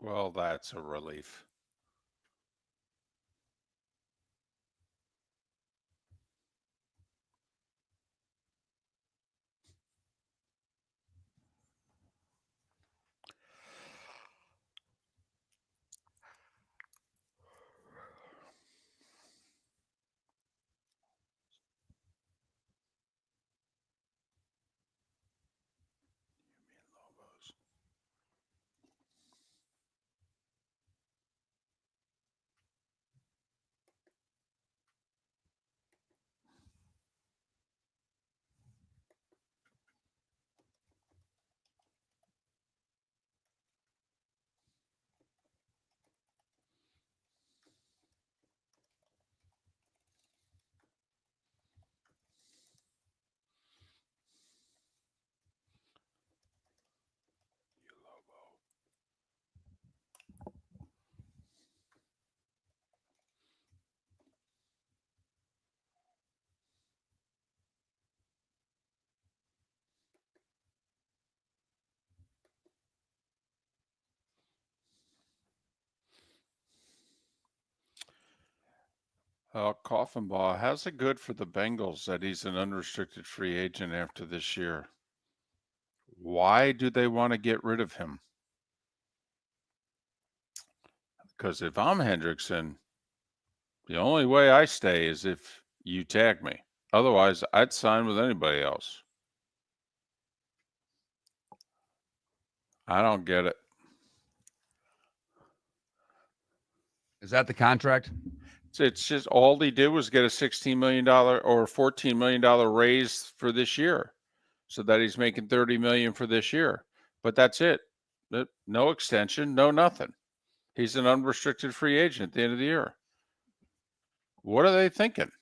Well, that's a relief. Coffin Ball, how's it good for the Bengals that he's an unrestricted free agent after this year? Why do they want to get rid of him? Because if I'm Hendrickson, the only way I stay is if you tag me. Otherwise, I'd sign with anybody else. I don't get it. Is that the contract? It's just all he did was get a $16 million or $14 million raise for this year, so that he's making $30 million for this year. But that's it. No extension, no nothing. He's an unrestricted free agent at the end of the year. What are they thinking?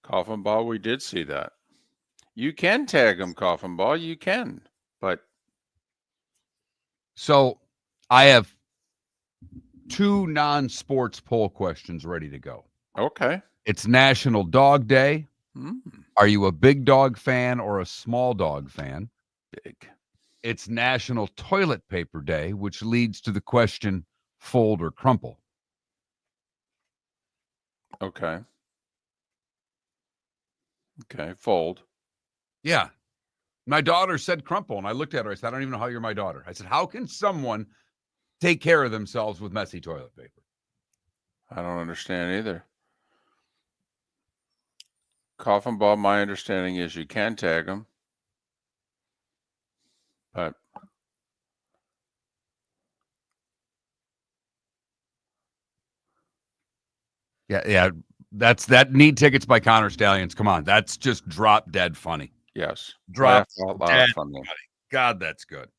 Coffin Ball, we did see that. You can tag him, Coffin Ball. You can, but so I have 2 non-sports poll questions ready to go. Okay. It's National Dog Day. Mm. Are you a big dog fan or a small dog fan? Big. It's National Toilet Paper Day, which leads to the question, fold or crumple. Okay. Okay, fold. Yeah. My daughter said crumple, and I looked at her. I said, I don't even know how you're my daughter. I said, how can someone take care of themselves with messy toilet paper? I don't understand either. Coffin Ball, my understanding is you can tag them, but yeah. That need tickets by Connor Stallions. Come on, that's just drop dead funny. yes, Drop dead funny. God, that's good.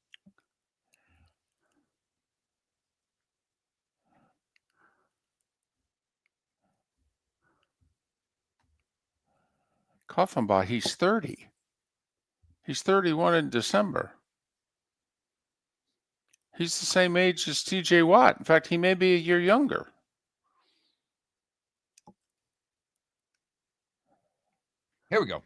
Coffin Ball, he's 30. He's 31 in December. He's the same age as TJ Watt. In fact, he may be a year younger. Here we go.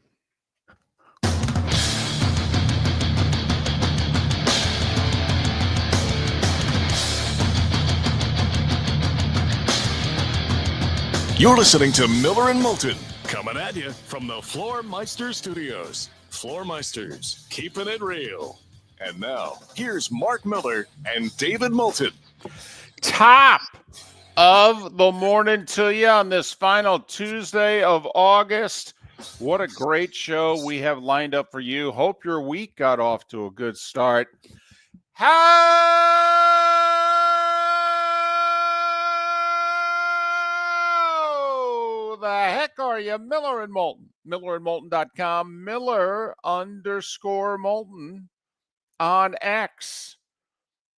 You're listening to Miller and Moulton, coming at you from the Floormeister Studios. Floormeisters, keeping it real. And now, here's Mark Miller and David Moulton. Top of the morning to you on this final Tuesday of August. What a great show we have lined up for you. Hope your week got off to a good start. How the heck are you? Miller and Moulton. MillerandMoulton.com. Miller_Moulton on X.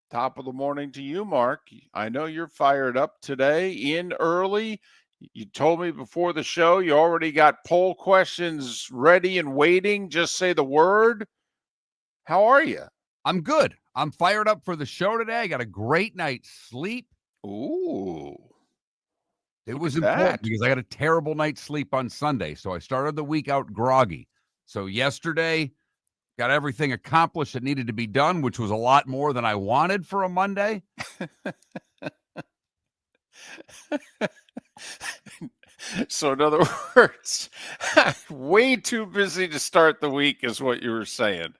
Top of the morning to you, Mark. I know you're fired up today, in early. You told me before the show you already got poll questions ready and waiting. Just say the word. How are you? I'm good. I'm fired up for the show today. I got a great night's sleep. Ooh. It was important because I got a terrible night's sleep on Sunday. So I started the week out groggy. So yesterday, got everything accomplished that needed to be done, which was a lot more than I wanted for a Monday. So in other words, way too busy to start the week is what you were saying.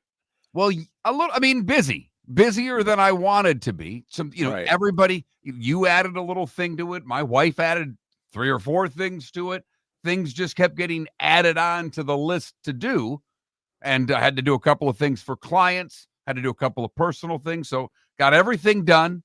Well, a little, I mean, busier than I wanted to be. Some, Right. everybody, you added a little thing to it. My wife added 3 or 4 things to it. Things just kept getting added on to the list to do. And I had to do a couple of things for clients, had to do a couple of personal things. So got everything done,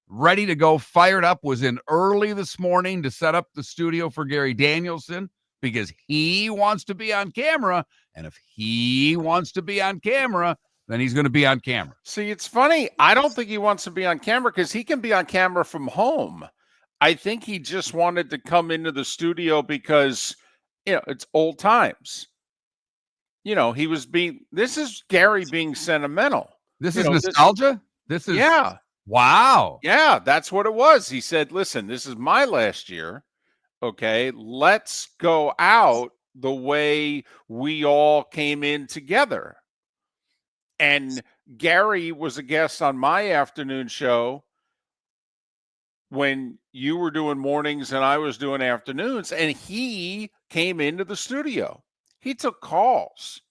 ready to go, fired up, was in early this morning to set up the studio for Gary Danielson because he wants to be on camera. And if he wants to be on camera, then he's going to be on camera. See, it's funny. I don't think he wants to be on camera because he can be on camera from home. I think he just wanted to come into the studio because, it's old times. This is Gary being sentimental. This is nostalgia? This is, yeah. Wow. Yeah, that's what it was. He said, listen, this is my last year. Okay, let's go out the way we all came in together. And Gary was a guest on my afternoon show when you were doing mornings and I was doing afternoons, and he came into the studio. He took calls.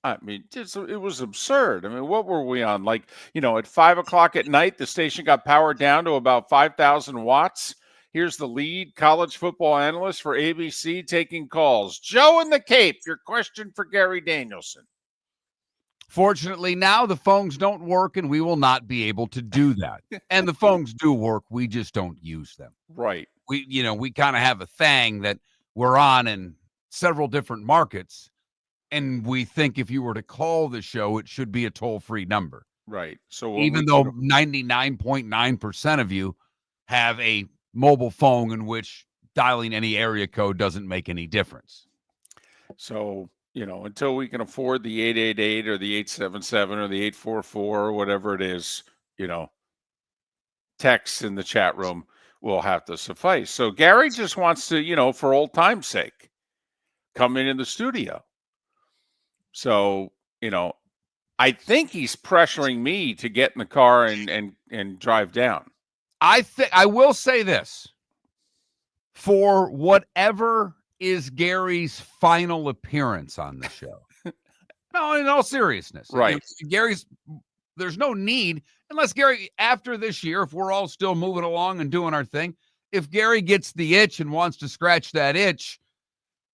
I mean, it was absurd. I mean, what were we on? Like, at 5:00 at night, the station got powered down to about 5,000 watts. Here's the lead college football analyst for ABC taking calls. Joe in the Cape, your question for Gary Danielson. Fortunately, now the phones don't work, and we will not be able to do that. And the phones do work. We just don't use them. Right. We kind of have a thing that we're on in several different markets, and we think if you were to call the show, it should be a toll-free number. Right. So even though 99.9% of you have a mobile phone in which dialing any area code doesn't make any difference. So, until we can afford the 888 or the 877 or the 844 or whatever it is, text in the chat room will have to suffice. So Gary just wants to, for old time's sake, come in the studio. So, I think he's pressuring me to get in the car and drive down. I will say this. For whatever is Gary's final appearance on the show. No, in all seriousness. Right. There's no need, unless Gary, after this year, if we're all still moving along and doing our thing, if Gary gets the itch and wants to scratch that itch,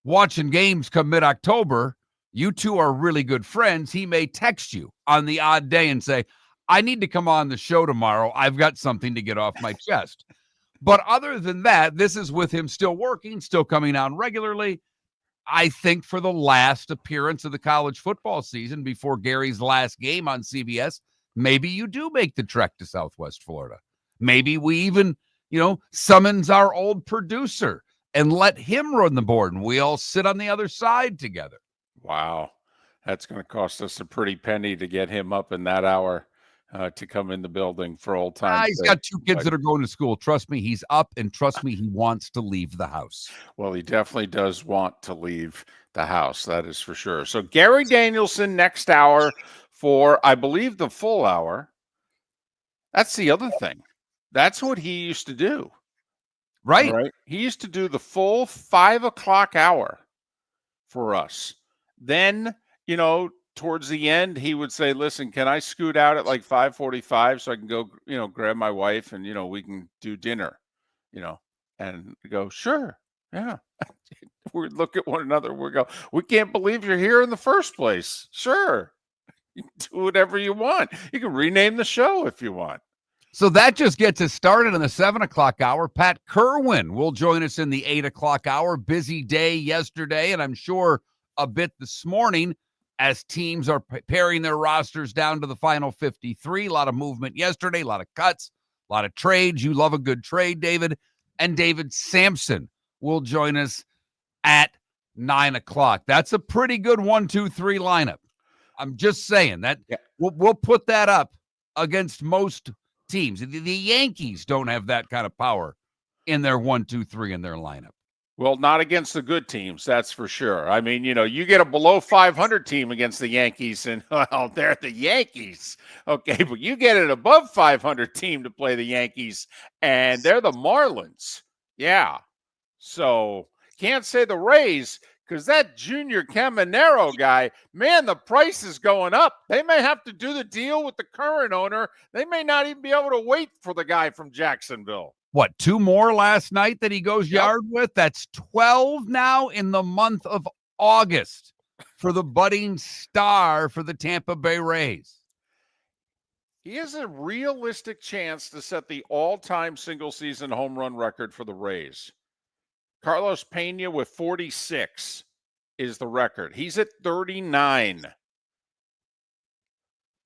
watching games come mid-October, you two are really good friends. He may text you on the odd day and say, I need to come on the show tomorrow. I've got something to get off my chest. But other than that, this is with him still working, still coming on regularly. I think for the last appearance of the college football season before Gary's last game on CBS, maybe you do make the trek to Southwest Florida. Maybe we even, summons our old producer and let him run the board and we all sit on the other side together. Wow. That's going to cost us a pretty penny to get him up in that hour to come in the building for old times. He's got 2 kids that are going to school. Trust me, he's up, and trust me, he wants to leave the house. Well, he definitely does want to leave the house. That is for sure. So Gary Danielson next hour for, I believe, the full hour. That's the other thing. That's what he used to do. Right. He used to do the full 5:00 hour for us. Then, towards the end, he would say, listen, can I scoot out at like 5:45 so I can go, grab my wife and, we can do dinner, and we go, sure. Yeah. We'd look at one another. We go, we can't believe you're here in the first place. Sure. You can do whatever you want. You can rename the show if you want. So that just gets us started in the 7:00 hour. Pat Kirwan will join us in the 8:00 hour. Busy day yesterday, and I'm sure a bit this morning as teams are paring their rosters down to the final 53. A lot of movement yesterday, a lot of cuts, a lot of trades. You love a good trade, David. And David Samson will join us at 9:00. That's a pretty good 1, 2, 3 lineup. I'm just saying that we'll put that up against most teams. The Yankees don't have that kind of power in their 1, 2, 3 in their lineup. Well, not against the good teams, that's for sure. I mean, you get a below 500 team against the Yankees, and, well, they're the Yankees. Okay, but you get an above 500 team to play the Yankees, and they're the Marlins. Yeah. So can't say the Rays, because that Junior Caminero guy, man, the price is going up. They may have to do the deal with the current owner. They may not even be able to wait for the guy from Jacksonville. What, 2 more last night that he goes Yep. yard with? That's 12 now in the month of August for the budding star for the Tampa Bay Rays. He has a realistic chance to set the all-time single-season home run record for the Rays. Carlos Pena with 46 is the record. He's at 39.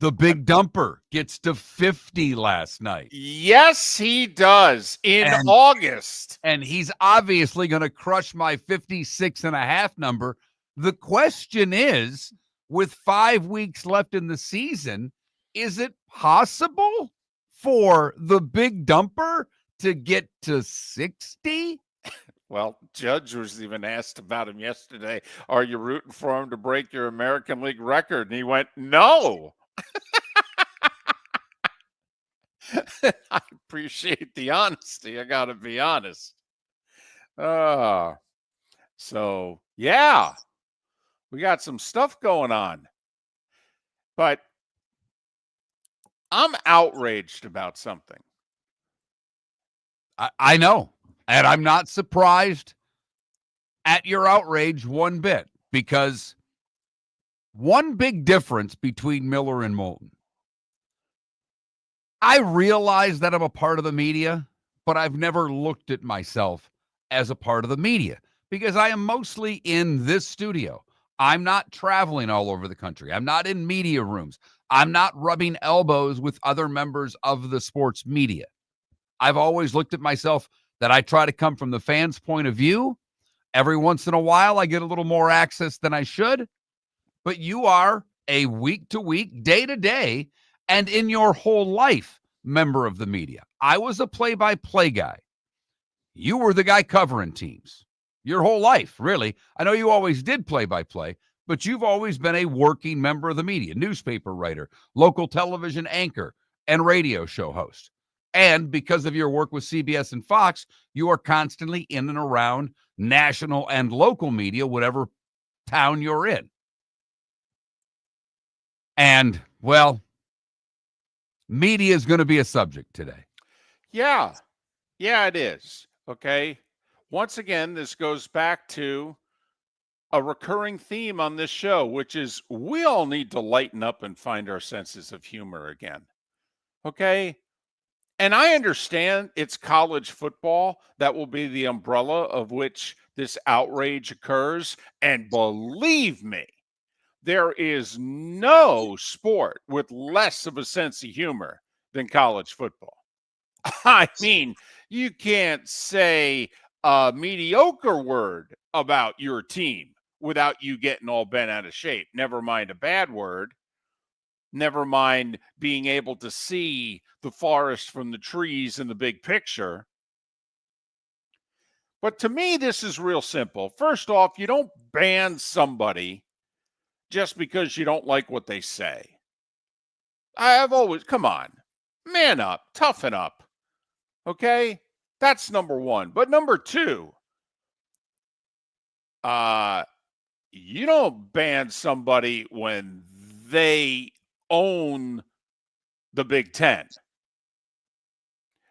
The big dumper gets to 50 last night. Yes, he does in August. And he's obviously going to crush my 56.5 number. The question is, with 5 weeks left in the season, is it possible for the big dumper to get to 60? Well, Judge was even asked about him yesterday. Are you rooting for him to break your American League record? And he went, no. I appreciate the honesty. I got to be honest. So, yeah, we got some stuff going on. But I'm outraged about something. I know. And I'm not surprised at your outrage one bit, because one big difference between Miller and Moulton. I realize that I'm a part of the media, but I've never looked at myself as a part of the media because I am mostly in this studio. I'm not traveling all over the country. I'm not in media rooms. I'm not rubbing elbows with other members of the sports media. I've always looked at myself that I try to come from the fans' point of view. Every once in a while, I get a little more access than I should. But you are a week-to-week, day-to-day, and in your whole life, member of the media. I was a play-by-play guy. You were the guy covering teams your whole life, really. I know you always did play-by-play, but you've always been a working member of the media, newspaper writer, local television anchor, and radio show host. And because of your work with CBS and Fox, you are constantly in and around national and local media, whatever town you're in. And, well, media is going to be a subject today. Yeah, it is. Okay. Once again, this goes back to a recurring theme on this show, which is we all need to lighten up and find our senses of humor again. Okay. And I understand it's college football that will be the umbrella of which this outrage occurs. And believe me, there is no sport with less of a sense of humor than college football. I mean, you can't say a mediocre word about your team without you getting all bent out of shape. Never mind a bad word. Never mind being able to see the forest from the trees in the big picture. But to me, this is real simple. First off, you don't ban somebody just because you don't like what they say. Come on, man up, toughen up. Okay? That's number one. But number two, you don't ban somebody when they own the Big Ten.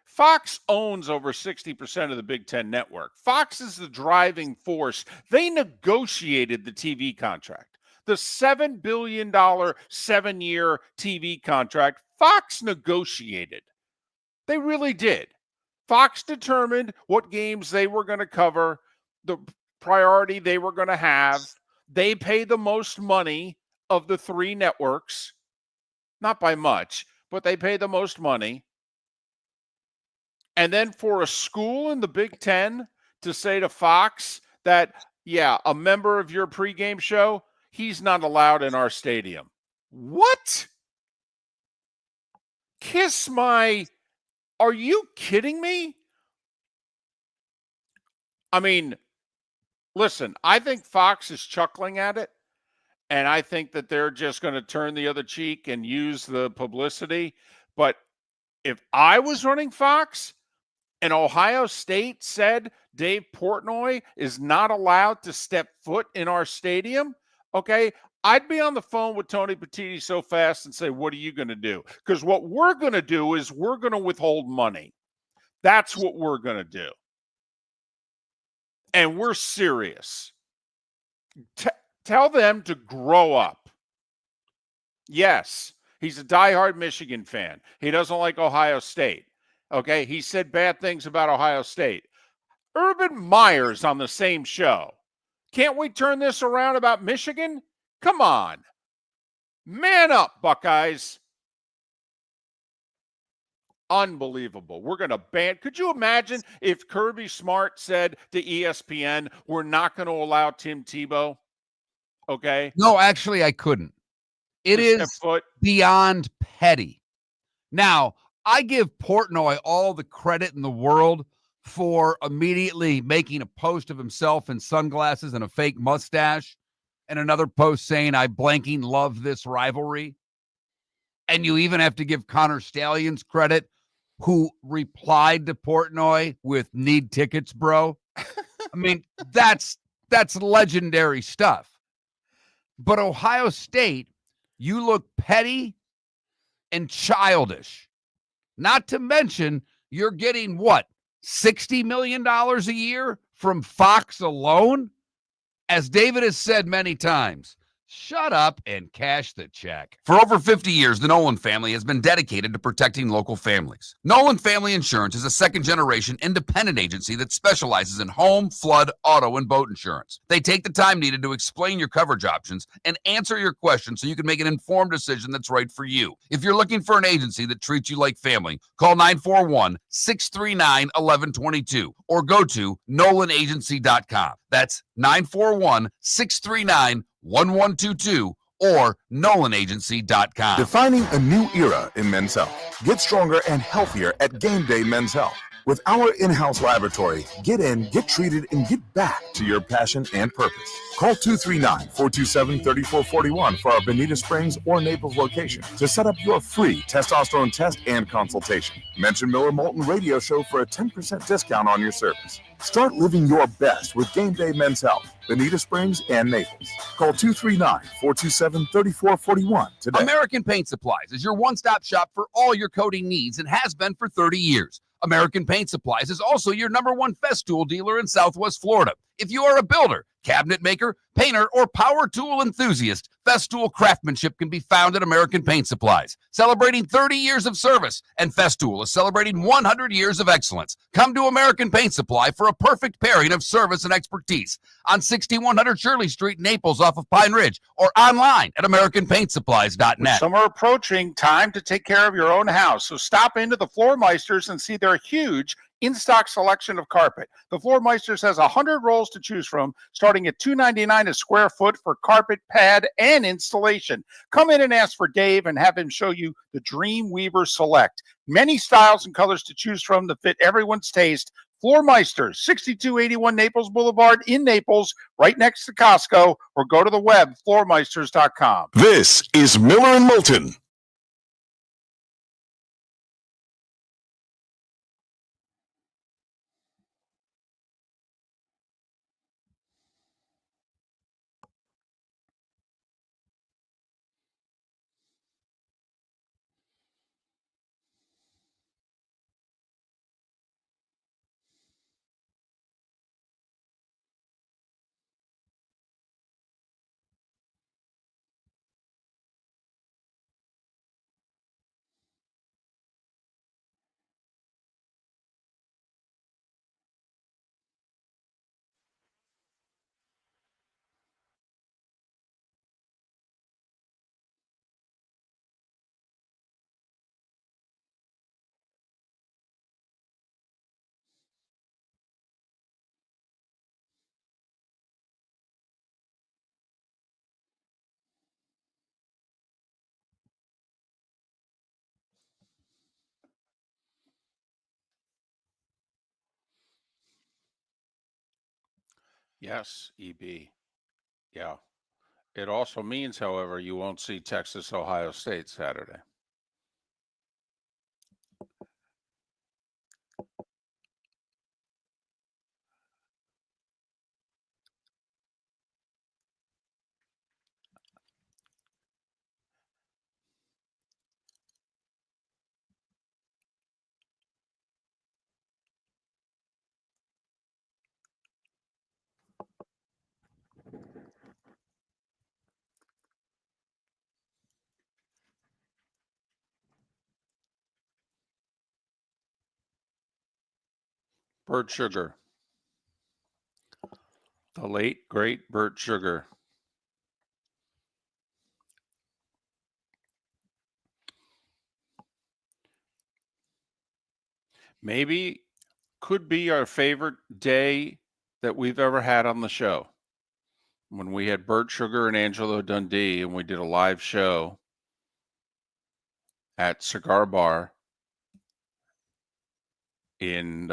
Fox owns over 60% of the Big Ten network. Fox is the driving force. They negotiated the TV contract. The $7 billion 7-year TV contract, Fox negotiated. They really did. Fox determined what games they were going to cover, the priority they were going to have. They pay the most money of the three networks. Not by much, but they pay the most money. And then for a school in the Big Ten to say to Fox that, yeah, a member of your pregame show, he's not allowed in our stadium. What? Kiss my... Are you kidding me? I mean, Listen, I think Fox is chuckling at it, and I think that they're just going to turn the other cheek and use the publicity. But if I was running Fox and Ohio State said Dave Portnoy is not allowed to step foot in our stadium, okay, I'd be on the phone with Tony Petitti so fast and say, what are you going to do? Because what we're going to do is we're going to withhold money. That's what we're going to do. And we're serious. Tell them to grow up. Yes, he's a diehard Michigan fan. He doesn't like Ohio State. Okay, he said bad things about Ohio State. Urban Meyer's on the same show. Can't we turn this around about Michigan? Come on. Man up, Buckeyes. Unbelievable. We're going to ban. Could you imagine if Kirby Smart said to ESPN, we're not going to allow Tim Tebow? Okay. No, actually, I couldn't. It is beyond petty. Now, I give Portnoy all the credit in the world for immediately making a post of himself in sunglasses and a fake mustache, and another post saying, I blanking love this rivalry. And you even have to give Connor Stallions credit, who replied to Portnoy with need tickets, bro. I mean, that's legendary stuff. But Ohio State, you look petty and childish. Not to mention, you're getting what, $60 million a year from Fox alone? As David has said many times, shut up and cash the check. For over 50 years, the Nolan family has been dedicated to protecting local families. Nolan Family Insurance is a second-generation independent agency that specializes in home, flood, auto, and boat insurance. They take the time needed to explain your coverage options and answer your questions so you can make an informed decision that's right for you. If you're looking for an agency that treats you like family, call 941-639-1122 or go to nolanagency.com. That's 941-639-1122 or nolanagency.com. Defining a new era in men's health. Get stronger and healthier at Game Day Men's Health. With our in-house laboratory, get in, get treated, and get back to your passion and purpose. Call 239-427-3441 for our Bonita Springs or Naples location to set up your free testosterone test and consultation. Mention Miller Moulton Radio Show for a 10% discount on your service. Start living your best with Game Day Men's Health, Bonita Springs and Naples. Call 239-427-3441 today. American Paint Supplies is your one-stop shop for all your coating needs and has been for 30 years. American Paint Supplies is also your #1 Festool dealer in Southwest Florida. If you are a builder, cabinet maker, painter, or power tool enthusiast, Festool craftsmanship can be found at American Paint Supplies. Celebrating 30 years of service, and Festool is celebrating 100 years of excellence. Come to American Paint Supply for a perfect pairing of service and expertise on 6100 Shirley Street, Naples, off of Pine Ridge, or online at AmericanPaintSupplies.net. Summer approaching, time to take care of your own house. So stop into the Floor Meisters and see their huge in-stock selection of carpet. The Floor Meisters has 100 rolls to choose from, starting at $2.99 a square foot for carpet, pad, and installation. Come in and ask for Dave and have him show you the Dream Weaver Select. Many styles and colors to choose from to fit everyone's taste. Floor Meisters, 6281 Naples Boulevard in Naples, right next to Costco, or go to the web, floormeisters.com. This is Miller and Moulton. Yes, EB. Yeah. It also means, however, you won't see Texas, Ohio State Saturday. Bert Sugar. The late, great Bert Sugar. Maybe could be our favorite day that we've ever had on the show. When we had Bert Sugar and Angelo Dundee and we did a live show at Cigar Bar in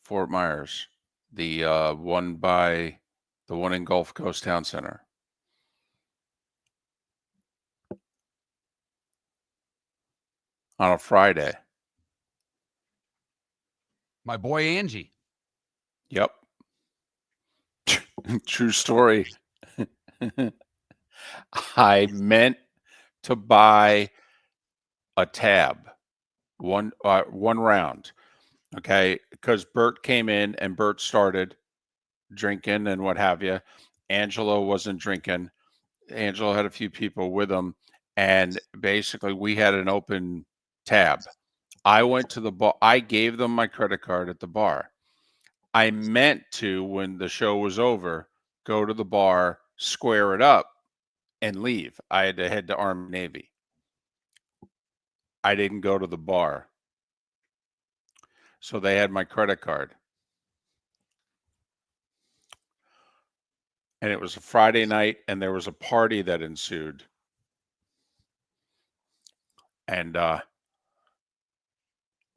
Fort Myers, the one in Gulf Coast Town Center. On a Friday. My boy Angie. Yep. True story. I meant to buy a tab, one round, okay, because Bert came in and Bert started drinking and what have you. Angelo wasn't drinking. Angelo had a few people with him, and basically we had an open tab. I went to the bar. I gave them my credit card at the bar. I meant to, when the show was over, go to the bar, square it up, and leave. I had to head to Army Navy. I didn't go to the bar. So they had my credit card. And it was a Friday night, and there was a party that ensued. And, well,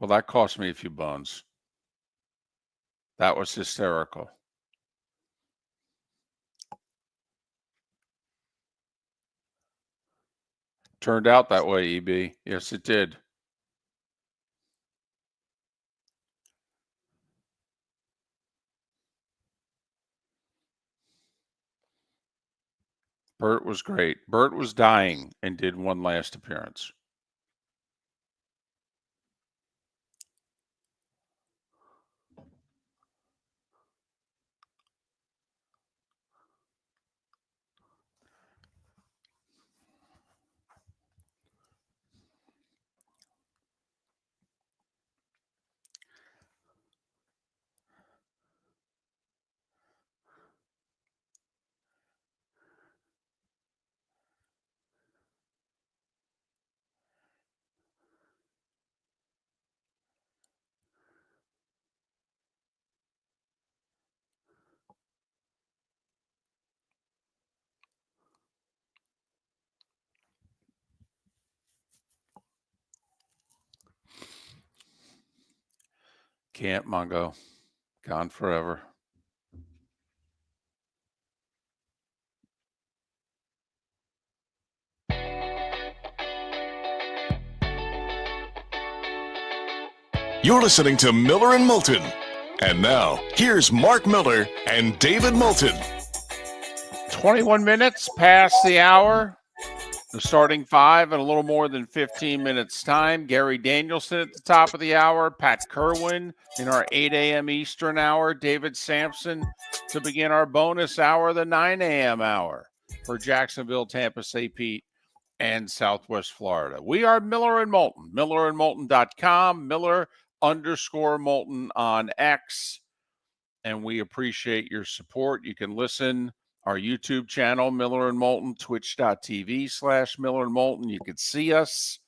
that cost me a few bones. That was hysterical. Turned out that way, EB. Yes, it did. Bert was great. Bert was dying and did one last appearance. Can't Mongo. Gone forever. You're listening to Miller and Moulton. And now, here's Mark Miller and David Moulton. 21 minutes past the hour. The starting five in a little more than 15 minutes time. Gary Danielson at the top of the hour. Pat Kirwan in our 8 a.m. Eastern hour. David Samson to begin our bonus hour, the 9 a.m. hour for Jacksonville, Tampa, St. Pete, and Southwest Florida. We are Miller and Moulton. MillerandMoulton.com. Miller_Moulton on X. And we appreciate your support. You can listen our YouTube channel, Miller and Moulton, twitch.tv/Miller and Moulton. You can see us.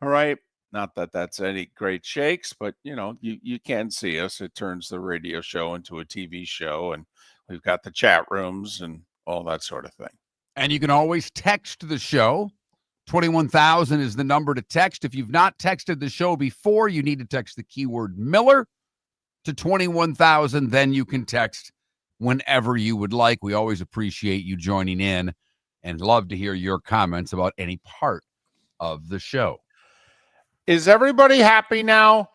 All right. Not that that's any great shakes, but you can see us. It turns the radio show into a TV show, and we've got the chat rooms and all that sort of thing. And you can always text the show. 21,000 is the number to text. If you've not texted the show before, you need to text the keyword Miller to 21,000. Then you can text whenever you would like. We always appreciate you joining in and love to hear your comments about any part of the show. Is everybody happy now?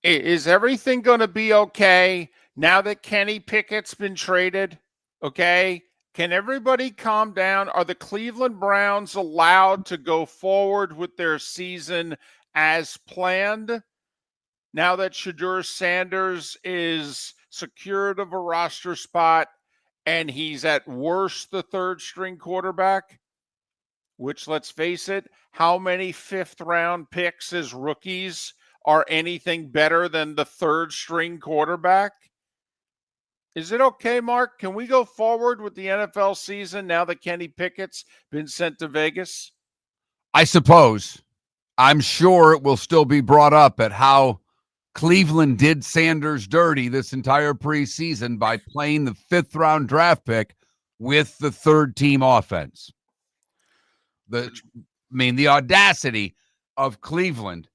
Is everything going to be okay now that Kenny Pickett's been traded? Okay. Can everybody calm down? Are the Cleveland Browns allowed to go forward with their season as planned? Now that Shadur Sanders is secured of a roster spot and he's at worst the third string quarterback, which, let's face it, how many fifth round picks as rookies are anything better than the third string quarterback? Is it okay, Mark? Can we go forward with the NFL season now that Kenny Pickett's been sent to Vegas? I suppose. I'm sure it will still be brought up at how Cleveland did Sanders dirty this entire preseason by playing the 5th round draft pick with the third team offense. The audacity of Cleveland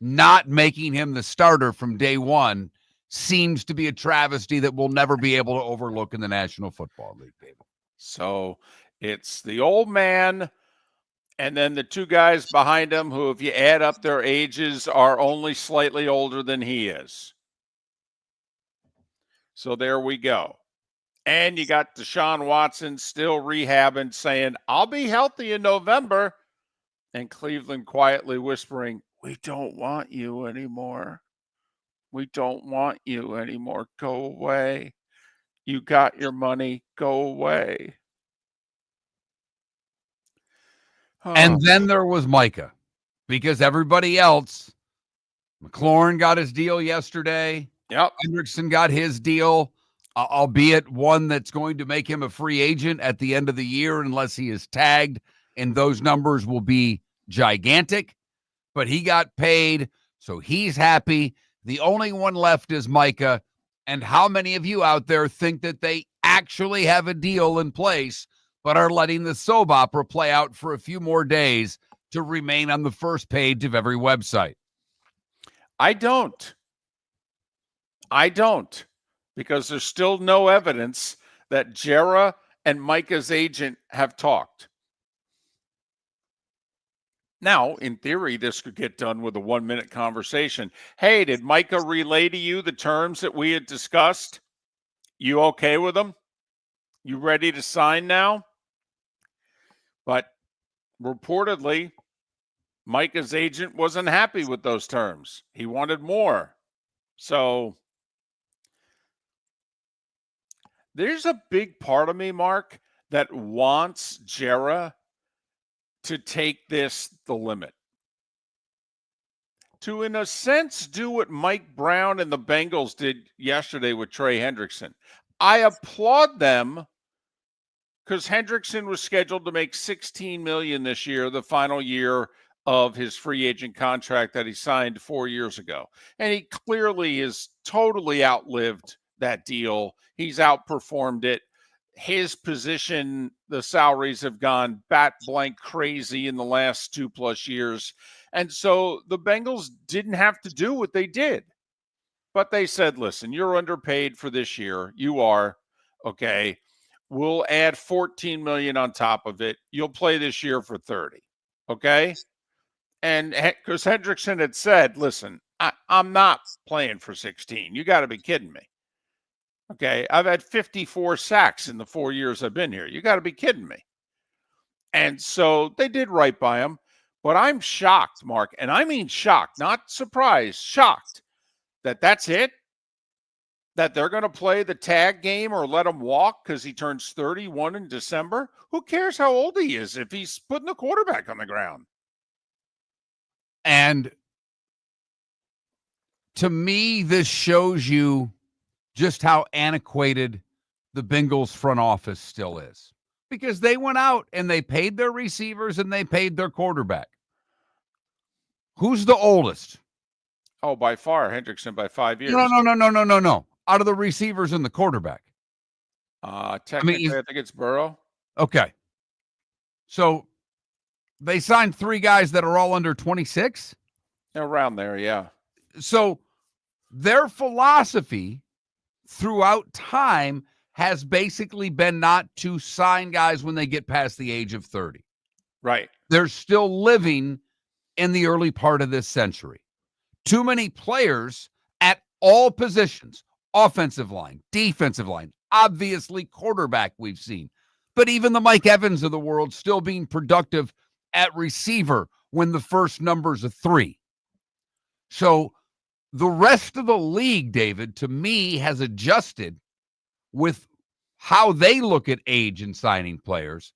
not making him the starter from day one seems to be a travesty that we'll never be able to overlook in the National Football League, David. So it's the old man and then the two guys behind him who, if you add up their ages, are only slightly older than he is. So there we go. And you got Deshaun Watson still rehabbing, saying, I'll be healthy in November. And Cleveland quietly whispering, we don't want you anymore. We don't want you anymore. Go away. You got your money. Go away. And then there was Micah, because everybody else, McLaurin got his deal yesterday. Yep. Hendrickson got his deal, albeit one that's going to make him a free agent at the end of the year unless he is tagged, and those numbers will be gigantic. But he got paid, so he's happy. The only one left is Micah. And how many of you out there think that they actually have a deal in place but are letting the soap opera play out for a few more days to remain on the first page of every website? I don't. Because there's still no evidence that Jera and Micah's agent have talked. Now, in theory, this could get done with a 1-minute conversation. Hey, did Micah relay to you the terms that we had discussed? You okay with them? You ready to sign now? But reportedly, Micah's agent wasn't happy with those terms. He wanted more. So there's a big part of me, Mark, that wants Jera to take this the limit. To, in a sense, do what Mike Brown and the Bengals did yesterday with Trey Hendrickson. I applaud them because Hendrickson was scheduled to make $16 million this year, the final year of his free agent contract that he signed 4 years ago. And he clearly has totally outlived that deal. He's outperformed it. His position, the salaries have gone bat blank crazy in the last 2+ years. And so the Bengals didn't have to do what they did. But they said, listen, you're underpaid for this year. You are. Okay. We'll add $14 million on top of it. You'll play this year for 30. Okay. And because Hendrickson had said, listen, I'm not playing for 16. You got to be kidding me. Okay. I've had 54 sacks in the 4 years I've been here. You got to be kidding me. And so they did right by him. But I'm shocked, Mark, and I mean shocked, not surprised, shocked that that's it. That they're going to play the tag game or let him walk because he turns 31 in December. Who cares how old he is if he's putting the quarterback on the ground? And to me, this shows you just how antiquated the Bengals front office still is. Because they went out and they paid their receivers and they paid their quarterback. Who's the oldest? Oh, by far, Hendrickson by 5 years. No. Out of the receivers and the quarterback. Technically, I think it's Burrow. Okay. So they signed 3 guys that are all under 26? Around there, yeah. So their philosophy throughout time has basically been not to sign guys when they get past the age of 30. Right. They're still living in the early part of this century. Too many players at all positions, offensive line, defensive line, obviously quarterback we've seen, but even the Mike Evans of the world still being productive at receiver when the first number's a 3. So the rest of the league, David, to me, has adjusted with how they look at age and signing players.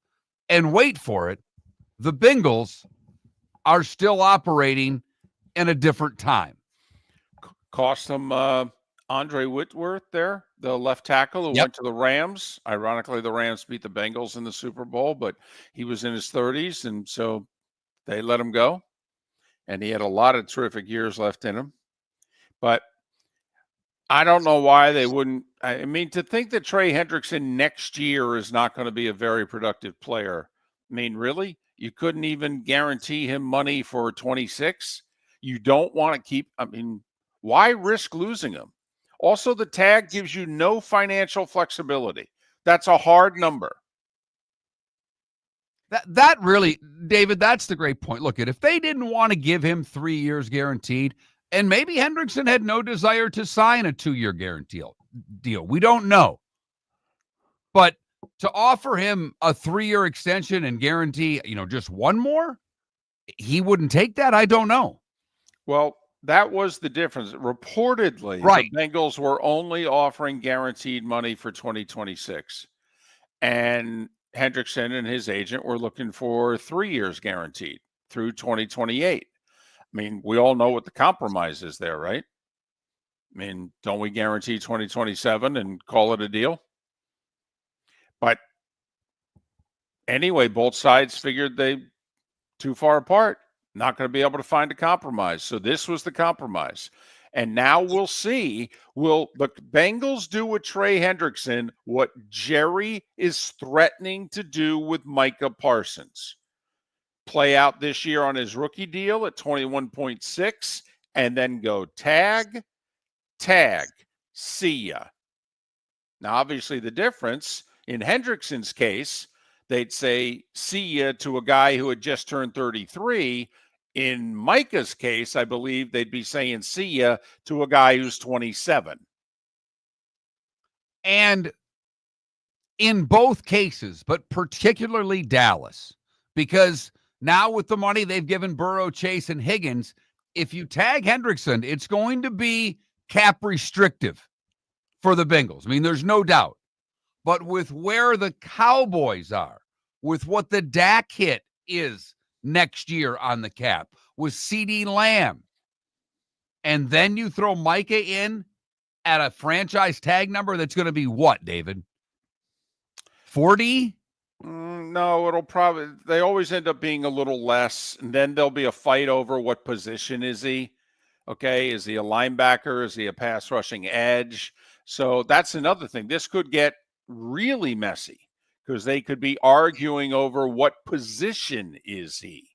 And wait for it, the Bengals are still operating in a different time. Cost them Andre Whitworth there, the left tackle who went to the Rams. Ironically, the Rams beat the Bengals in the Super Bowl, but he was in his 30s, and so they let him go. And he had a lot of terrific years left in him. But I don't know why they wouldn't. I mean, to think that Trey Hendrickson next year is not going to be a very productive player. I mean, really? You couldn't even guarantee him money for 26? You don't want to keep, I mean, why risk losing him? Also, the tag gives you no financial flexibility. That's a hard number. That really, David, that's the great point. Look, if they didn't want to give him 3 years guaranteed, and maybe Hendrickson had no desire to sign a 2-year guarantee deal. We don't know. But to offer him a 3-year extension and guarantee, just one more, he wouldn't take that. I don't know. Well, that was the difference. Reportedly, right, the Bengals were only offering guaranteed money for 2026. And Hendrickson and his agent were looking for 3 years guaranteed through 2028. I mean, we all know what the compromise is there, right? I mean, don't we guarantee 2027 and call it a deal? But anyway, both sides figured they too far apart, not going to be able to find a compromise. So this was the compromise. And now we'll see, will the Bengals do with Trey Hendrickson what Jerry is threatening to do with Micah Parsons? Play out this year on his rookie deal at 21.6 and then go tag, see ya. Now, obviously, the difference in Hendrickson's case, they'd say see ya to a guy who had just turned 33. In Micah's case, I believe they'd be saying see ya to a guy who's 27. And in both cases, but particularly Dallas, because now with the money they've given Burrow, Chase, and Higgins, if you tag Hendrickson, it's going to be cap restrictive for the Bengals. I mean, there's no doubt. But with where the Cowboys are, with what the Dak hit is next year on the cap, with CeeDee Lamb, and then you throw Micah in at a franchise tag number that's going to be what, David? 40? No, it'll probably, they always end up being a little less, and then there'll be a fight over what position is he. Okay, is he a linebacker? Is he a pass rushing edge? So that's another thing. This could get really messy because they could be arguing over what position is he.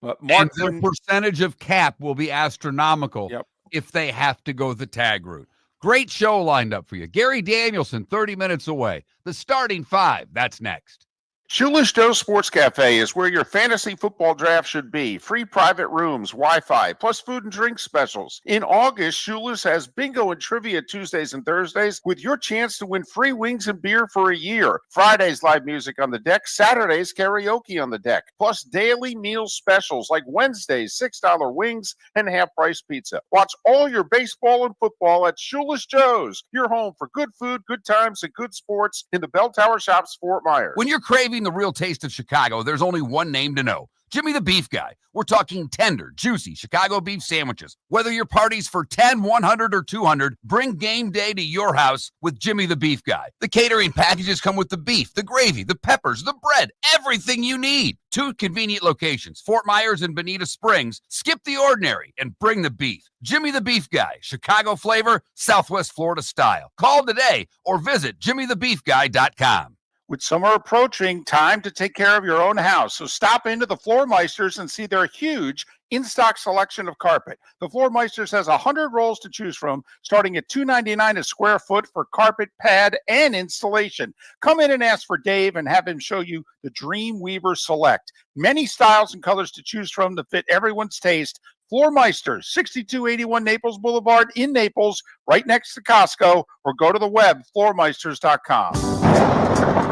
But Mark, their percentage of cap will be astronomical if they have to go the tag route. Great show lined up for you. Gary Danielson, 30 minutes away. The starting 5, that's next. Shoeless Joe Sports Cafe is where your fantasy football draft should be. Free private rooms, Wi-Fi, plus food and drink specials. In August, Shoeless has bingo and trivia Tuesdays and Thursdays with your chance to win free wings and beer for a year. Fridays, live music on the deck. Saturdays, karaoke on the deck. Plus daily meal specials like Wednesdays, $6 wings and half-price pizza. Watch all your baseball and football at Shoeless Joe's, your home for good food, good times, and good sports in the Bell Tower Shops, Fort Myers. When you're craving the real taste of Chicago, there's only one name to know. Jimmy the Beef Guy. We're talking tender, juicy Chicago beef sandwiches. Whether your party's for 10, 100, or 200, bring game day to your house with Jimmy the Beef Guy. The catering packages come with the beef, the gravy, the peppers, the bread, everything you need. 2 convenient locations, Fort Myers and Bonita Springs. Skip the ordinary and bring the beef. Jimmy the Beef Guy, Chicago flavor, Southwest Florida style. Call today or visit jimmythebeefguy.com. With summer approaching, time to take care of your own house. So stop into the Floor Meisters and see their huge in-stock selection of carpet. The Floor Meisters has 100 rolls to choose from, starting at $2.99 a square foot for carpet, pad, and installation. Come in and ask for Dave and have him show you the Dream Weaver Select. Many styles and colors to choose from to fit everyone's taste. Floor Meisters, 6281 Naples Boulevard in Naples, right next to Costco, or go to the web, floormeisters.com.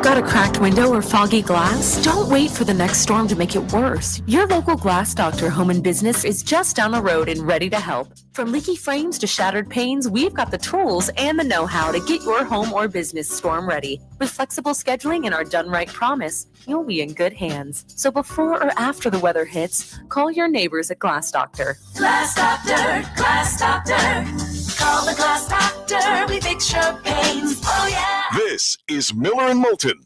Got a cracked window or foggy glass? Don't wait for the next storm to make it worse. Your local Glass Doctor Home and Business is just down the road and ready to help. From leaky frames to shattered panes, we've got the tools and the know-how to get your home or business storm ready. With flexible scheduling and our done right promise, you'll be in good hands. So before or after the weather hits, call your neighbors at Glass Doctor. Glass Doctor, Glass Doctor. Call the Glass Doctor, we fix your pains. Oh yeah. This is Miller and Moulton.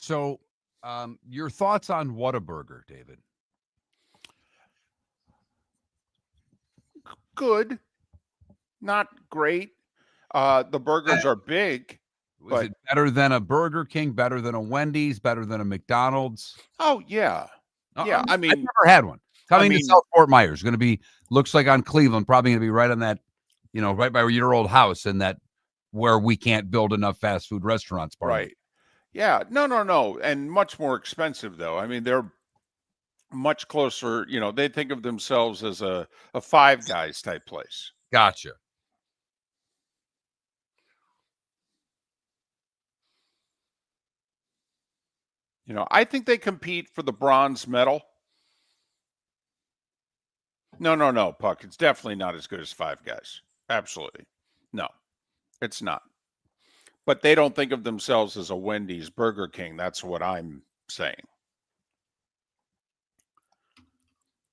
So, your thoughts on Whataburger, David? Good, not great. The burgers are big. Was But- it better than a Burger King, better than a Wendy's, better than a McDonald's? Oh, yeah. Yeah, I I've mean- never had one. Coming to mean- South Fort Myers, looks like on Cleveland, probably going to be right on that, right by your old house in that where we can't build enough fast food restaurants. Right. Yeah. No. And much more expensive, though. I mean, they're much closer. They think of themselves as a Five Guys type place. Gotcha. I think they compete for the bronze medal. No, Puck. It's definitely not as good as Five Guys. Absolutely. No, it's not. But they don't think of themselves as a Wendy's, Burger King. That's what I'm saying.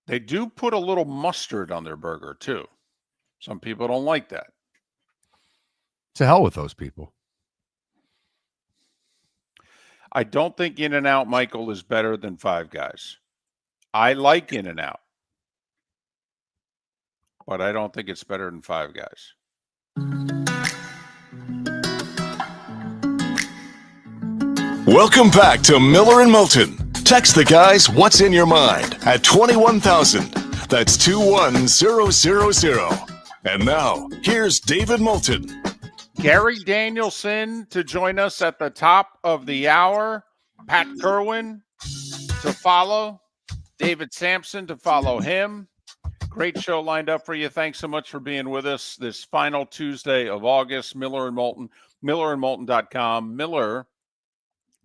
They do put a little mustard on their burger, too. Some people don't like that. To hell with those people. I don't think In-N-Out, Michael, is better than Five Guys. I like In-N-Out. But I don't think it's better than Five Guys. Welcome back to Miller and Moulton. Text the guys what's in your mind at 21,000. That's 21000. And now, here's David Moulton. Gary Danielson to join us at the top of the hour. Pat Kirwan to follow. David Samson to follow him. Great show lined up for you. Thanks so much for being with us this final Tuesday of August. Miller and Moulton, millerandmoulton.com,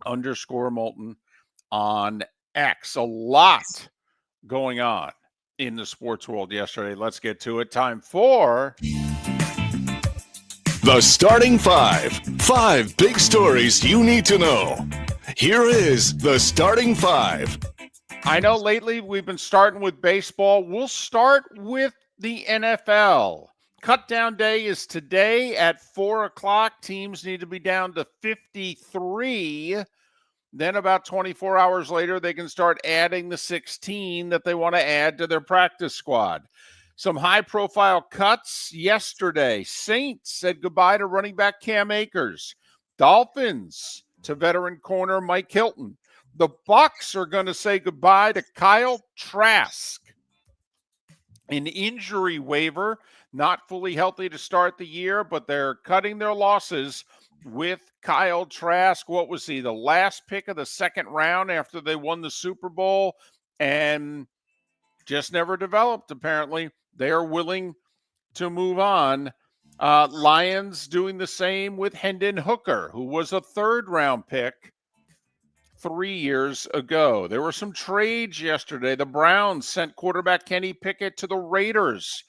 Miller_Moulton on X. A lot going on in the sports world yesterday. Let's get to it. Time for The Starting Five. 5 big stories you need to know. Here is the Starting Five. I know lately we've been starting with baseball. We'll start with the NFL. Cutdown day is today at 4 o'clock. Teams need to be down to 53. Then about 24 hours later, they can start adding the 16 that they want to add to their practice squad. Some high-profile cuts yesterday. Saints said goodbye to running back Cam Akers. Dolphins to veteran corner Mike Hilton. The Bucs are going to say goodbye to Kyle Trask. An injury waiver, not fully healthy to start the year, but they're cutting their losses with Kyle Trask. What was he? The last pick of the second round after they won the Super Bowl and just never developed, apparently. They are willing to move on. Lions doing the same with Hendon Hooker, who was a third-round pick 3 years ago. There were some trades yesterday. The Browns sent quarterback Kenny Pickett to the Raiders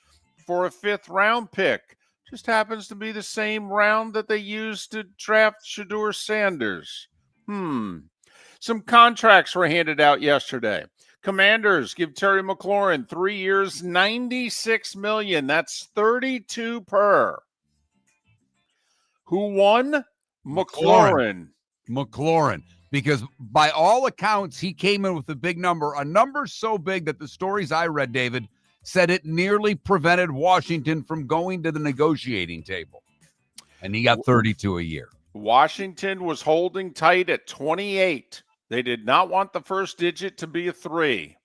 for a 5th-round pick. Just happens to be the same round that they used to draft Shedeur Sanders. Some contracts were handed out yesterday. Commanders give Terry McLaurin 3 years, $96 million. That's 32 per. Who won? McLaurin. Because by all accounts, he came in with a big number, a number so big that the stories I read, David, said it nearly prevented Washington from going to the negotiating table. And he got 32 a year. Washington was holding tight at 28. They did not want the first digit to be a 3.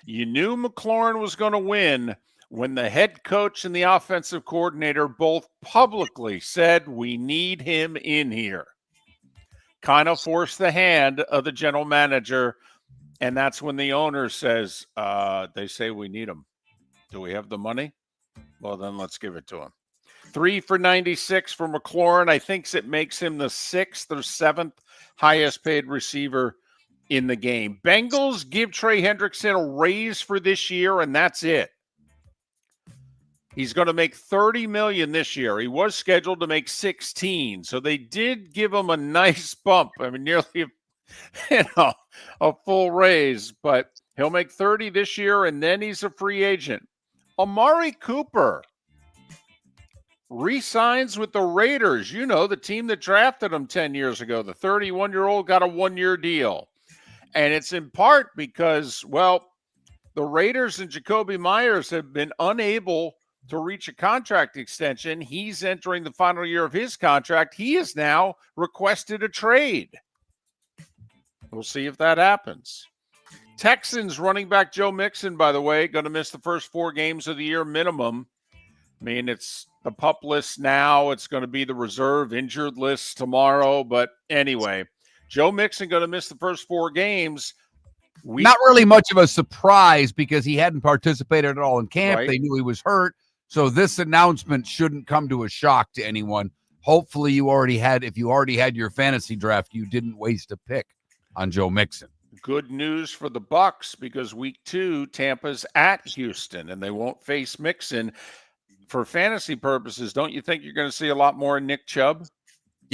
You knew McLaurin was going to win when the head coach and the offensive coordinator both publicly said, we need him in here. Kind of forced the hand of the general manager, and that's when the owner says, they say we need him. Do we have the money? Well, then let's give it to him. 3 for $96 for McLaurin. I think it makes him the 6th or 7th highest paid receiver in the game. Bengals give Trey Hendrickson a raise for this year, and that's it. He's going to make $30 million this year. He was scheduled to make 16, so they did give him a nice bump. I mean, nearly a full raise, but he'll make 30 this year, and then he's a free agent. Amari Cooper re-signs with the Raiders. You know, the team that drafted him 10 years ago. The 31-year-old got a 1-year deal. And it's in part because, well, the Raiders and Jacoby Myers have been unable to reach a contract extension. He's entering the final year of his contract. He has now requested a trade. We'll see if that happens. Texans running back Joe Mixon, by the way, going to miss the first 4 games of the year minimum. I mean, it's the PUP list now. It's going to be the reserve injured list tomorrow. But anyway, Joe Mixon going to miss the first 4 games. Not really much of a surprise because he hadn't participated at all in camp. Right. They knew he was hurt. So this announcement shouldn't come to a shock to anyone. Hopefully if you already had your fantasy draft, you didn't waste a pick on Joe Mixon. Good news for the Bucks because week 2, Tampa's at Houston, and they won't face Mixon. For fantasy purposes, don't you think you're going to see a lot more Nick Chubb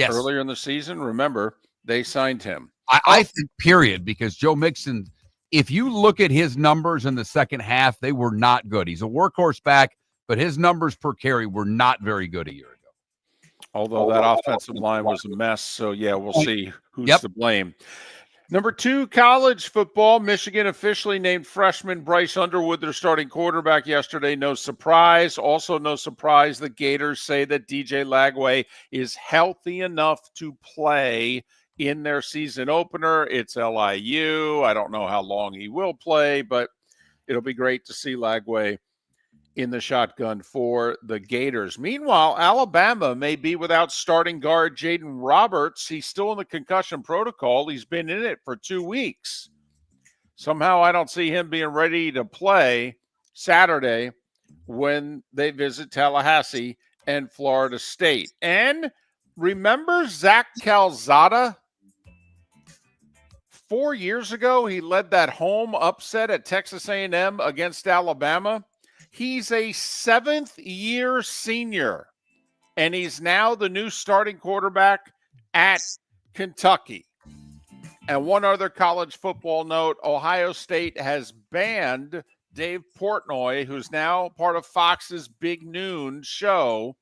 earlier in the season? Remember, they signed him. I think, period, because Joe Mixon, if you look at his numbers in the second half, they were not good. He's a workhorse back, but his numbers per carry were not very good a year ago. Although that offensive line was a mess. So, yeah, we'll see who's to blame. Number 2, college football. Michigan officially named freshman Bryce Underwood their starting quarterback yesterday. No surprise. Also no surprise, the Gators say that DJ Lagway is healthy enough to play in their season opener. It's LIU. I don't know how long he will play, but it'll be great to see Lagway in the shotgun for the Gators. Meanwhile, Alabama may be without starting guard Jaden Roberts. He's still in the concussion protocol. He's been in it for 2 weeks. Somehow I don't see him being ready to play Saturday when they visit Tallahassee and Florida State. And remember Zach Calzada? 4 years ago, he led that home upset at Texas A&M against Alabama. He's a 7th-year senior, and he's now the new starting quarterback at Kentucky. And one other college football note, Ohio State has banned Dave Portnoy, who's now part of Fox's Big Noon show,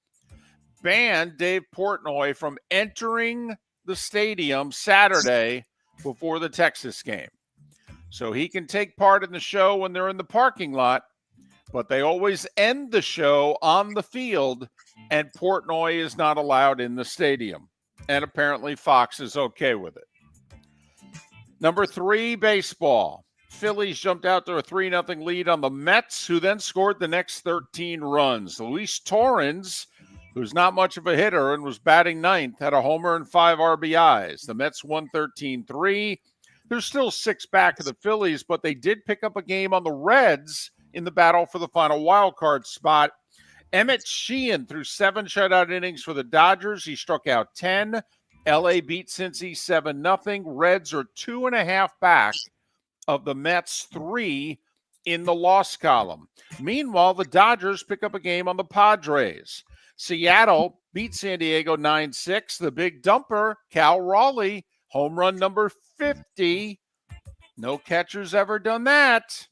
banned Dave Portnoy from entering the stadium Saturday before the Texas game. So he can take part in the show when they're in the parking lot, but they always end the show on the field, and Portnoy is not allowed in the stadium. And apparently Fox is okay with it. Number 3, baseball. Phillies jumped out to a 3-0 lead on the Mets, who then scored the next 13 runs. Luis Torrens, who's not much of a hitter and was batting 9th, had a homer and 5 RBIs. The Mets won 13-3. They're still 6 back of the Phillies, but they did pick up a game on the Reds in the battle for the final wild card spot. Emmett Sheehan threw 7 shutout innings for the Dodgers. He struck out 10. LA beat Cincy 7-0. Reds are 2.5 back of the Mets, 3 in the loss column. Meanwhile, the Dodgers pick up a game on the Padres. Seattle beat San Diego 9-6. The big dumper, Cal Raleigh, home run number 50. No catcher's ever done that.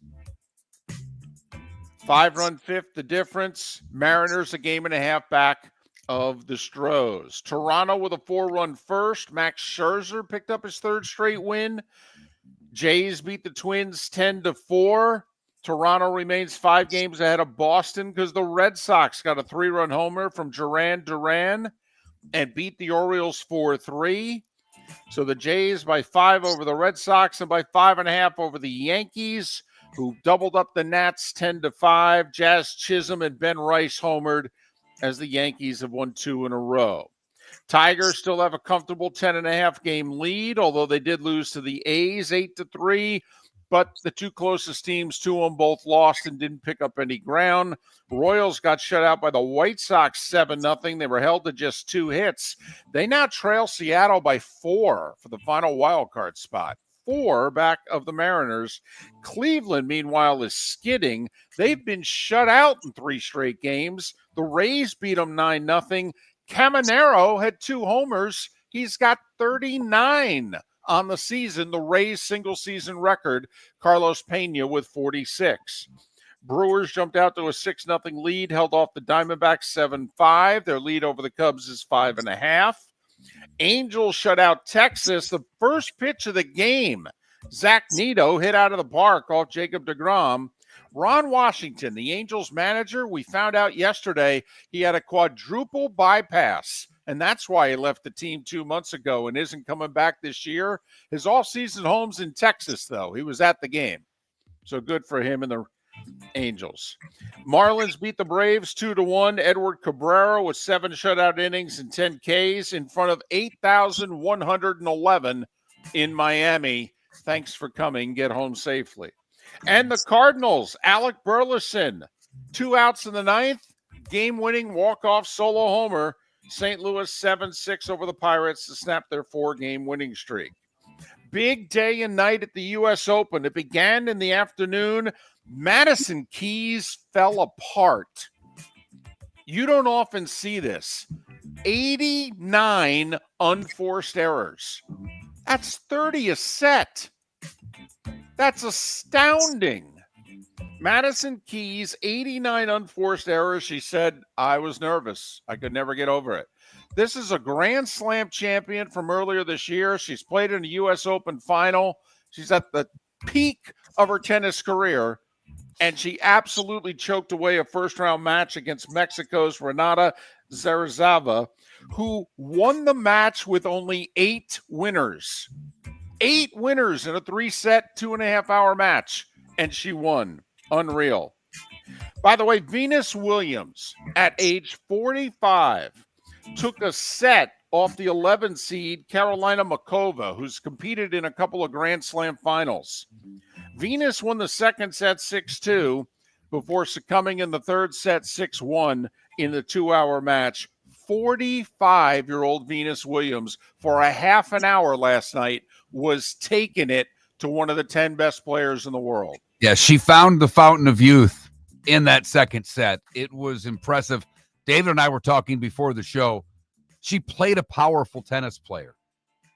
5-run fifth, the difference. Mariners a 1.5 games back of the Stros. Toronto with a 4-run first. Max Scherzer picked up his 3rd straight win. Jays beat the Twins 10-4. Toronto remains 5 games ahead of Boston because the Red Sox got a 3-run homer from Duran and beat the Orioles 4-3. So the Jays by 5 over the Red Sox and by 5.5 over the Yankees, who doubled up the Nats 10-5. Jazz Chisholm and Ben Rice homered as the Yankees have won 2 in a row. Tigers still have a comfortable 10.5 game lead, although they did lose to the A's 8-3. But the 2 closest teams to them both lost and didn't pick up any ground. Royals got shut out by the White Sox 7-0. They were held to just 2 hits. They now trail Seattle by 4 for the final wild card spot. 4 back of the Mariners. Cleveland, meanwhile, is skidding. They've been shut out in 3 straight games. The Rays beat them 9-0. Caminero had 2 homers. He's got 39 on the season, the Rays' single-season record. Carlos Pena with 46. Brewers jumped out to a 6-0 lead, held off the Diamondbacks 7-5. Their lead over the Cubs is 5.5. Angels shut out Texas. The first pitch of the game, Zach Neto hit out of the park off Jacob deGrom. Ron Washington, the Angels manager, we found out yesterday he had a quadruple bypass, and that's why he left the team 2 months ago and isn't coming back this year. His off-season home's in Texas, though. He was at the game. So good for him and the Angels. Marlins beat the Braves 2-1. Edward Cabrera with 7 shutout innings and 10 Ks in front of 8,111 in Miami. Thanks for coming. Get home safely. And the Cardinals, Alec Burleson, 2 outs in the 9th, game-winning walk-off solo homer. St. Louis 7-6 over the Pirates to snap their 4-game winning streak. Big day and night at the U.S. Open. It began in the afternoon. Madison Keys fell apart. You don't often see this. 89 unforced errors. That's 30 a set. That's astounding. Madison Keys, 89 unforced errors. She said, I was nervous. I could never get over it. This is a Grand Slam champion from earlier this year. She's played in a U.S. Open final. She's at the peak of her tennis career, and she absolutely choked away a first-round match against Mexico's Renata Zarazava, who won the match with only 8 winners. 8 winners in a 3-set, 2.5-hour match, and she won. Unreal. By the way, Venus Williams, at age 45, took a set off the 11 seed Carolina Makova, who's competed in a couple of Grand Slam finals. Venus won the second set 6-2 before succumbing in the third set 6-1 in the 2-hour match. 45-year-old Venus Williams, for a half an hour last night, was taking it to one of the 10 best players in the world. Yeah, she found the fountain of youth in that second set. It was impressive. David and I were talking before the show. She played a powerful tennis player,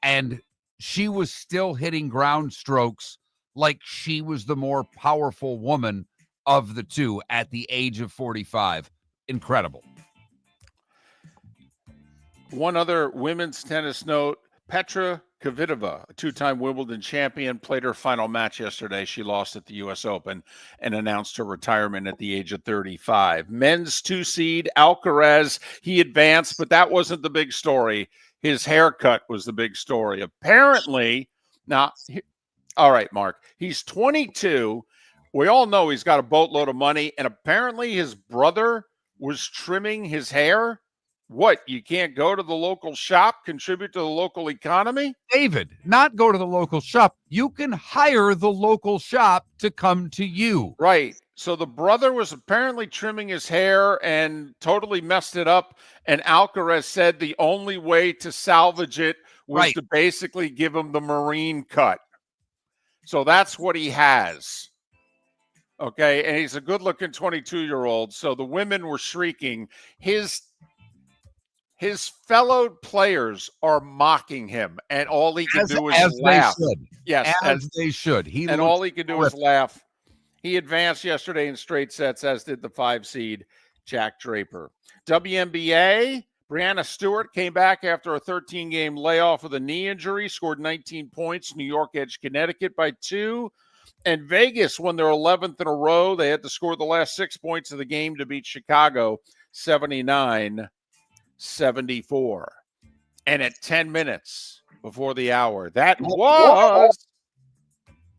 and she was still hitting ground strokes like she was the more powerful woman of the two at the age of 45. Incredible. One other women's tennis note, Petra Kvitova, a 2-time Wimbledon champion, played her final match yesterday. She lost at the U.S. Open and announced her retirement at the age of 35. Men's 2 seed, Alcaraz, he advanced, but that wasn't the big story. His haircut was the big story. Apparently, now, all right, Mark, he's 22. We all know he's got a boatload of money, and apparently his brother was trimming his hair. What, you can't go to the local shop, contribute to the local economy? David, not go to the local shop. You can hire the local shop to come to you. Right. So the brother was apparently trimming his hair and totally messed it up. And Alcaraz said the only way to salvage it was to basically give him the marine cut. So that's what he has. Okay. And he's a good looking 22-year-old. So the women were shrieking. His fellow players are mocking him, and all he can do is laugh. Yes, as they should. And all he can do is laugh. He advanced yesterday in straight sets, as did the 5 seed Jack Draper. WNBA, Brianna Stewart came back after a 13-game layoff with a knee injury, scored 19 points. New York edged Connecticut by 2. And Vegas won their 11th in a row. They had to score the last 6 points of the game to beat Chicago 79-74. And at 10 minutes before the hour, that was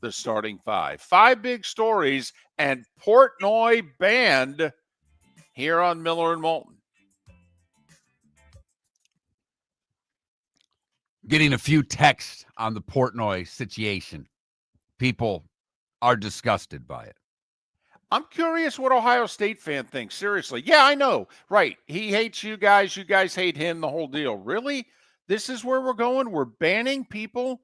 the starting 5. 5 big stories and Portnoy banned here on Miller and Moulton. Getting a few texts on the Portnoy situation. People are disgusted by it. I'm curious what Ohio State fan thinks. Seriously. Yeah, I know. Right. He hates you guys. You guys hate him. The whole deal. Really? This is where we're going? We're banning people?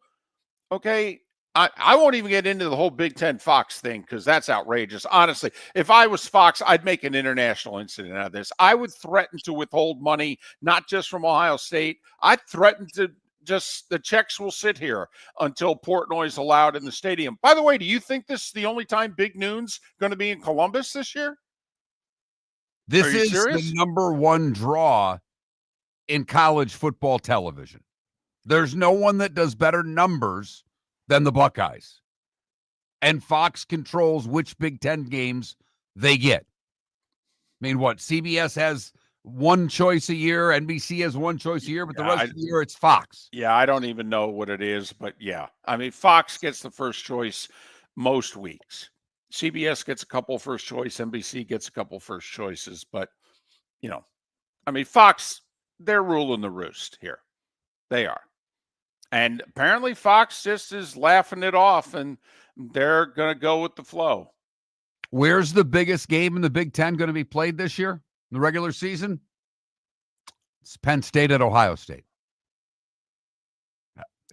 Okay. I won't even get into the whole Big Ten Fox thing because that's outrageous. Honestly, if I was Fox, I'd make an international incident out of this. I would threaten to withhold money, not just from Ohio State. I'd threaten to just the checks will sit here until Portnoy's allowed in the stadium. By the way, do you think this is the only time Big Noon's going to be in Columbus this year? This is the number 1 draw in college football television. There's no one that does better numbers than the Buckeyes. And Fox controls which Big Ten games they get. I mean, what? CBS has one choice a year, NBC has one choice a year, but the rest of the year it's Fox. Yeah, I don't even know what it is, but yeah. I mean, Fox gets the first choice most weeks. CBS gets a couple first choice, NBC gets a couple first choices, but I mean, Fox, they're ruling the roost here. They are. And apparently Fox just is laughing it off, and they're going to go with the flow. Where's the biggest game in the Big Ten going to be played this year in the regular season? It's Penn State at Ohio State.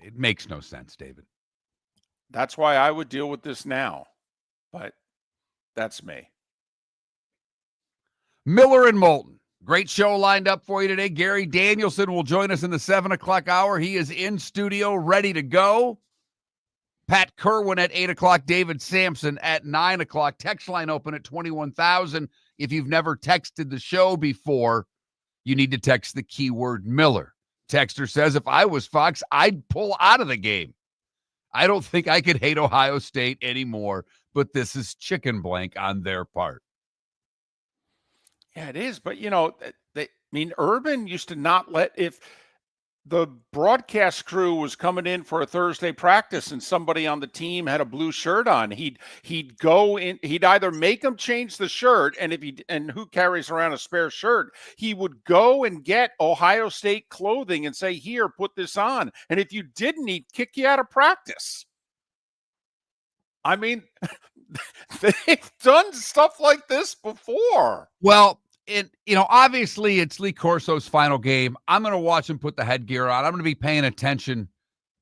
It makes no sense, David. That's why I would deal with this now, but that's me. Miller and Moulton. Great show lined up for you today. Gary Danielson will join us in the 7 o'clock hour. He is in studio, ready to go. Pat Kirwan at 8 o'clock. David Samson at 9 o'clock. Text line open at 21,000. If you've never texted the show before, you need to text the keyword Miller. Texter says, if I was Fox, I'd pull out of the game. I don't think I could hate Ohio State anymore, but this is chicken blank on their part. Yeah, it is. But, Urban used to not let, if the broadcast crew was coming in for a Thursday practice and somebody on the team had a blue shirt on, he'd go in, he'd either make them change the shirt, and who carries around a spare shirt, he would go and get Ohio State clothing and say, here, put this on. And if you didn't, he'd kick you out of practice. I mean, they've done stuff like this before. Well, obviously it's Lee Corso's final game. I'm going to watch him put the headgear on. I'm going to be paying attention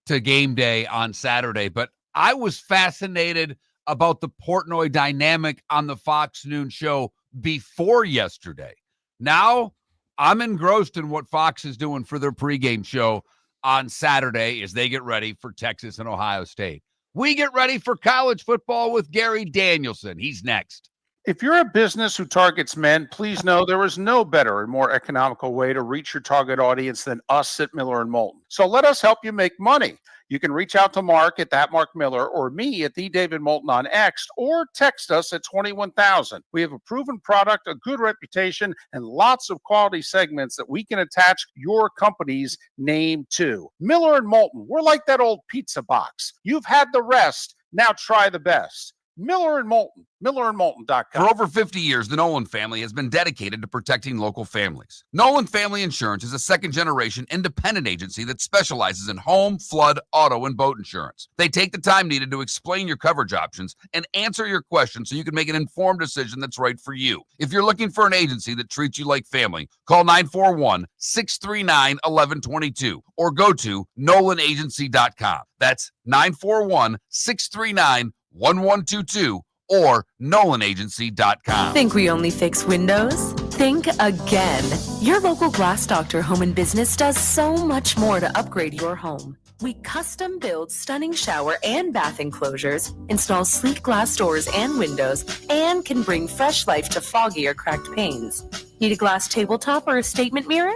to game day on Saturday. But I was fascinated about the Portnoy dynamic on the Fox Noon show before yesterday. Now I'm engrossed in what Fox is doing for their pregame show on Saturday as they get ready for Texas and Ohio State. We get ready for college football with Gary Danielson. He's next. If you're a business who targets men, please know there is no better and more economical way to reach your target audience than us at Miller and Moulton. So let us help you make money. You can reach out to Mark at that Mark Miller or me at the David Moulton on X, or text us at 21,000. We have a proven product, a good reputation, and lots of quality segments that we can attach your company's name to. Miller and Moulton, we're like that old pizza box. You've had the rest, now try the best. Miller and Moulton, millerandmoulton.com. For over 50 years, the Nolan family has been dedicated to protecting local families. Nolan Family Insurance is a second-generation independent agency that specializes in home, flood, auto, and boat insurance. They take the time needed to explain your coverage options and answer your questions so you can make an informed decision that's right for you. If you're looking for an agency that treats you like family, call 941-639-1122 or go to nolanagency.com. That's 941-639-1122 or nolanagency.com. Think we only fix windows? Think again. Your local Glass Doctor Home and Business does so much more to upgrade your home. We custom build stunning shower and bath enclosures, install sleek glass doors and windows, and can bring fresh life to foggy or cracked panes. Need a glass tabletop or a statement mirror?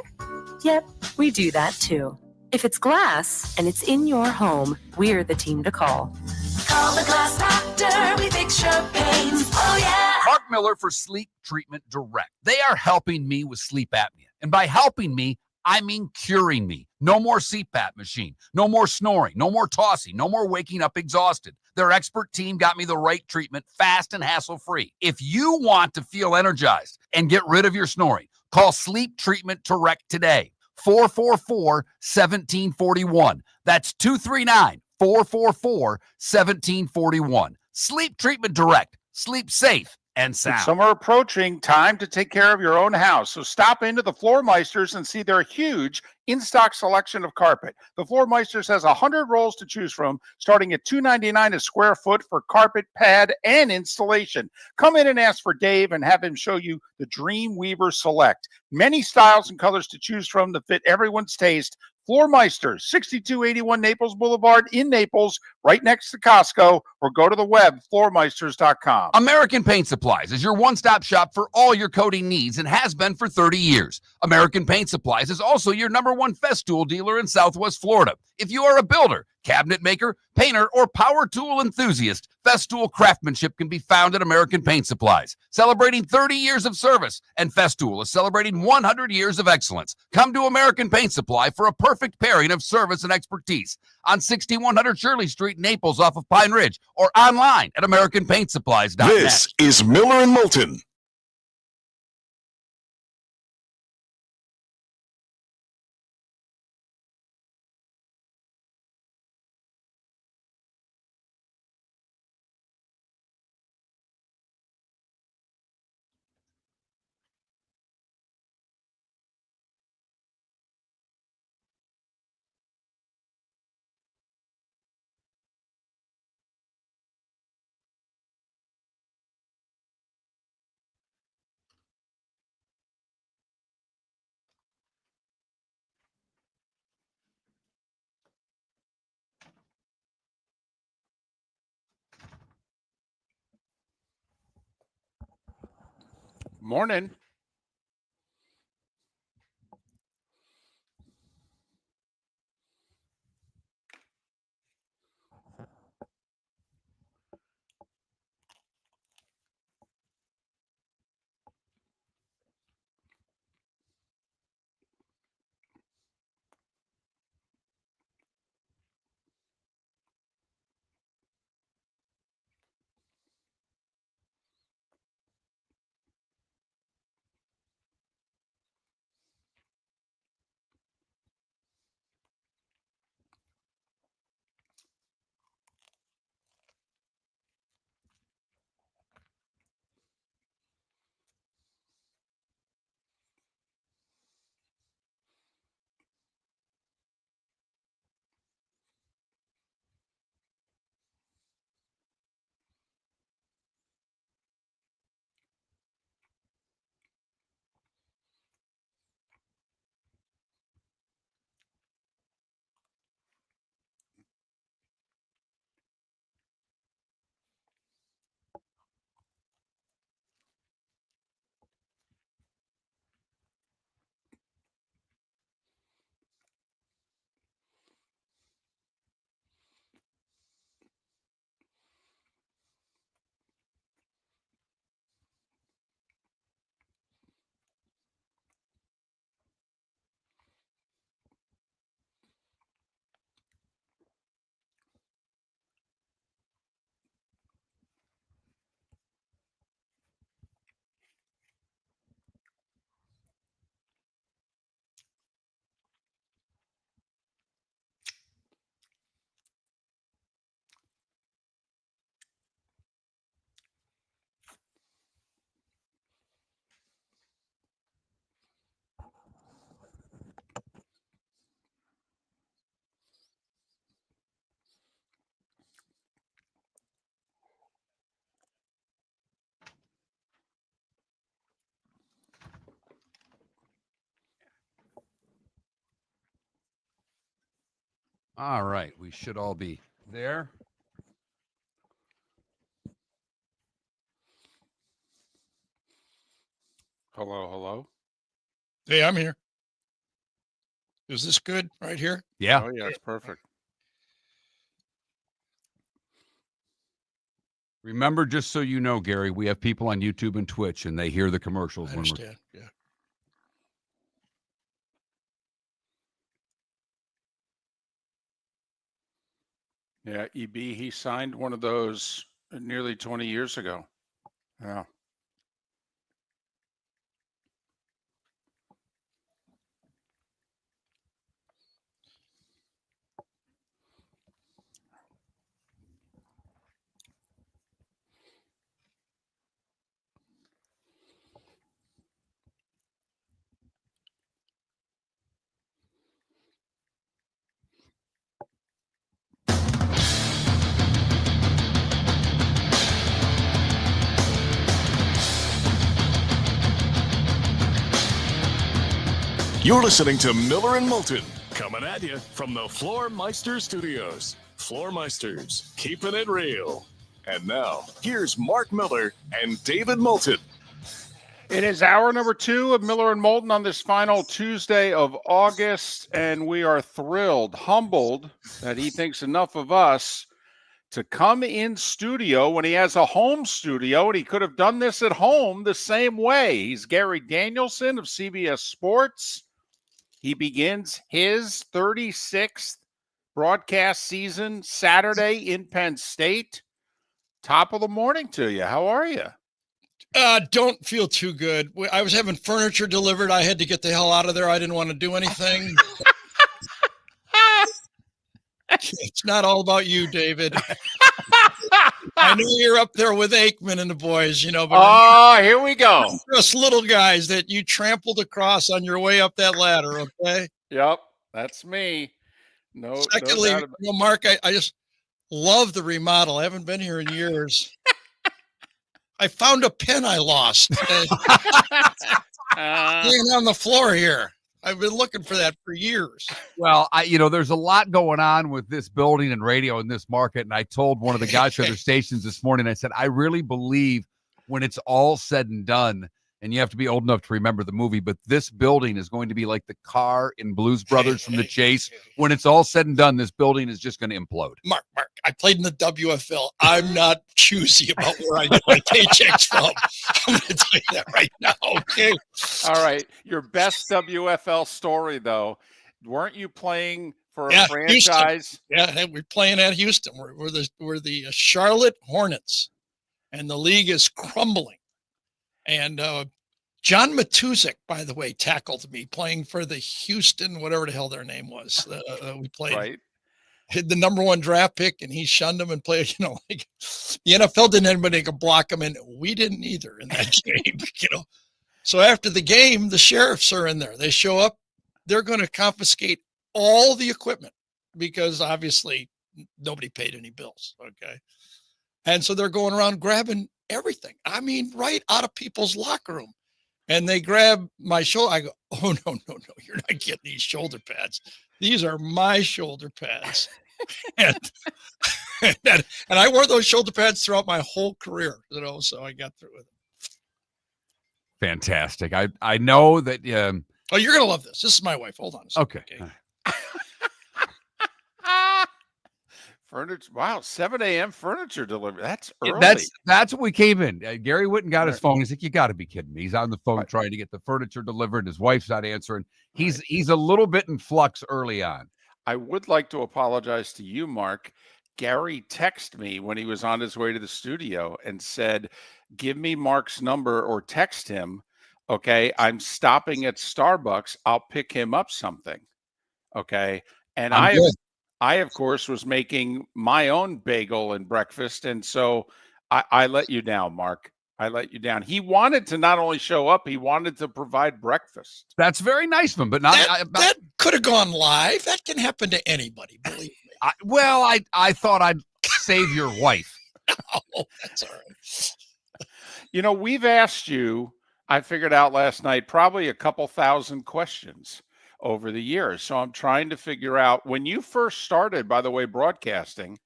Yep, we do that too. If it's glass and it's in your home, we're the team to call. Call the Glass Doctor, we fix your pains. Oh, yeah. Mark Miller for Sleep Treatment Direct. They are helping me with sleep apnea. And by helping me, I mean curing me. No more CPAP machine. No more snoring. No more tossing. No more waking up exhausted. Their expert team got me the right treatment, fast and hassle-free. If you want to feel energized and get rid of your snoring, call Sleep Treatment Direct today. 444-1741. That's 239-444-1741. Sleep Treatment Direct. Sleep safe and sound. Summer approaching, time to take care of your own house. So stop into the Floor Meisters and see their huge in-stock selection of carpet. The Floor Meisters has 100 rolls to choose from, starting at $2.99 a square foot for carpet, pad, and installation. Come in and ask for Dave and have him show you the Dream Weaver Select. Many styles and colors to choose from to fit everyone's taste. Floor Meisters, 6281 Naples Boulevard in Naples, right next to Costco, or go to the web, floormeisters.com. American Paint Supplies is your one-stop shop for all your coating needs and has been for 30 years. American Paint Supplies is also your #1 Festool dealer in Southwest Florida. If you are a builder, cabinet maker, painter, or power tool enthusiast, Festool craftsmanship can be found at American Paint Supplies, celebrating 30 years of service, and Festool is celebrating 100 years of excellence. Come to American Paint Supply for a perfect pairing of service and expertise on 6100 Shirley Street, Naples, off of Pine Ridge, or online at AmericanPaintSupplies.net. This is Miller and Moulton. Morning. All right, we should all be there. Hello, hello. Hey, I'm here. Is this good right here? Yeah. Oh, yeah, it's perfect. Remember, just so you know, Gary, we have people on YouTube and Twitch, and they hear the commercials I when we're. understand. Yeah. Yeah, EB, he signed one of those nearly 20 years ago. Yeah. You're listening to Miller and Moulton, coming at you from the Floor Meister Studios. Floor Meisters, keeping it real. And now, here's Mark Miller and David Moulton. It is hour number 2 of Miller and Moulton on this final Tuesday of August, and we are thrilled, humbled that he thinks enough of us to come in studio when he has a home studio, and he could have done this at home the same way. He's Gary Danielson of CBS Sports. He begins his 36th broadcast season Saturday in Penn State. Top of the morning to you. How are you? Don't feel too good. I was having furniture delivered. I had to get the hell out of there. I didn't want to do anything. It's not all about you, David. I know you're up there with Aikman and the boys, but here we go. Just little guys that you trampled across on your way up that ladder, okay? Yep, that's me. No. Secondly, Mark, I just love the remodel. I haven't been here in years. I found a pen I lost. Laying on the floor here. I've been looking for that for years. Well, there's a lot going on with this building and radio in this market. And I told one of the guys at the stations this morning, I said, I really believe when it's all said and done, and you have to be old enough to remember the movie, but this building is going to be like the car in Blues Brothers from the chase. When it's all said and done, this building is just going to implode. Mark, I played in the WFL. I'm not choosy about where I get my paychecks from. I'm going to tell you that right now, okay? All right. Your best WFL story, though, weren't you playing for a franchise? Houston. Yeah, we're playing at Houston. We're the Charlotte Hornets, and the league is crumbling. And John Matuszek, by the way, tackled me playing for the Houston, whatever the hell their name was. We played. Right. Hit the number 1 draft pick, and he shunned him and played. The NFL didn't have anybody to block him, and we didn't either in that game. So after the game, the sheriffs are in there. They show up. They're going to confiscate all the equipment because obviously nobody paid any bills. Okay, and so they're going around grabbing everything. I mean, right out of people's locker room. And they grab my shoulder. I go, oh, no, you're not getting these shoulder pads. These are my shoulder pads. and I wore those shoulder pads throughout my whole career, so I got through with it. Fantastic. I know that. Oh, you're going to love this. This is my wife. Hold on a second. Okay. Furniture. Wow, 7 a.m. furniture delivery. That's early. That's what we came in. Gary went and got his phone. He's like, you got to be kidding me. He's on the phone trying to get the furniture delivered. His wife's not answering. He's a little bit in flux early on. I would like to apologize to you, Mark. Gary texted me when he was on his way to the studio and said, give me Mark's number or text him. Okay, I'm stopping at Starbucks. I'll pick him up something. Okay. And I, of course, was making my own bagel and breakfast. And so I let you down, Mark. I let you down. He wanted to not only show up, he wanted to provide breakfast. That's very nice of him, but not that could have gone live. That can happen to anybody, believe me. I thought I'd save your wife. Oh, that's all right. We've asked you, I figured out last night, probably a couple thousand questions over the years. So I'm trying to figure out, when you first started, by the way, broadcasting,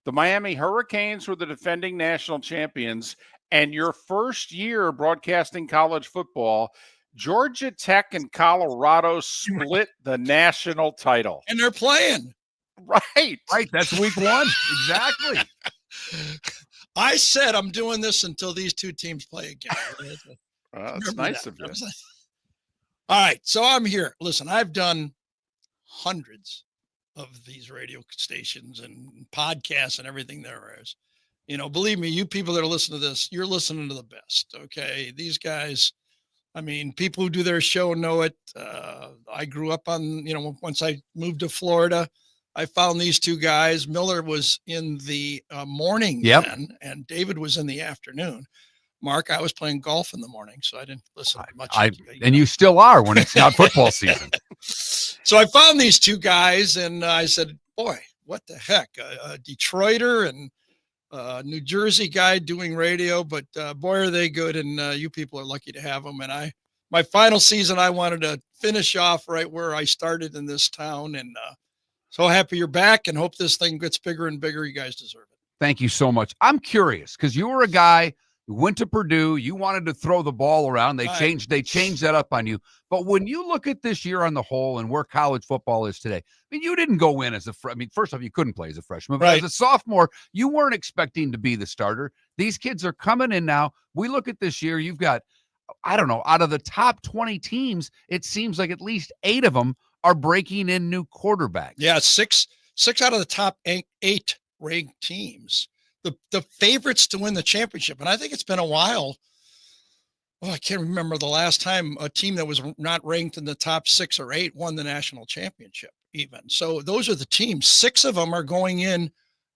the Miami Hurricanes were the defending national champions, and your first year broadcasting college football, Georgia Tech and Colorado split the national title. And they're playing. Right. That's week 1. Exactly. I said I'm doing this until these two teams play again. That's nice of you. All right, so I'm here. Listen, I've done hundreds of these radio stations and podcasts and everything there is. Believe me, you people that are listening to this, you're listening to the best, okay? These guys, people who do their show know it. I grew up on, once I moved to Florida, I found these two guys. Miller was in the morning then, and David was in the afternoon. Mark, I was playing golf in the morning, so I didn't listen much. And you still are when it's not football season. So I found these two guys, and I said, boy, what the heck? A Detroiter and a New Jersey guy doing radio, but boy, are they good, and you people are lucky to have them. And my final season, I wanted to finish off right where I started in this town, and so happy you're back, and hope this thing gets bigger and bigger. You guys deserve it. Thank you so much. I'm curious, because you were a guy You went to Purdue. You wanted to throw the ball around. They changed that up on you. But when you look at this year on the whole and where college football is today, I mean, you didn't go in as first off, you couldn't play as a freshman, but as a sophomore, you weren't expecting to be the starter. These kids are coming in now. We look at this year, you've got, I don't know, out of the top 20 teams, it seems like at least 8 of them are breaking in new quarterbacks. Yeah, six out of the top eight ranked teams. The favorites to win the championship. And I think it's been a while. Oh, I can't remember the last time a team that was not ranked in the top 6 or 8 won the national championship even. So those are the teams. 6 of them are going in.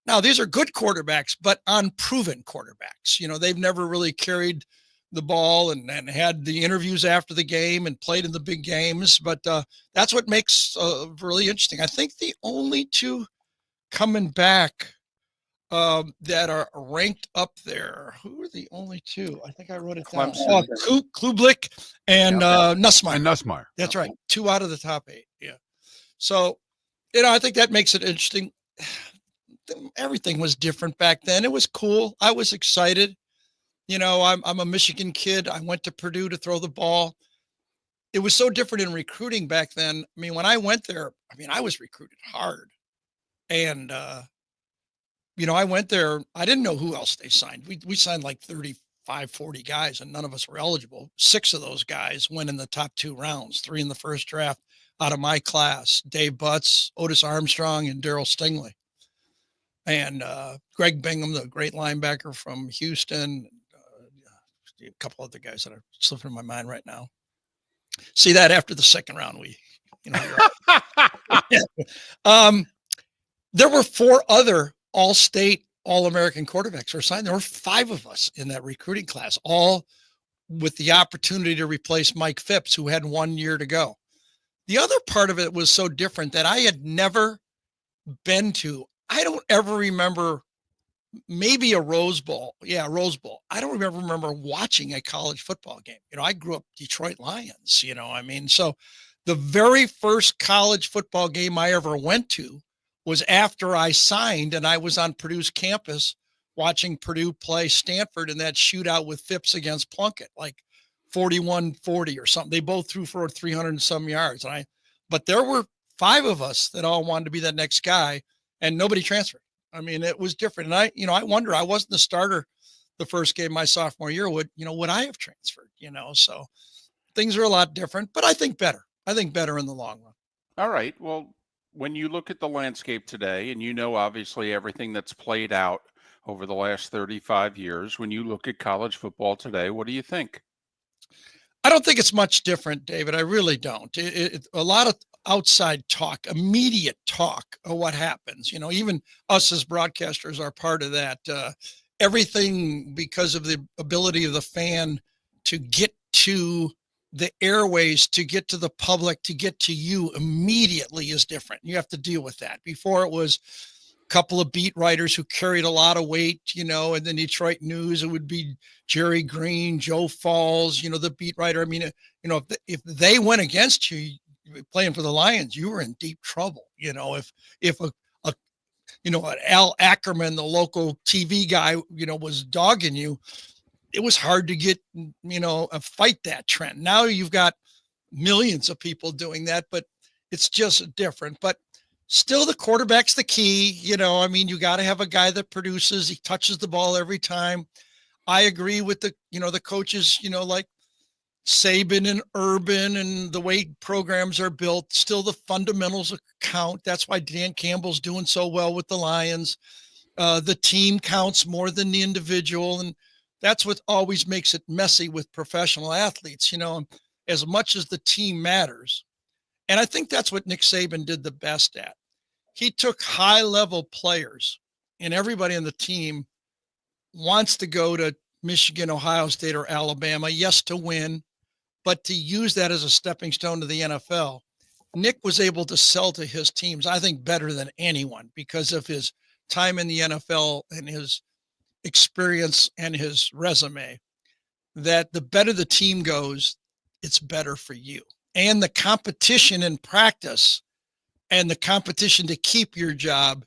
Now, these are good quarterbacks, but unproven quarterbacks. You know, they've never really carried the ball and had the interviews after the game and played in the big games. But that's what makes really interesting. I think the only 2 coming back that are ranked up there. Who are the only 2? I think I wrote it down. Klublik and Nussmeier. And Nussmeier. That's right. 2 out of the top 8. Yeah. So, you know, I think that makes it interesting. Everything was different back then. It was cool. I was excited. You know, I'm a Michigan kid. I went to Purdue to throw the ball. It was so different in recruiting back then. I mean, when I went there, I was recruited hard. And, you know, I went there. I didn't know who else they signed. We signed like 35, 40 guys, and none of us were eligible. 6 of those guys went in the top 2 rounds, 3 in the first draft out of my class: Dave Butts, Otis Armstrong, and Daryl Stingley. And Greg Bingham, the great linebacker from Houston. A couple other guys that are slipping in my mind right now. See that after the second round, there were 4 other all-state, all-American quarterbacks were signed. There were 5 of us in that recruiting class, all with the opportunity to replace Mike Phipps, who had 1 year to go. The other part of it was so different that I had never been to. I don't ever remember, maybe a Rose Bowl. Yeah, Rose Bowl. I don't remember watching a college football game. You know, I grew up Detroit Lions, you know, so the very first college football game I ever went to was after I signed, and I was on Purdue's campus watching Purdue play Stanford in that shootout with Phipps against Plunkett, like 41-40 or something. They both threw for 300 and some yards. But there were 5 of us that all wanted to be that next guy, and nobody transferred. I mean, it was different. And I wonder, I wasn't the starter the first game my sophomore year. Would I have transferred, so things are a lot different, but I think better in the long run. All right. Well, when you look at the landscape today, and obviously everything that's played out over the last 35 years, when you look at college football today, what do you think? I don't think it's much different, David. I really don't. A lot of outside talk, immediate talk of what happens. Even us as broadcasters are part of that. Everything because of the ability of the fan to get to the airways, to get to the public, to get to you immediately is different. You have to deal with that. Before it was a couple of beat writers who carried a lot of weight, and the Detroit News, it would be Jerry Green, Joe Falls, the beat writer. I mean, if they went against you playing for the Lions, you were in deep trouble. If Al Ackerman, the local TV guy, was dogging you, it was hard to get, fight that trend. Now you've got millions of people doing that, but it's just different. But still, the quarterback's the key. You got to have a guy that produces. He touches the ball every time. I agree with the coaches, like Saban and Urban and the way programs are built. Still, the fundamentals count. That's why Dan Campbell's doing so well with the Lions. The team counts more than the individual. And that's what always makes it messy with professional athletes, as much as the team matters. And I think that's what Nick Saban did the best at. He took high-level players, and everybody on the team wants to go to Michigan, Ohio State, or Alabama, yes, to win, but to use that as a stepping stone to the NFL. Nick was able to sell to his teams, I think, better than anyone because of his time in the NFL and his experience and his resume, that the better the team goes, it's better for you. And the competition in practice and the competition to keep your job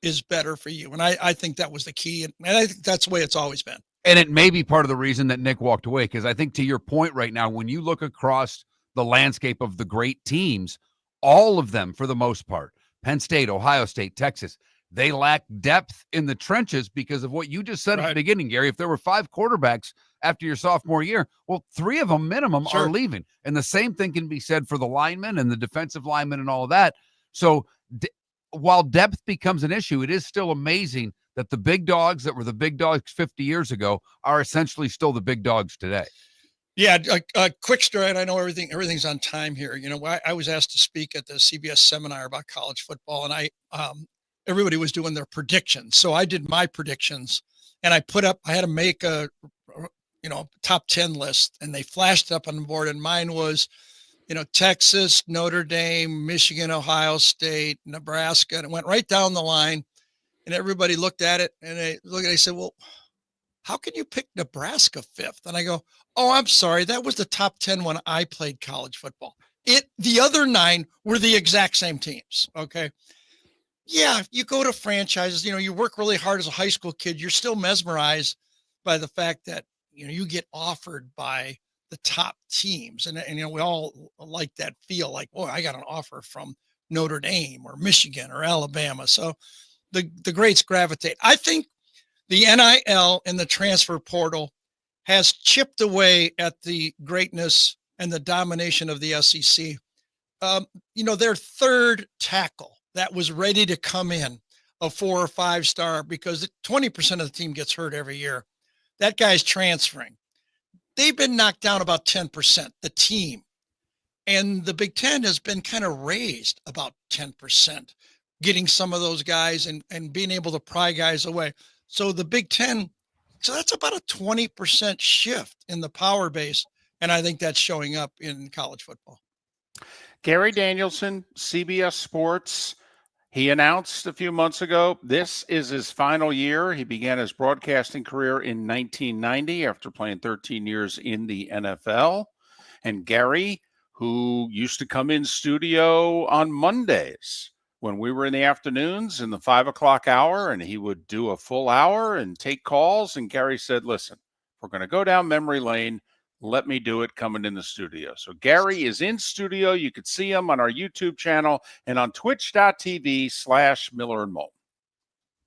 is better for you. And I think that was the key. And I think that's the way it's always been. And it may be part of the reason that Nick walked away, because I think to your point right now, when you look across the landscape of the great teams, all of them, for the most part, Penn State, Ohio State, Texas, they lack depth in the trenches because of what you just said at the beginning, Gary. If there were 5 quarterbacks after your sophomore year, well, 3 of them minimum are leaving. And the same thing can be said for the linemen and the defensive linemen and all of that. So while depth becomes an issue, it is still amazing that the big dogs that were the big dogs 50 years ago are essentially still the big dogs today. Yeah, a quick story, and I know everything's on time here. You know, I was asked to speak at the CBS seminar about college football, and everybody was doing their predictions. So I did my predictions, and I had to make a top 10 list, and they flashed up on the board, and mine was, Texas, Notre Dame, Michigan, Ohio State, Nebraska, and it went right down the line. And everybody looked at it and they said, well, how can you pick Nebraska 5th? And I go, oh, I'm sorry. That was the top 10 when I played college football. The other 9 were the exact same teams. Okay. Yeah. You go to franchises, you work really hard as a high school kid. You're still mesmerized by the fact that, you get offered by the top teams. And we all like that feel like, oh, I got an offer from Notre Dame or Michigan or Alabama. So the greats gravitate. I think the NIL and the transfer portal has chipped away at the greatness and the domination of the SEC. Their third tackle that was ready to come in, a 4 or 5 star, because 20% of the team gets hurt every year. That guy's transferring. They've been knocked down about 10%, the team. And the Big Ten has been kind of raised about 10%. Getting some of those guys and being able to pry guys away. So the Big Ten, so that's about a 20% shift in the power base. And I think that's showing up in college football. Gary Danielson, CBS Sports, he announced a few months ago, this is his final year. He began his broadcasting career in 1990 after playing 13 years in the NFL. And Gary, who used to come in studio on Mondays, when we were in the afternoons in the 5 o'clock hour, and he would do a full hour and take calls. And Gary said, listen, we're going to go down memory lane. Let me do it coming in the studio. So Gary is in studio. You could see him on our YouTube channel and on twitch.tv/Miller and Moulton.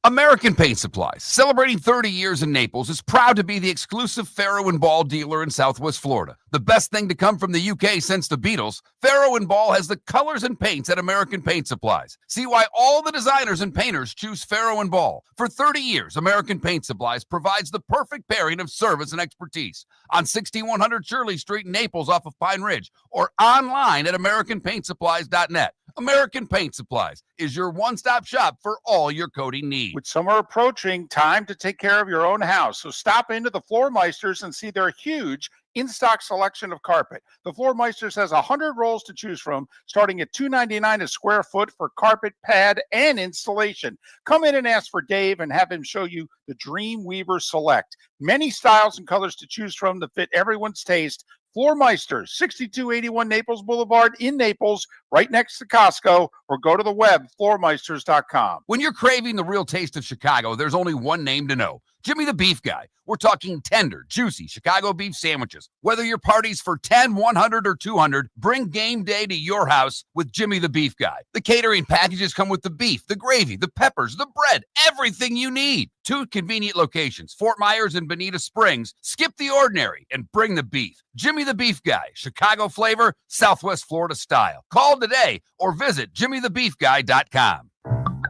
American Paint Supplies, celebrating 30 years in Naples, is proud to be the exclusive Faro and Ball dealer in Southwest Florida. The best thing to come from the UK since the Beatles, Faro and Ball has the colors and paints at American Paint Supplies. See why all the designers and painters choose Faro and Ball. For 30 years, American Paint Supplies provides the perfect pairing of service and expertise on 6100 Shirley Street in Naples off of Pine Ridge, or online at AmericanPaintSupplies.net. American Paint Supplies is your one-stop shop for all your coating needs. With summer approaching, time to take care of your own house. So stop into the Floor Meisters and see their huge in-stock selection of carpet. The Floor Meisters has 100 rolls to choose from, starting at $2.99 a square foot for carpet, pad, and installation. Come in and ask for Dave and have him show you the Dream Weaver Select. Many styles and colors to choose from that fit everyone's taste. Floor Meisters, 6281 Naples Boulevard in Naples, right next to Costco, or go to the web, floormeisters.com. When you're craving the real taste of Chicago, there's only one name to know. Jimmy the Beef Guy. We're talking tender, juicy Chicago beef sandwiches. Whether your party's for 10, 100, or 200, bring game day to your house with Jimmy the Beef Guy. The catering packages come with the beef, the gravy, the peppers, the bread, everything you need. 2 convenient locations, Fort Myers and Bonita Springs. Skip the ordinary and bring the beef. Jimmy the Beef Guy, Chicago flavor, Southwest Florida style. Call today or visit jimmythebeefguy.com.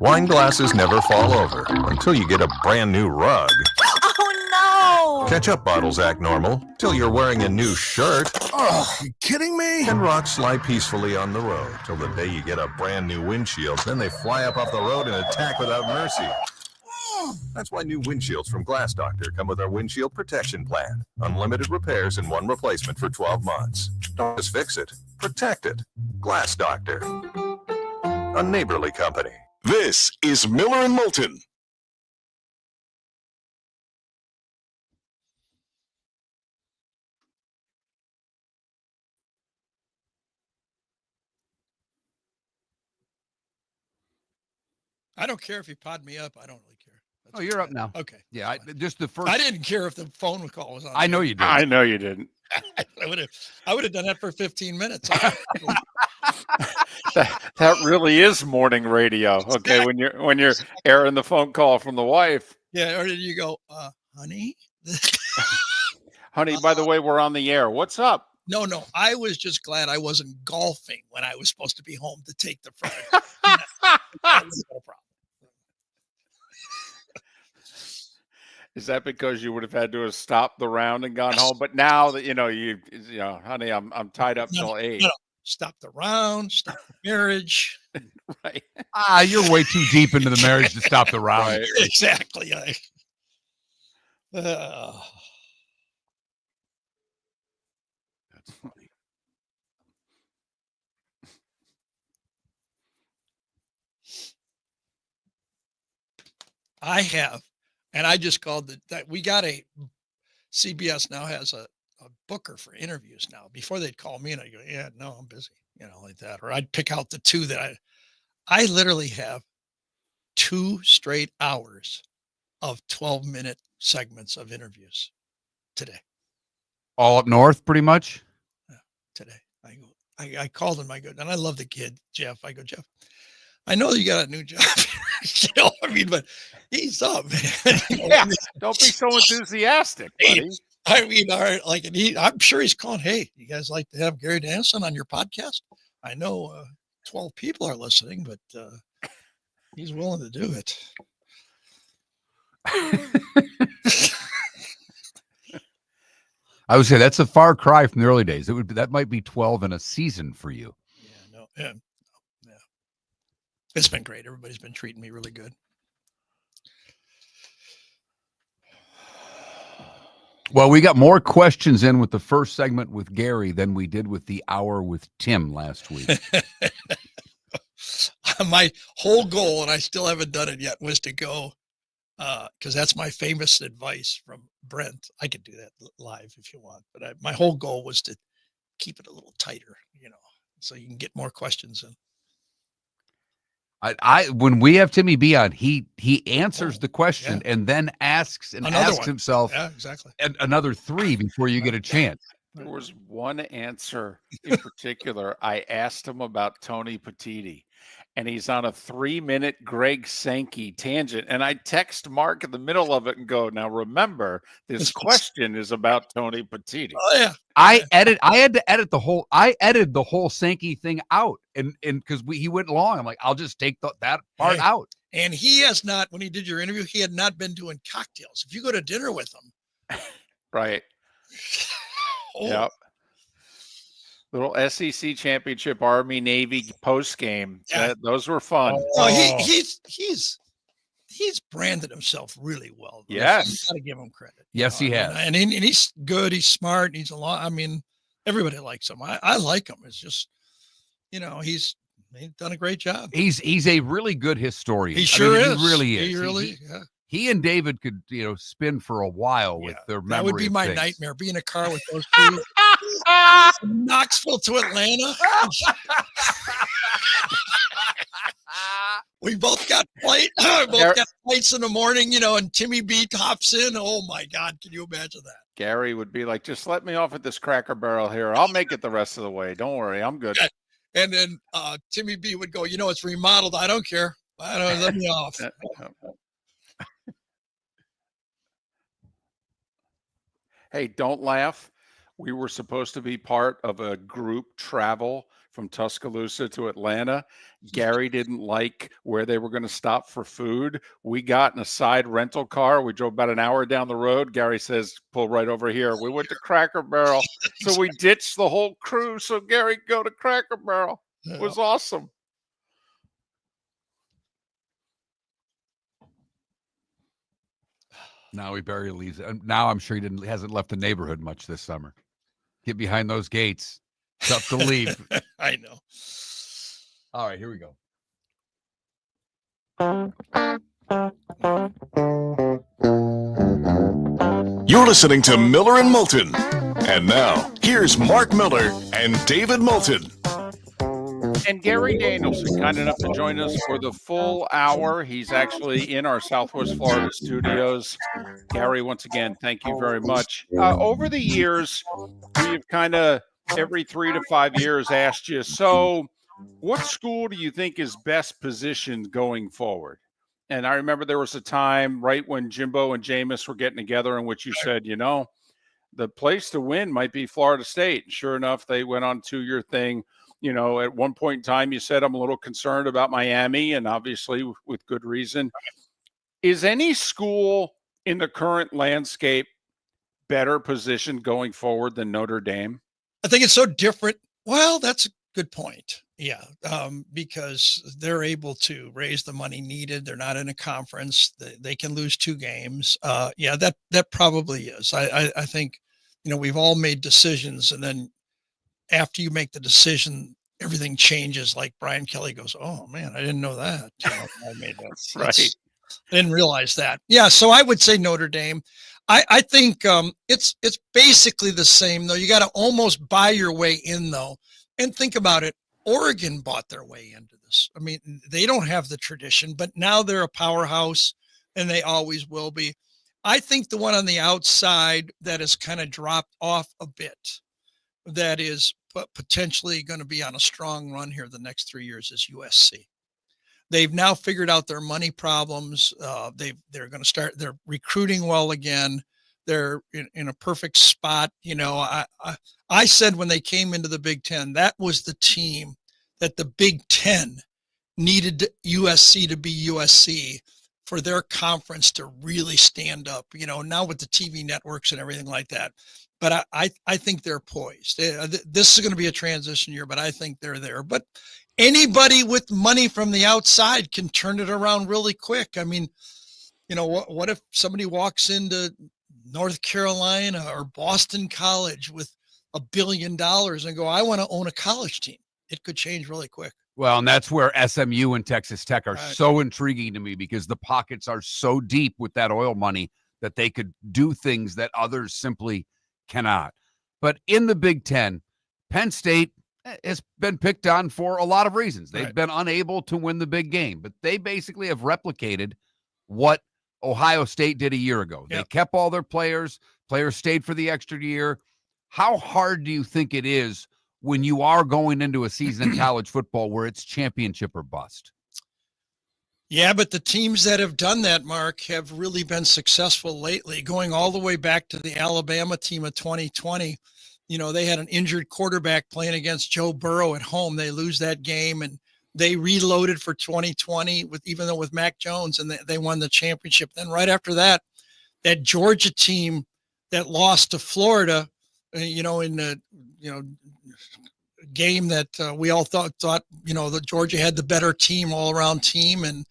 Wine glasses never fall over until you get a brand new rug. Oh, no! Ketchup bottles act normal till you're wearing a new shirt. Oh, you kidding me? And rocks lie peacefully on the road till the day you get a brand new windshield. Then they fly up off the road and attack without mercy. That's why new windshields from Glass Doctor come with our windshield protection plan. Unlimited repairs and 1 replacement for 12 months. Don't just fix it, protect it. Glass Doctor, a neighborly company. This is Miller and Moulton. I don't care if you pod me up. I don't really care. Oh, you're up now. Okay. Yeah, just the first. I didn't care if the phone call was on. I know you did. I know you didn't. I would have done that for 15 minutes. That really is morning radio. Okay, when you're airing the phone call from the wife. Yeah, or did you go, honey? Honey, by the way, we're on the air. What's up? No, I was just glad I wasn't golfing when I was supposed to be home to take the Friday. That was no problem. Is that because you would have had to have stopped the round and gone home? But now that you know, honey, I'm tied up till 8. No. Stop the round, stop the marriage. Right. You're way too deep into the marriage to stop the round. Right. Exactly. That's funny. I have, and I just called that we got CBS now has a booker for interviews now. Before they'd call me and I go, yeah, no, I'm busy, like that. Or I'd pick out the two that I literally have 2 straight hours of 12-minute segments of interviews today. All up north, pretty much. Yeah, today. I called him. I go, and I love the kid, Jeff. I go, Jeff, I know you got a new job. But he's up, man. Yeah, don't be so enthusiastic, buddy. I'm sure he's calling. Hey, you guys like to have Gary Danielson on your podcast? I know 12 people are listening, but he's willing to do it. I would say that's a far cry from the early days. That might be 12 in a season for you. Yeah. It's been great. Everybody's been treating me really good. Well, we got more questions in with the first segment with Gary than we did with the hour with Tim last week. My whole goal, and I still haven't done it yet, was to go, because that's my famous advice from Brent. I could do that live if you want, but my whole goal was to keep it a little tighter, so you can get more questions in. When we have Timmy B on, he answers the question and then asks himself exactly. And another 3 before you get a chance. There was one answer in particular. I asked him about Tony Petitti, and he's on a 3-minute Greg Sankey tangent. And I text Mark in the middle of it and go, now remember, this question is about Tony Petitti. Oh yeah. I edited the whole Sankey thing out. And because he went long, I'm like, I'll just take that part out. And he has not, when he did your interview, he had not been doing cocktails. If you go to dinner with him. Right. Yep. Little SEC championship, Army, Navy post game. Yeah. Those were fun. He's branded himself really well. Yes. You got to give him credit. Yes, he has. And he's good. He's smart. He's everybody likes him. I like him. It's just, he's done a great job. He's a really good historian. He sure is. He really is. He really, He and David could, spin for a while with their memory. That would be my things. nightmare, be in a car with those two. From Knoxville to Atlanta. We both got flights in the morning, and Timmy B hops in. Oh my God, can you imagine that? Gary would be like, just let me off at this Cracker Barrel here. I'll make it the rest of the way. Don't worry, I'm good. And then Timmy B would go, it's remodeled. I don't care. Let me off. Hey, don't laugh. We were supposed to be part of a group travel from Tuscaloosa to Atlanta. Gary didn't like where they were going to stop for food. We got in a side rental car. We drove about an hour down the road. Gary says, pull right over here. We went to Cracker Barrel. So we ditched the whole crew so Gary could go to Cracker Barrel. It was awesome. Now he barely leaves. Now I'm sure he hasn't left the neighborhood much this summer. Get behind those gates. Tough to leave. I know. All right, here we go. You're listening to Miller and Moulton. And now, here's Mark Miller and David Moulton. And Gary Danielson, kind enough to join us for the full hour. He's actually in our Southwest Florida studios. Gary, once again, thank you very much. Over the years, we've kind of every 3 to 5 years asked you, so what school do you think is best positioned going forward? And I remember there was a time right when Jimbo and Jameis were getting together in which you said, the place to win might be Florida State. And sure enough, they went on to your thing. At one point in time, you said, I'm a little concerned about Miami, and obviously with good reason. Is any school in the current landscape better positioned going forward than Notre Dame? I think it's so different. Well, that's a good point. Yeah, because they're able to raise the money needed. They're not in a conference. They can lose 2 games. Yeah, that probably is. I think, we've all made decisions, and then after you make the decision, everything changes. Like Brian Kelly goes, "Oh man, I didn't know that. I made that." Right. I didn't realize that. Yeah, so I would say Notre Dame. I think it's basically the same though. You got to almost buy your way in though, and think about it. Oregon bought their way into this. I mean, they don't have the tradition, but now they're a powerhouse, and they always will be. I think the one on the outside that has kind of dropped off a bit, that is potentially going to be on a strong run here the next 3 years, is USC. They've now figured out their money problems. They're going to start. They're recruiting well again. They're in a perfect spot. I said when they came into the Big Ten, that was the team that the Big Ten needed USC to be USC for their conference to really stand up. Now with the TV networks and everything like that. But I think they're poised. This is going to be a transition year, but I think they're there. But anybody with money from the outside can turn it around really quick. I mean, what if somebody walks into North Carolina or Boston College with $1 billion and go, I want to own a college team? It could change really quick. Well, and that's where SMU and Texas Tech are Right. so intriguing to me, because the pockets are so deep with that oil money that they could do things that others simply cannot. But in the Big Ten, Penn State has been picked on for a lot of reasons. They've Right. been unable to win the big game, but they basically have replicated what Ohio State did a year ago. They Yep. kept all their players stayed for the extra year. How hard do you think it is when you are going into a season in college football where it's championship or bust? Yeah, but the teams that have done that, Mark, have really been successful lately, going all the way back to the Alabama team of 2020. They had an injured quarterback playing against Joe Burrow at home. They lose that game, and they reloaded for 2020 with Mac Jones, and they won the championship. Then right after that, that Georgia team that lost to Florida, in the game that we all thought that Georgia had the better team, all around team, and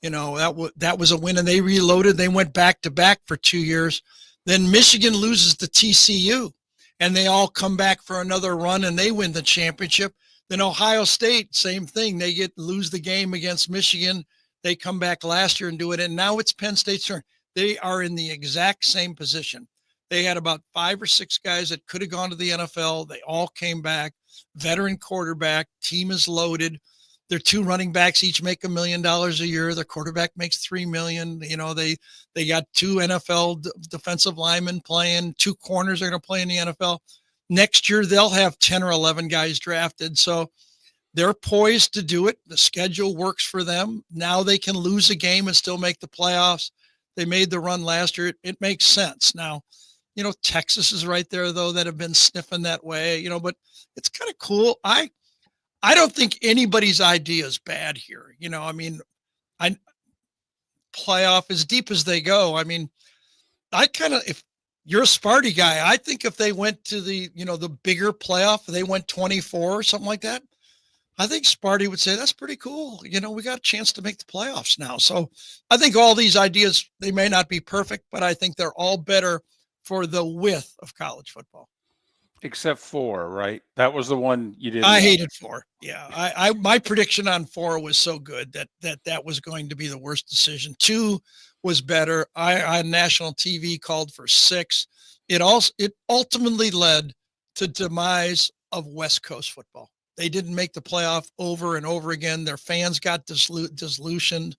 that was a win, and they reloaded. They went back to back for 2 years. Then Michigan loses to TCU, and they all come back for another run, and they win the championship. Then Ohio State, same thing. They lose the game against Michigan. They come back last year and do it, and now it's Penn State's turn. They are in the exact same position. They had about 5 or 6 guys that could have gone to the NFL. They all came back. Veteran quarterback, team is loaded. Their 2 running backs each make $1 million a year. Their quarterback makes $3 million. They got 2 NFL defensive linemen playing. 2 corners are going to play in the NFL. Next year, they'll have 10 or 11 guys drafted. So they're poised to do it. The schedule works for them. Now they can lose a game and still make the playoffs. They made the run last year. It makes sense. Now, Texas is right there, though, that have been sniffing that way, but it's kind of cool. I don't think anybody's idea is bad here. Playoff as deep as they go. If you're a Sparty guy, I think if they went to the bigger playoff, they went 24 or something like that, I think Sparty would say that's pretty cool. We got a chance to make the playoffs now. So I think all these ideas, they may not be perfect, but I think they're all better for the width of college football. Except 4, right? That was the one you didn't. I hated 4. Yeah. My prediction on 4 was so good that was going to be the worst decision. 2 was better. I on national TV called for 6. It ultimately led to demise of West Coast football. They didn't make the playoff over and over again. Their fans got disillusioned.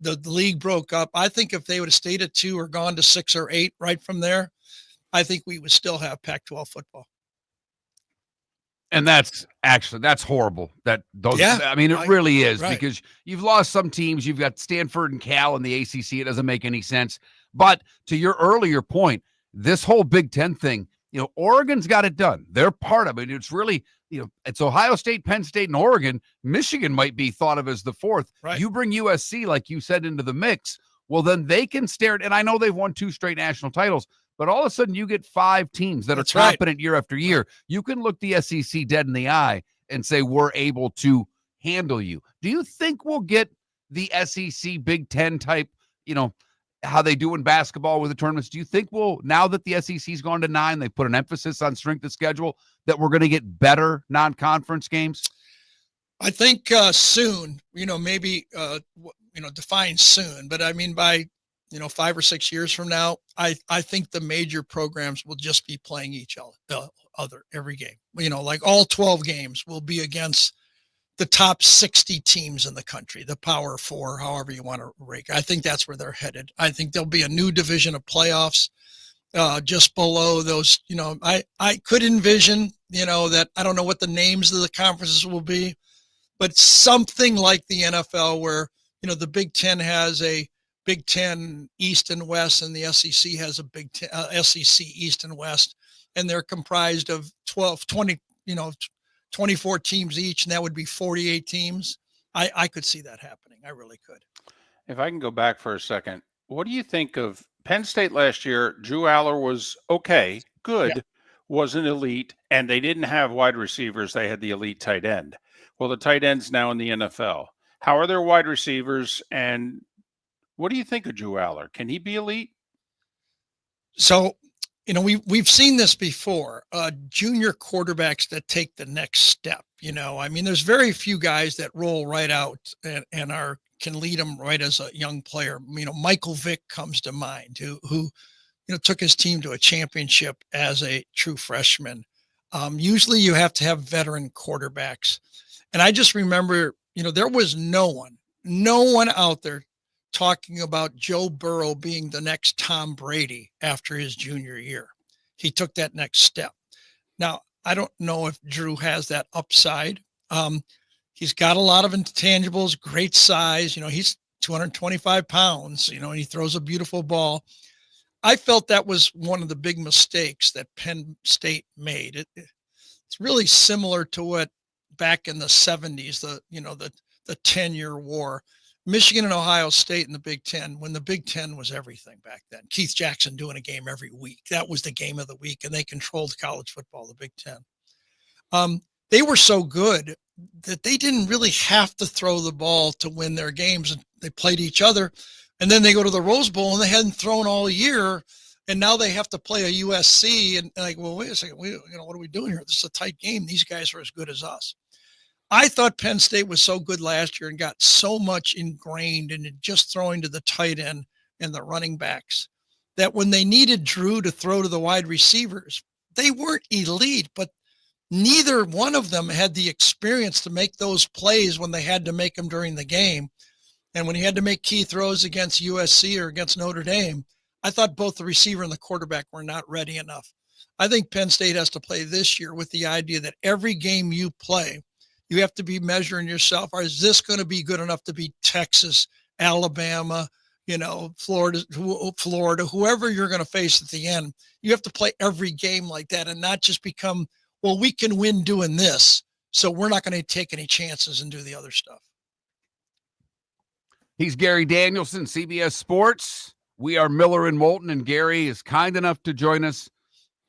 The league broke up. I think if they would have stayed at 2 or gone to 6 or 8 right from there, I think we would still have Pac-12 football. And that's horrible. I mean, it really is, because you've lost some teams. You've got Stanford and Cal in the ACC. It doesn't make any sense. But to your earlier point, this whole Big Ten thing, Oregon's got it done. They're part of it. It's really, it's Ohio State, Penn State, and Oregon. Michigan might be thought of as the fourth. Right. You bring USC, like you said, into the mix. Well, then they can stare at, and I know they've won 2 straight national titles, but all of a sudden you get 5 teams that are competent year after year. You can look the SEC dead in the eye and say, we're able to handle you. Do you think we'll get the SEC Big Ten type, how they do in basketball with the tournaments? Do you think now that the SEC's gone to 9, they put an emphasis on strength of schedule, that we're going to get better non-conference games? I think soon, maybe, define soon, but I mean, by, 5 or 6 years from now, I think the major programs will just be playing each other every game. Like all 12 games will be against the top 60 teams in the country, the Power 4, however you want to rank. I think that's where they're headed. I think there'll be a new division of playoffs just below those. I could envision, that I don't know what the names of the conferences will be, but something like the NFL where, the Big Ten has a Big Ten East and West, and the SEC has a Big Ten SEC East and West, and they're comprised of 24 teams each, and that would be 48 teams. I could see that happening. I really could. If I can go back for a second, what do you think of Penn State last year? Drew Aller was okay, good, wasn't elite, and they didn't have wide receivers. They had the elite tight end. Well, the tight end's now in the NFL. How are their wide receivers, and what do you think of Drew Aller? Can he be elite? So, we've seen this before, junior quarterbacks that take the next step. I mean, there's very few guys that roll right out and can lead them right as a young player. Michael Vick comes to mind, who took his team to a championship as a true freshman. Usually you have to have veteran quarterbacks. And I just remember, there was no one out there talking about Joe Burrow being the next Tom Brady after his junior year. He took that next step. Now, I don't know if Drew has that upside. He's got a lot of intangibles, great size. He's 225 pounds, and he throws a beautiful ball. I felt that was one of the big mistakes that Penn State made. It's really similar to what back in the 70s, the 10-year war. Michigan and Ohio State in the Big Ten, when the Big Ten was everything back then. Keith Jackson doing a game every week. That was the game of the week, and they controlled college football, the Big Ten. They were so good that they didn't really have to throw the ball to win their games, and they played each other. And then they go to the Rose Bowl, and they hadn't thrown all year, and now they have to play a USC. And like, well, wait a second, what are we doing here? This is a tight game. These guys are as good as us. I thought Penn State was so good last year and got so much ingrained in just throwing to the tight end and the running backs that when they needed Drew to throw to the wide receivers, they weren't elite, but neither one of them had the experience to make those plays when they had to make them during the game. And when he had to make key throws against USC or against Notre Dame, I thought both the receiver and the quarterback were not ready enough. I think Penn State has to play this year with the idea that every game you play, you have to be measuring yourself. Or is this going to be good enough to beat Texas, Alabama, Florida, whoever you're going to face at the end? You have to play every game like that and not just become, well, we can win doing this, so we're not going to take any chances and do the other stuff. He's Gary Danielson, CBS Sports. We are Miller and Moulton, and Gary is kind enough to join us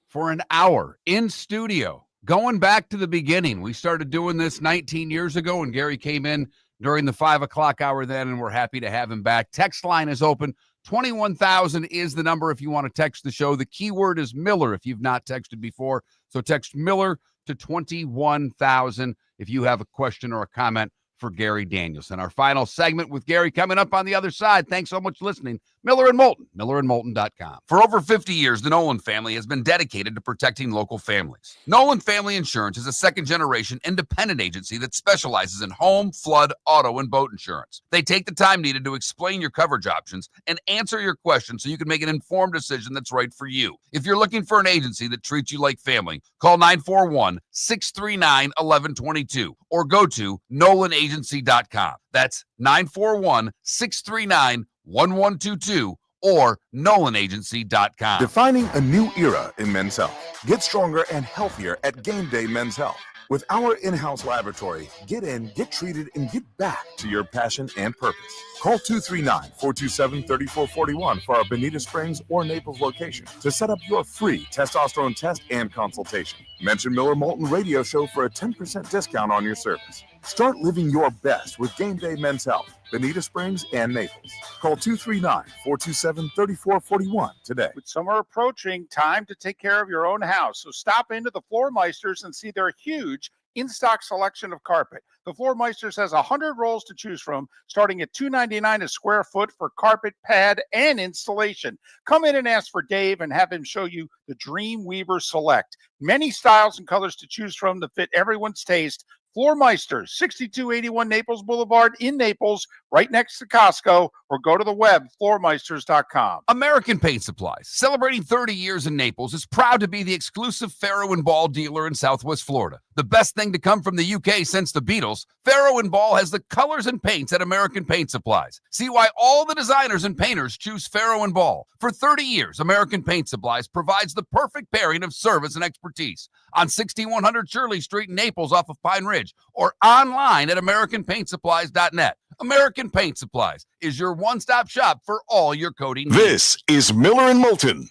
for an hour in studio. Going back to the beginning, we started doing this 19 years ago, and Gary came in during the 5 o'clock hour then, and we're happy to have him back. Text line is open. 21,000 is the number if you want to text the show. The keyword is Miller if you've not texted before. So text Miller to 21,000 if you have a question or a comment for Gary Danielson. Our final segment with Gary coming up on the other side. Thanks so much for listening. Miller and Moulton, millerandmoulton.com. For over 50 years, the Nolan family has been dedicated to protecting local families. Nolan Family Insurance is a second-generation independent agency that specializes in home, flood, auto, and boat insurance. They take the time needed to explain your coverage options and answer your questions so you can make an informed decision that's right for you. If you're looking for an agency that treats you like family, call 941-639-1122 or go to nolanagency.com. That's 941-639-1122 or nolanagency.com. Defining a new era in men's health. Get stronger and healthier at Game Day Men's Health. With our in-house laboratory, get in, get treated, and get back to your passion and purpose. Call 239-427-3441 for our Bonita Springs or Naples location to set up your free testosterone test and consultation. Mention Miller Moulton Radio Show for a 10% discount on your service. Start living your best with Game Day Men's Health, Bonita Springs and Naples. Call 239-427-3441 today. With summer approaching, time to take care of your own house. So stop into the Floor Meisters and see their huge in-stock selection of carpet. The Floor Meisters has 100 rolls to choose from, starting at $2.99 a square foot for carpet, pad, and installation. Come in and ask for Dave and have him show you the Dream Weaver Select. Many styles and colors to choose from that fit everyone's taste. Floor Meisters, 6281 Naples Boulevard in Naples, right next to Costco, or go to the web, floormeisters.com. American Paint Supplies, celebrating 30 years in Naples, is proud to be the exclusive Farrow & Ball dealer in Southwest Florida. The best thing to come from the UK since the Beatles, Farrow & Ball has the colors and paints at American Paint Supplies. See why all the designers and painters choose Farrow & Ball. For 30 years, American Paint Supplies provides the perfect pairing of service and expertise on 6100 Shirley Street in Naples off of Pine Ridge, or online at AmericanPaintSupplies.net. American Paint Supplies is your one-stop shop for all your coating needs. This is Miller and Moulton.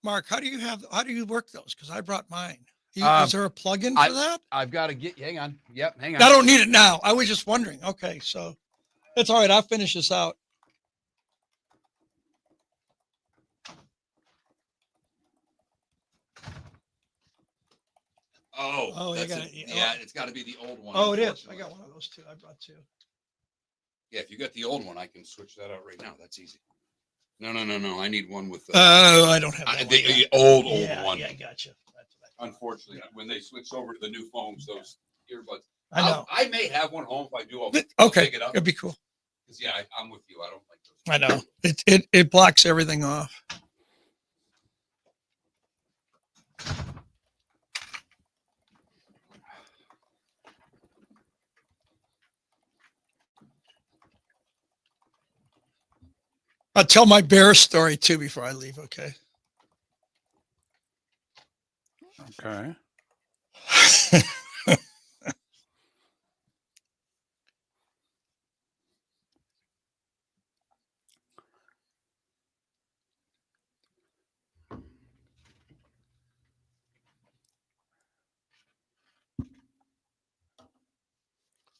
Mark, how do you work those? Because I brought mine. Is there a plug-in for that? I've got to hang on. Yep, hang on. I don't need it now. I was just wondering. Okay, so it's all right. I'll finish this out. Oh, you that's got it. it. Yeah, it's got to be the old one. Oh, it is. I got one of those too. I brought two. Yeah, if you got the old one, I can switch that out right now. That's easy. No. I need one with I don't have that the one. old Yeah, one. Yeah, I gotcha. Unfortunately, when they switch over to the new phones, those earbuds. I know. I may have one home. If I do, I'll Okay, pick it up. it'd be cool. Yeah, I'm with you. I don't like those. I know. It blocks everything off. I'll tell my bear story too before I leave, okay? Okay.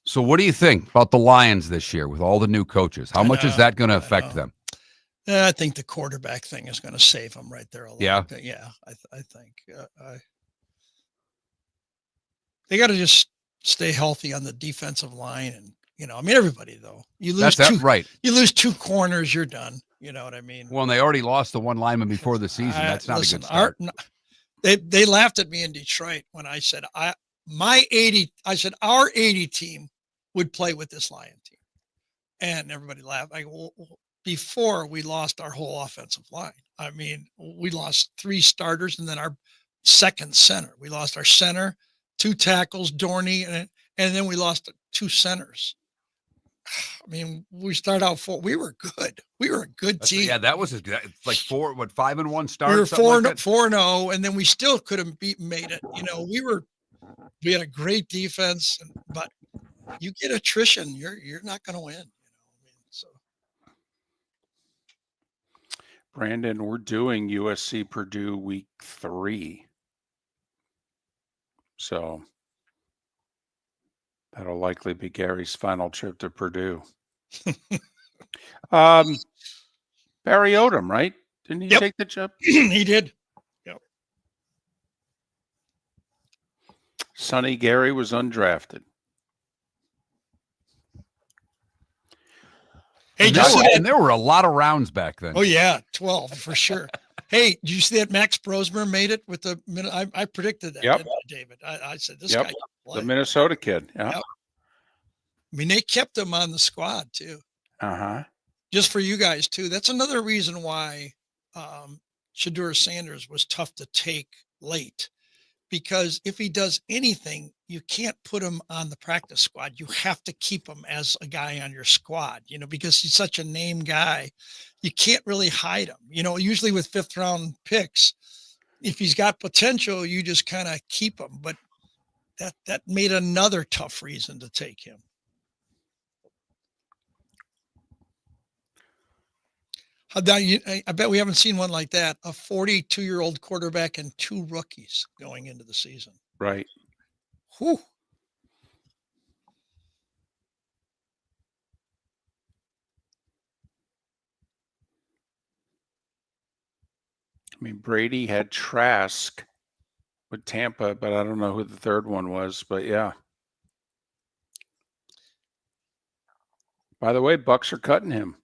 So what do you think about the Lions this year with all the new coaches? How much is that going to affect them? I think the quarterback thing is going to save them right there. Yeah. Yeah, I think. They got to just stay healthy on the defensive line. And, everybody, though. You lose right. You lose two corners, you're done. You know what I mean? Well, and they already lost the one lineman before the season. That's not a good start. They laughed at me in Detroit when I said, our 80 team would play with this Lion team. And everybody laughed. I go, well, before we lost our whole offensive line. I mean, we lost 3 starters and then our second center. We lost our center, 2 tackles, Dorney, and then we lost 2 centers. I mean, we started out 4. We were good. We were a good team. Yeah, that was like 5-1 start. We were 4-0, and then we still could have made it. We had a great defense, but you get attrition, you're not going to win. So. Brandon, we're doing USC Purdue week 3. So that'll likely be Gary's final trip to Purdue. Barry Odom, right? Didn't he Yep. take the job? He did. Sonny Gary was undrafted. Hey, And did you see that? there were a lot of rounds back then. Oh yeah, 12 for sure. Hey, did you see that Max Brosmer made it with the minute? I predicted that, Yep. didn't I, David. I said this Yep. guy can The play. Minnesota kid. Yeah. Yep. I mean, they kept him on the squad too, Uh-huh. just for you guys too. That's another reason why Shadur Sanders was tough to take late, because if he does anything, you can't put him on the practice squad. You have to keep him as a guy on your squad, because he's such a name guy. You can't really hide him. Usually with 5th round picks, if he's got potential, you just kind of keep him. But that made another tough reason to take him. I bet we haven't seen one like that. A 42-year-old quarterback and 2 rookies going into the season. Right. Whew. I mean, Brady had Trask with Tampa, but I don't know who the third one was. But yeah. By the way, Bucks are cutting him.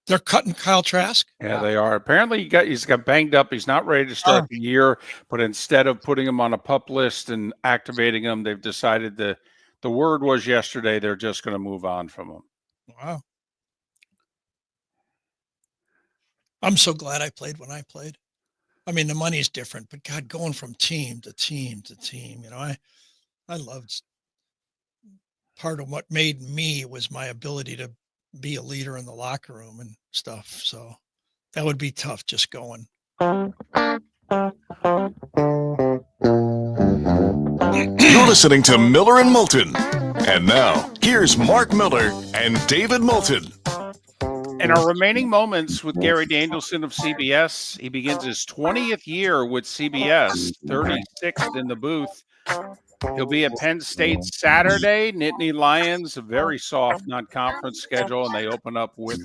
They're cutting Kyle Trask. Yeah, they are. Apparently, he's got banged up. He's not ready to start the year. But instead of putting him on a PUP list and activating him, they've decided the word was yesterday they're just going to move on from him. Wow. I'm so glad I played when I played. I mean, the money's different, but God, going from team to team to team, I loved. Part of what made me was my ability to be a leader in the locker room and stuff. So that would be tough just going. You're listening to Miller and Moulton. And now, here's Mark Miller and David Moulton. In our remaining moments with Gary Danielson of CBS, he begins his 20th year with CBS, 36th in the booth. He'll be at Penn State Saturday. Nittany Lions, a very soft non-conference schedule, and they open up with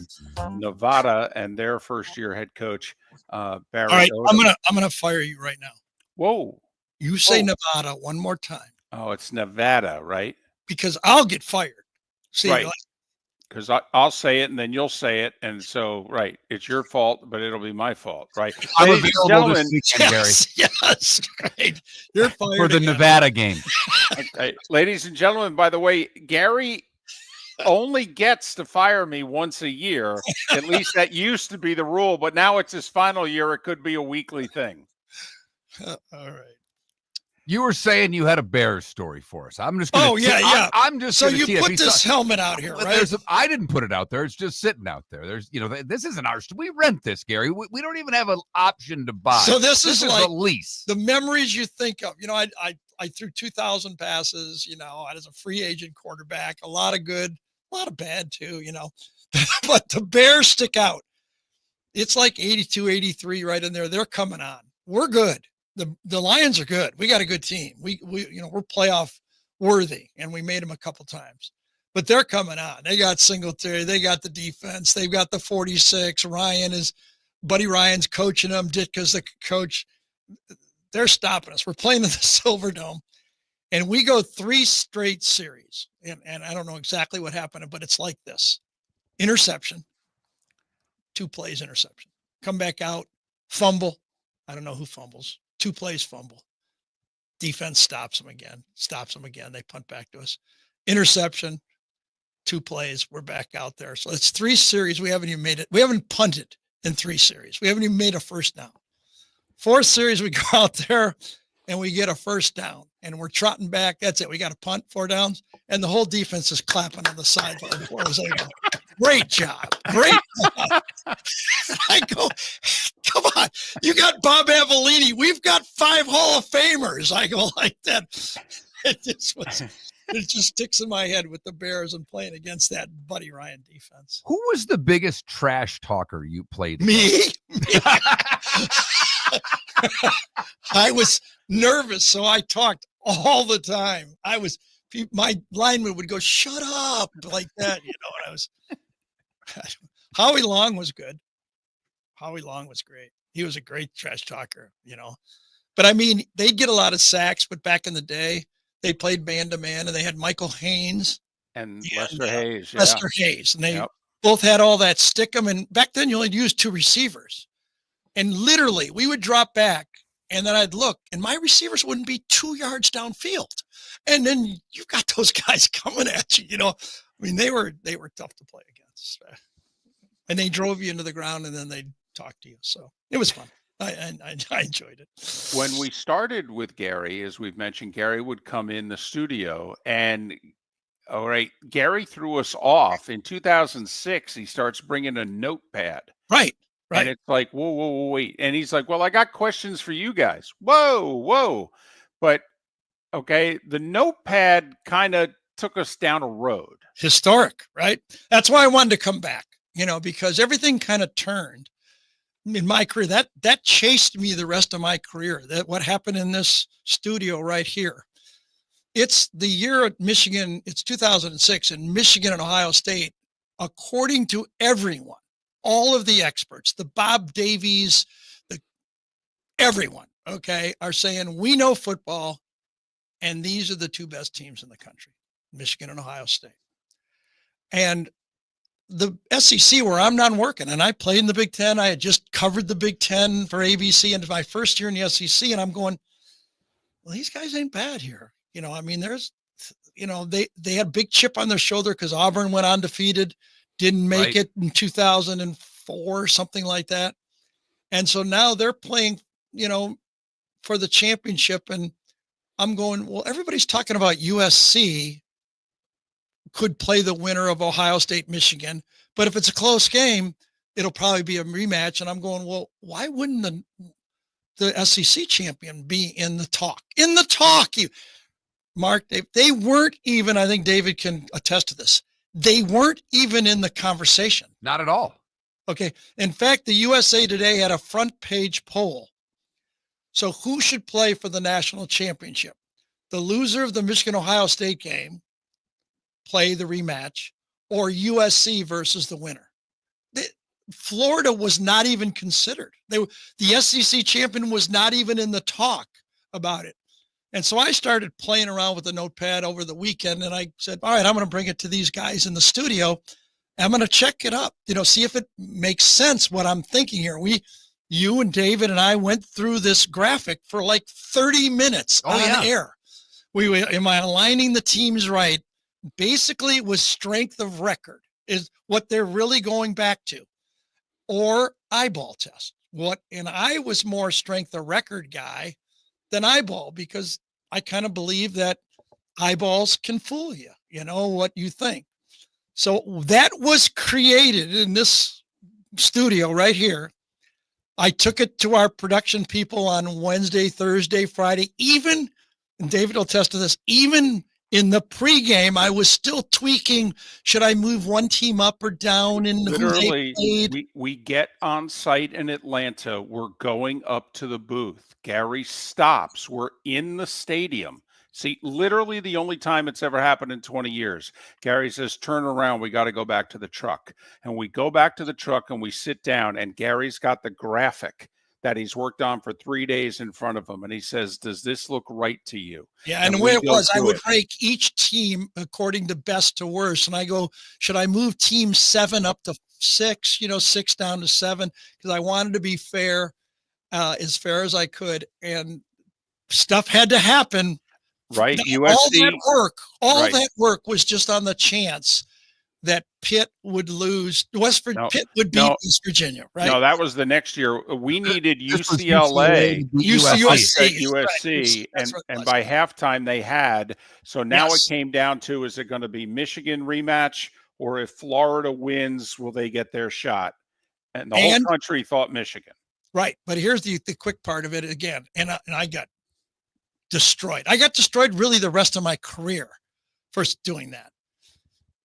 Nevada and their first-year head coach, Barry. All right, Odom. I'm gonna fire you right now. Whoa! You say Nevada one more time. Oh, it's Nevada, right? Because I'll get fired. See, right. Because I'll say it and then you'll say it, and so it's your fault, but it'll be my fault, right? I'm available this weekend, Gary. Yes, right. You're fired for the again. Nevada game. Okay. Ladies and gentlemen, by the way, Gary only gets to fire me once a year. At least that used to be the rule, but now it's his final year. It could be a weekly thing. All right. You were saying you had a Bears story for us. I'm just going to. Yeah. I'm just. So you put this helmet out here, right? I didn't put it out there. It's just sitting out there. There's, this isn't ours. We rent this, Gary. We don't even have an option to buy. So this is like a lease. The memories you think of. I threw 2,000 passes. I was a free agent quarterback. A lot of good, a lot of bad too. But the Bears stick out. It's like 82, 83 right in there. They're coming on. We're good. The Lions are good. We got a good team. We're playoff worthy, and we made them a couple times. But they're coming on. They got Singletary. They got the defense. They've got the 46. Buddy Ryan's coaching them. Ditka's the coach. They're stopping us. We're playing in the Silverdome, and we go 3 straight series. And I don't know exactly what happened, but it's like this: interception, 2 plays, interception. Come back out, fumble. I don't know who fumbles. 2 plays, fumble. Defense stops them again. They punt back to us. Interception, 2 plays. We're back out there. So it's 3 series. We haven't even made it. We haven't punted in 3 series. We haven't even made a first down. 4th series, we go out there and we get a first down and we're trotting back. That's it. We got a punt, 4 downs, and the whole defense is clapping on the sideline. Great job. Great job. I go, come on. You got Bob Avellini. We've got 5 Hall of Famers. I go like that. It just sticks in my head with the Bears and playing against that Buddy Ryan defense. Who was the biggest trash talker you played Me? I was nervous, so I talked all the time. my lineman would go, "Shut up," like that, And I was Howie Long was good. Howie Long was great. He was a great trash talker, But I mean, they'd get a lot of sacks, but back in the day, they played man to man, and they had Michael Haynes and Lester Hayes. Yeah. Lester Hayes, and they Yep. both had all that stick 'em. And back then, you only used 2 receivers, and literally, we would drop back, and then I'd look, and my receivers wouldn't be 2 yards downfield, and then you got those guys coming at you. I mean, they were tough to play against, and they drove you into the ground, and then they'd talk to you. So it was fun. I enjoyed it. When we started with Gary, as we've mentioned, Gary would come in the studio, and all right, Gary threw us off in 2006. He starts bringing a notepad. Right. And it's like, whoa, wait. And he's like, well, I got questions for you guys. Whoa. But okay, the notepad kind of took us down a road. Historic, right? That's why I wanted to come back, because everything kind of turned in my career. That chased me the rest of my career. That what happened in this studio right here. It's the year at Michigan. It's 2006, and Michigan and Ohio State, according to everyone, all of the experts, the Bob Davies, everyone, okay, are saying we know football, and these are the 2 best teams in the country, Michigan and Ohio State. And the SEC, where I'm not working, and I played in the Big Ten. I had just covered the Big Ten for ABC, and my first year in the SEC, and I'm going, well, these guys ain't bad here. I mean, there's, they had a big chip on their shoulder because Auburn went undefeated, didn't make it in 2004, something like that. And so now they're playing, for the championship. And I'm going, well, everybody's talking about USC could play the winner of Ohio State, Michigan. But if it's a close game, it'll probably be a rematch. And I'm going, well, why wouldn't the SEC champion be in the talk? Mark, they weren't even, I think David can attest to this. They weren't even in the conversation. Not at all. Okay. In fact, the USA Today had a front page poll. So who should play for the national championship? The loser of the Michigan-Ohio State game play the rematch, or USC versus the winner. Florida was not even considered. The SEC champion was not even in the talk about it. And so I started playing around with the notepad over the weekend, and I said, all right, I'm going to bring it to these guys in the studio. I'm going to check it up, see if it makes sense what I'm thinking here. You and David and I went through this graphic for like 30 minutes on air. Am I aligning the teams right? Basically, it was strength of record is what they're really going back to, or eyeball test. And I was more strength of record guy than eyeball, because I kind of believe that eyeballs can fool you, what you think. So that was created in this studio right here. I took it to our production people on Wednesday, Thursday, Friday, and David will attest to this, even in the pregame, I was still tweaking. Should I move one team up or down? And literally, we get on site in Atlanta. We're going up to the booth. Gary stops. We're in the stadium. See, literally the only time it's ever happened in 20 years. Gary says, turn around. We got to go back to the truck. And we go back to the truck and we sit down, and Gary's got the graphic that he's worked on for 3 days in front of him. And he says, does this look right to you? Yeah. And the way it was, I would rank each team according to best to worst. And I go, should I move team 7 up to 6, 6 down to 7? Because I wanted to be fair, as fair as I could. And stuff had to happen. Right. USC. All that work was just on the chance that Pitt would lose. Pitt would beat West Virginia, right? No, that was the next year. We needed UCLA, USC, and by halftime they had. So now it came down to, is it going to be Michigan rematch, or if Florida wins, will they get their shot? And the whole country thought Michigan. Right. But here's the quick part of it again. And I got destroyed. I got destroyed really the rest of my career for doing that.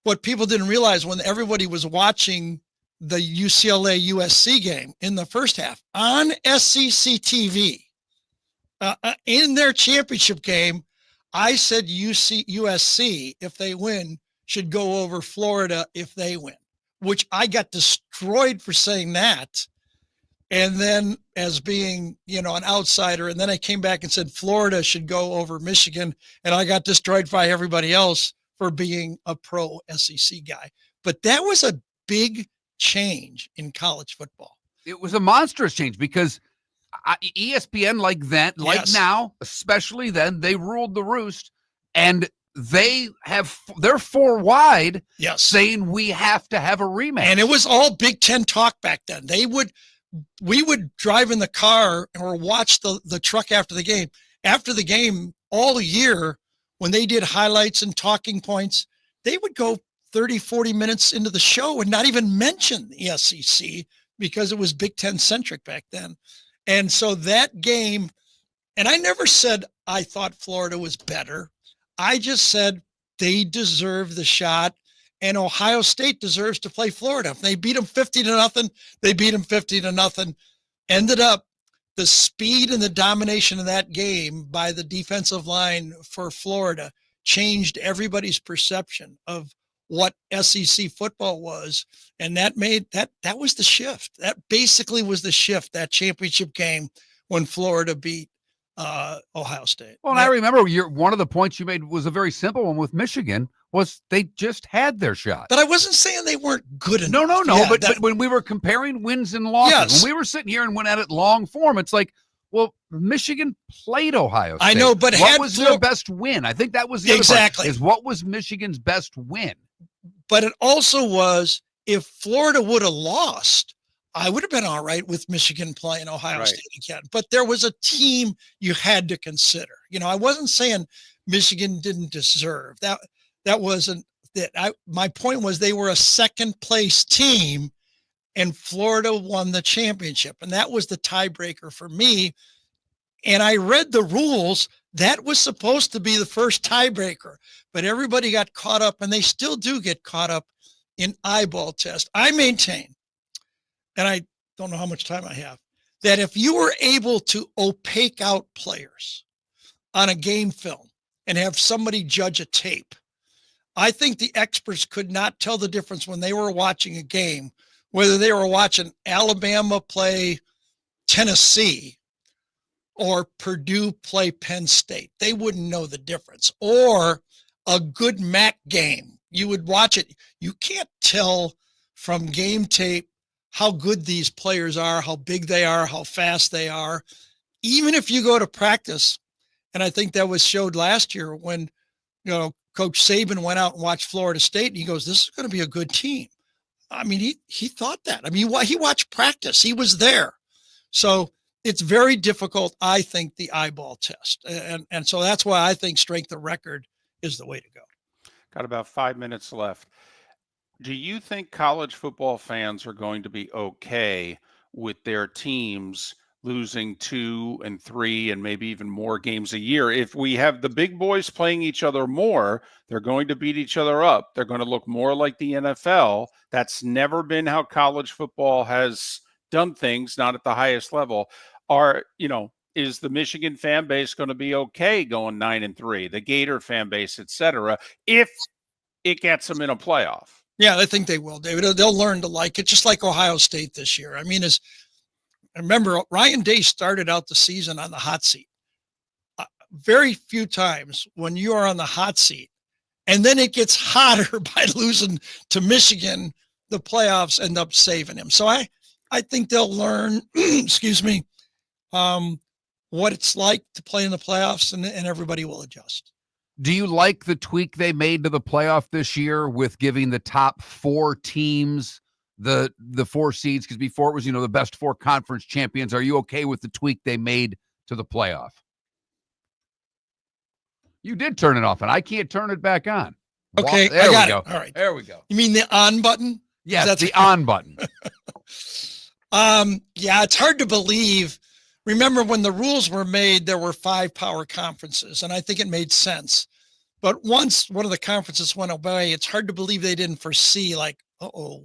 What people didn't realize, when everybody was watching the UCLA USC game in the first half on SEC TV, in their championship game, I said USC, if they win, should go over Florida if they win, which I got destroyed for saying that. And then as being, an outsider. And then I came back and said Florida should go over Michigan. And I got destroyed by everybody else for being a pro SEC guy. But that was a big change in college football. It was a monstrous change because ESPN, like then, like Yes. now, especially then, they ruled the roost, and they're 4 wide, Yes. saying we have to have a rematch. And it was all Big Ten talk back then. We would drive in the car or watch the truck after the game. After the game, all year, when they did highlights and talking points, they would go 30, 40 minutes into the show and not even mention the SEC because it was Big Ten centric back then. And so that game, and I never said I thought Florida was better. I just said they deserve the shot, and Ohio State deserves to play Florida. If they beat them 50-0, they beat them 50-0. Ended up the speed and the domination of that game by the defensive line for Florida changed everybody's perception of what SEC football was. And that was the shift. That basically was the shift, that championship game when Florida beat Ohio State. Well, and I remember one of the points you made was a very simple one with Michigan, was they just had their shot. But I wasn't saying they weren't good enough. No. Yeah, but when we were comparing wins and losses, Yes. when we were sitting here and went at it long form, it's like, well, Michigan played Ohio State. I know, but what had was their best win? I think that was the other Exactly. part, is what was Michigan's best win? But it also was, if Florida would have lost, I would have been all right with Michigan playing Ohio Right. State again. But there was a team you had to consider. I wasn't saying Michigan didn't deserve that. That wasn't that. My point was they were a second place team, and Florida won the championship, and that was the tiebreaker for me. And I read the rules. That was supposed to be the first tiebreaker, but everybody got caught up, and they still do get caught up in eyeball test. I maintain, and I don't know how much time I have, that if you were able to opaque out players on a game film and have somebody judge a tape, I think the experts could not tell the difference when they were watching a game, whether they were watching Alabama play Tennessee or Purdue play Penn State. They wouldn't know the difference. Or a good MAC game. You would watch it. You can't tell from game tape how good these players are, how big they are, how fast they are. Even if you go to practice, and I think that was showed last year when, Coach Saban went out and watched Florida State, and he goes, this is going to be a good team. I mean, he thought that. I mean, he watched practice. He was there. So it's very difficult, I think, the eyeball test. And so that's why I think strength of record is the way to go. Got about 5 minutes left. Do you think college football fans are going to be okay with their teams losing 2 and 3 and maybe even more games a year? If we have the big boys playing each other more, they're going to beat each other up. They're going to look more like the NFL. That's never been how college football has done things, not at the highest level. Is the Michigan fan base going to be okay going 9 and 3, the Gator fan base, etc., if it gets them in a playoff? Yeah, I think they will, David. They'll learn to like it, just like Ohio State this year. I mean, I remember Ryan Day started out the season on the hot seat. Very few times when you are on the hot seat and then it gets hotter by losing to Michigan, the playoffs end up saving him. So I think they'll learn, what it's like to play in the playoffs, and everybody will adjust. Do you like the tweak they made to the playoff this year with giving the top 4 teams the 4 seeds? Because before it was, the best 4 conference champions. Are you okay with the tweak they made to the playoff? You did turn it off, and I can't turn it back on. Okay, There I got we go. it. All right. There we go. You mean the on button? Yes, That's the on button. Yeah, it's hard to believe. Remember when the rules were made, there were 5 power conferences, and I think it made sense. But once one of the conferences went away, it's hard to believe they didn't foresee, like,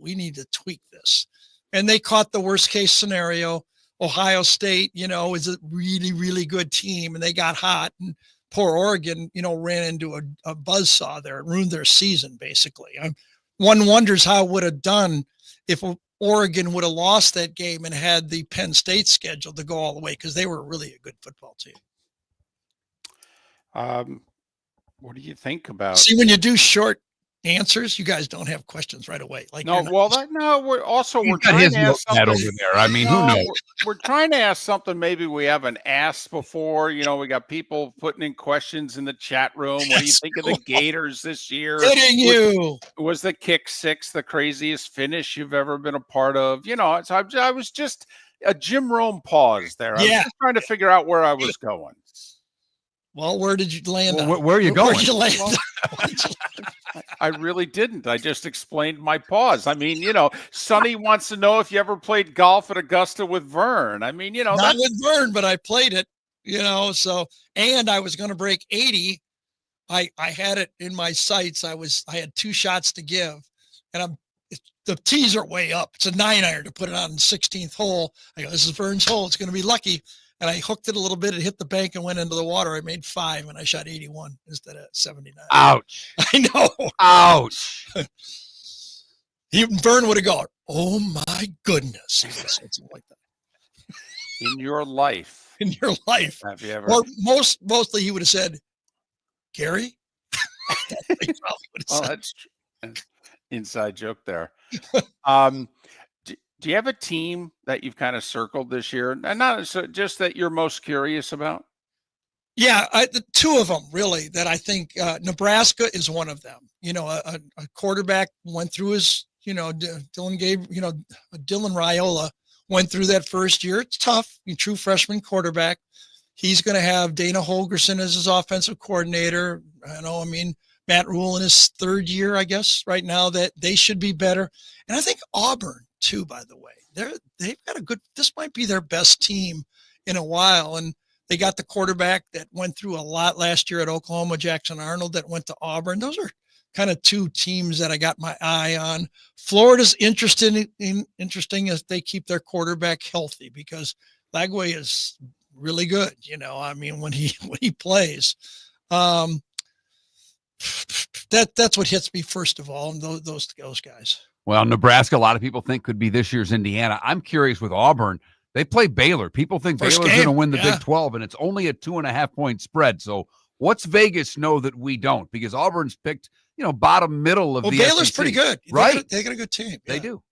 we need to tweak this. And they caught the worst case scenario. Ohio State, is a really, really good team, and they got hot. And poor Oregon, ran into a buzzsaw there. It ruined their season, basically. One wonders how it would have done if Oregon would have lost that game and had the Penn State schedule to go all the way, because they were really a good football team. What do you think about? See, when you do short answers, you guys don't have questions right away. Like No, we're trying his to ask notepad something over there. I mean, who knows? We're trying to ask something maybe we haven't asked before. We got people putting in questions in the chat room. What do you think of the Gators this year? Hitting you. Was the kick six the craziest finish you've ever been a part of? I was just a Jim Rome pause there. I was just trying to figure out where I was going. Well, where did you land? Where are you going? Where'd you land? I really didn't. I just explained my pause. I mean, Sonny wants to know if you ever played golf at Augusta with Vern. I mean, not with Vern, but I played it, so, and I was going to break 80. I had it in my sights. I had 2 shots to give, and the tees are way up. It's a 9-iron to put it on the 16th hole. I go, this is Vern's hole. It's going to be lucky. And I hooked it a little bit. It hit the bank and went into the water. I made 5, and I shot 81 instead of 79. Ouch. I know. Ouch. Even Vern would have gone, oh, my goodness. He would have said something like that. In your life. In your life. Have you ever? Or mostly he would have said, Gary? Well, that's inside joke there. Do you have a team that you've kind of circled this year? And not just that you're most curious about? Yeah, the 2 of them, really, that I think Nebraska is one of them. A quarterback went through his, Dylan Raiola went through that first year. It's tough. True freshman quarterback. He's going to have Dana Holgerson as his offensive coordinator. Matt Rule in his 3rd year, I guess, right now, that they should be better. And I think Auburn, too, by the way. They've got this might be their best team in a while. And they got the quarterback that went through a lot last year at Oklahoma, Jackson Arnold, that went to Auburn. Those are kind of 2 teams that I got my eye on. Florida's interesting if they keep their quarterback healthy, because Lagway is really good, when he plays. That's what hits me first of all, and those guys. Well, Nebraska, a lot of people think could be this year's Indiana. I'm curious with Auburn. They play Baylor. People think Baylor's going to win the Big 12, and it's only a 2.5-point spread. So what's Vegas know that we don't? Because Auburn's picked, bottom middle of the Baylor's SEC. pretty good. Right. They got a good team. They do.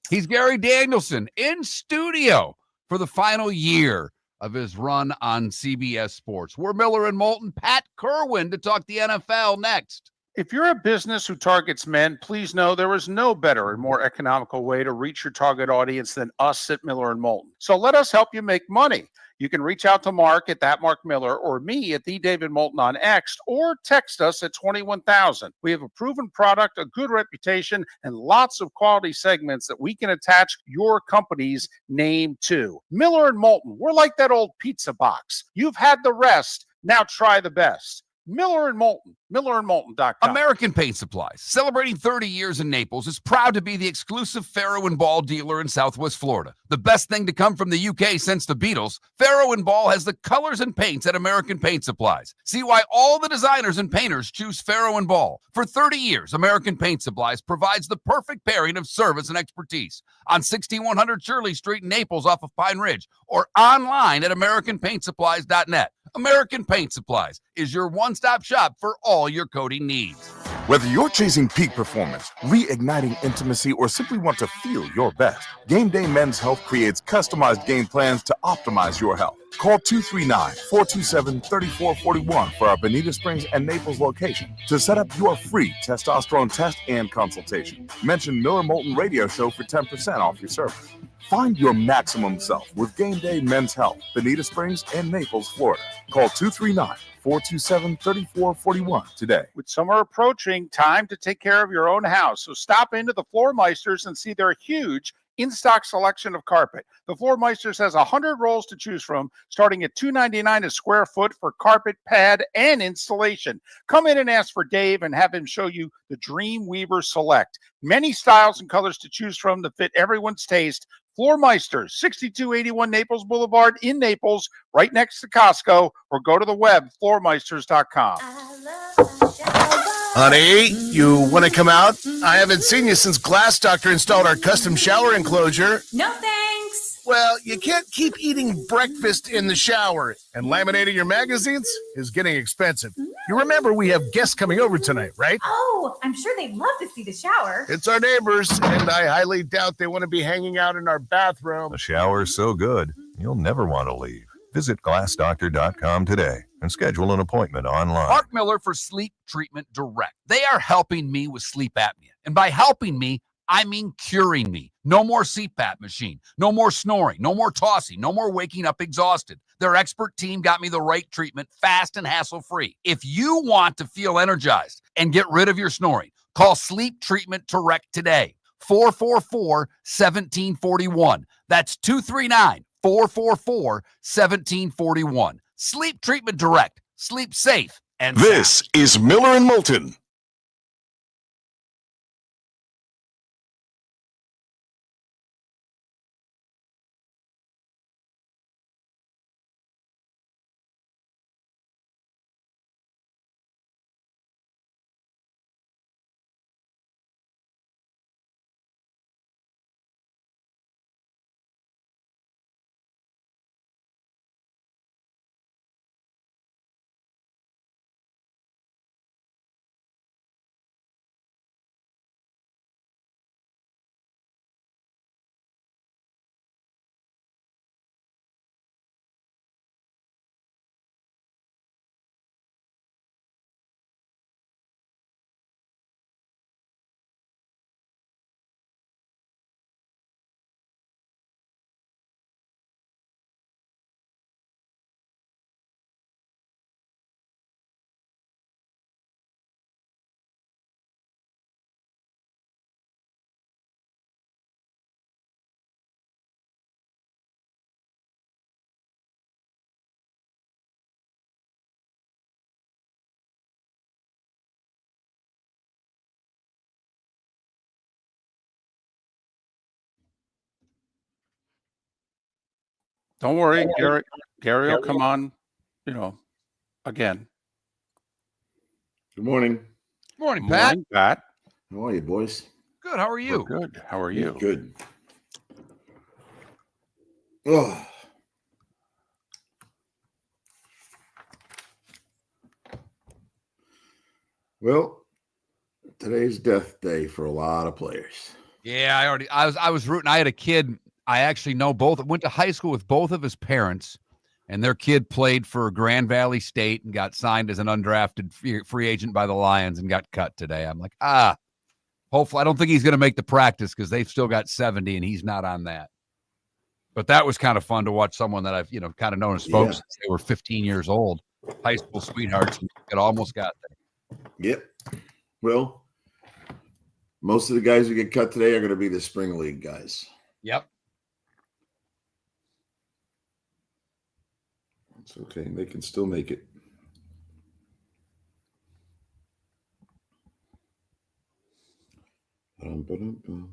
He's Gary Danielson in studio for the final year of his run on CBS Sports. We're Miller and Moulton. Pat Kirwan to talk the NFL next. If you're a business who targets men, please know there is no better and more economical way to reach your target audience than us at Miller and Moulton. So let us help you make money. You can reach out to Mark at that Mark Miller or me at the David Moulton on X, or text us at 21,000. We have a proven product, a good reputation, and lots of quality segments that we can attach your company's name to. Miller and Moulton, we're like that old pizza box. You've had the rest. Now try the best. Miller and Moulton, millerandmoulton.com. American Paint Supplies, celebrating 30 years in Naples, is proud to be the exclusive Farrow & Ball dealer in Southwest Florida. The best thing to come from the UK since the Beatles, Farrow & Ball has the colors and paints at American Paint Supplies. See why all the designers and painters choose Farrow & Ball. For 30 years, American Paint Supplies provides the perfect pairing of service and expertise on 6100 Shirley Street in Naples off of Pine Ridge, or online at AmericanPaintSupplies.net. American Paint Supplies is your one-stop shop for all your coating needs. Whether you're chasing peak performance, reigniting intimacy, or simply want to feel your best, Game Day Men's Health creates customized game plans to optimize your health. Call 239-427-3441 for our Bonita Springs and Naples location to set up your free testosterone test and consultation. Mention Miller Moulton Radio Show for 10% off your service. Find your maximum self with Game Day Men's Health, Bonita Springs and Naples, Florida. Call 239-427-3441 today. With summer approaching, time to take care of your own house. So stop into the Floor Meisters and see their huge in-stock selection of carpet. The Floor Meisters has 100 rolls to choose from, starting at $2.99 a square foot for carpet, pad, and installation. Come in and ask for Dave and have him show you the Dream Weaver Select. Many styles and colors to choose from to fit everyone's taste. Floor Meisters, 6281 Naples Boulevard in Naples, right next to Costco, or go to the web, floormeisters.com. Honey, you want to come out? I haven't seen you since Glass Doctor installed our custom shower enclosure. No thanks. Well, you can't keep eating breakfast in the shower, and laminating your magazines is getting expensive. You remember we have guests coming over tonight, right? Oh, I'm sure they'd love to see the shower. It's our neighbors, and I highly doubt they want to be hanging out in our bathroom. The shower's so good, you'll never want to leave. Visit glassdoctor.com today and schedule an appointment online. Mark Miller for Sleep Treatment Direct. They are helping me with sleep apnea. And by helping me, I mean curing me. No more CPAP machine. No more snoring. No more tossing. No more waking up exhausted. Their expert team got me the right treatment, fast and hassle-free. If you want to feel energized and get rid of your snoring, call Sleep Treatment Direct today. 444-1741. That's 239-444-1741. Sleep Treatment Direct. Sleep safe and This is Miller and Moulton. Don't worry, Gary will come on, again. Good morning. Morning, Pat. Morning, Pat. How are you, boys? Good. How are you? We're good. How are you? Good. Oh. Well, today's death day for a lot of players. Yeah, I was rooting. I had a kid. I actually know both. Went to high school with both of his parents, and their kid played for Grand Valley State and got signed as an undrafted free agent by the Lions and got cut today. I'm like, hopefully, I don't think he's going to make the practice because they've still got 70 and he's not on that. But that was kind of fun to watch someone that I've, kind of known as folks since they were 15 years old, high school sweethearts, and it almost got there. Yep. Well, most of the guys who get cut today are going to be the spring league guys. Yep. It's okay. They can still make it. Ba-dum.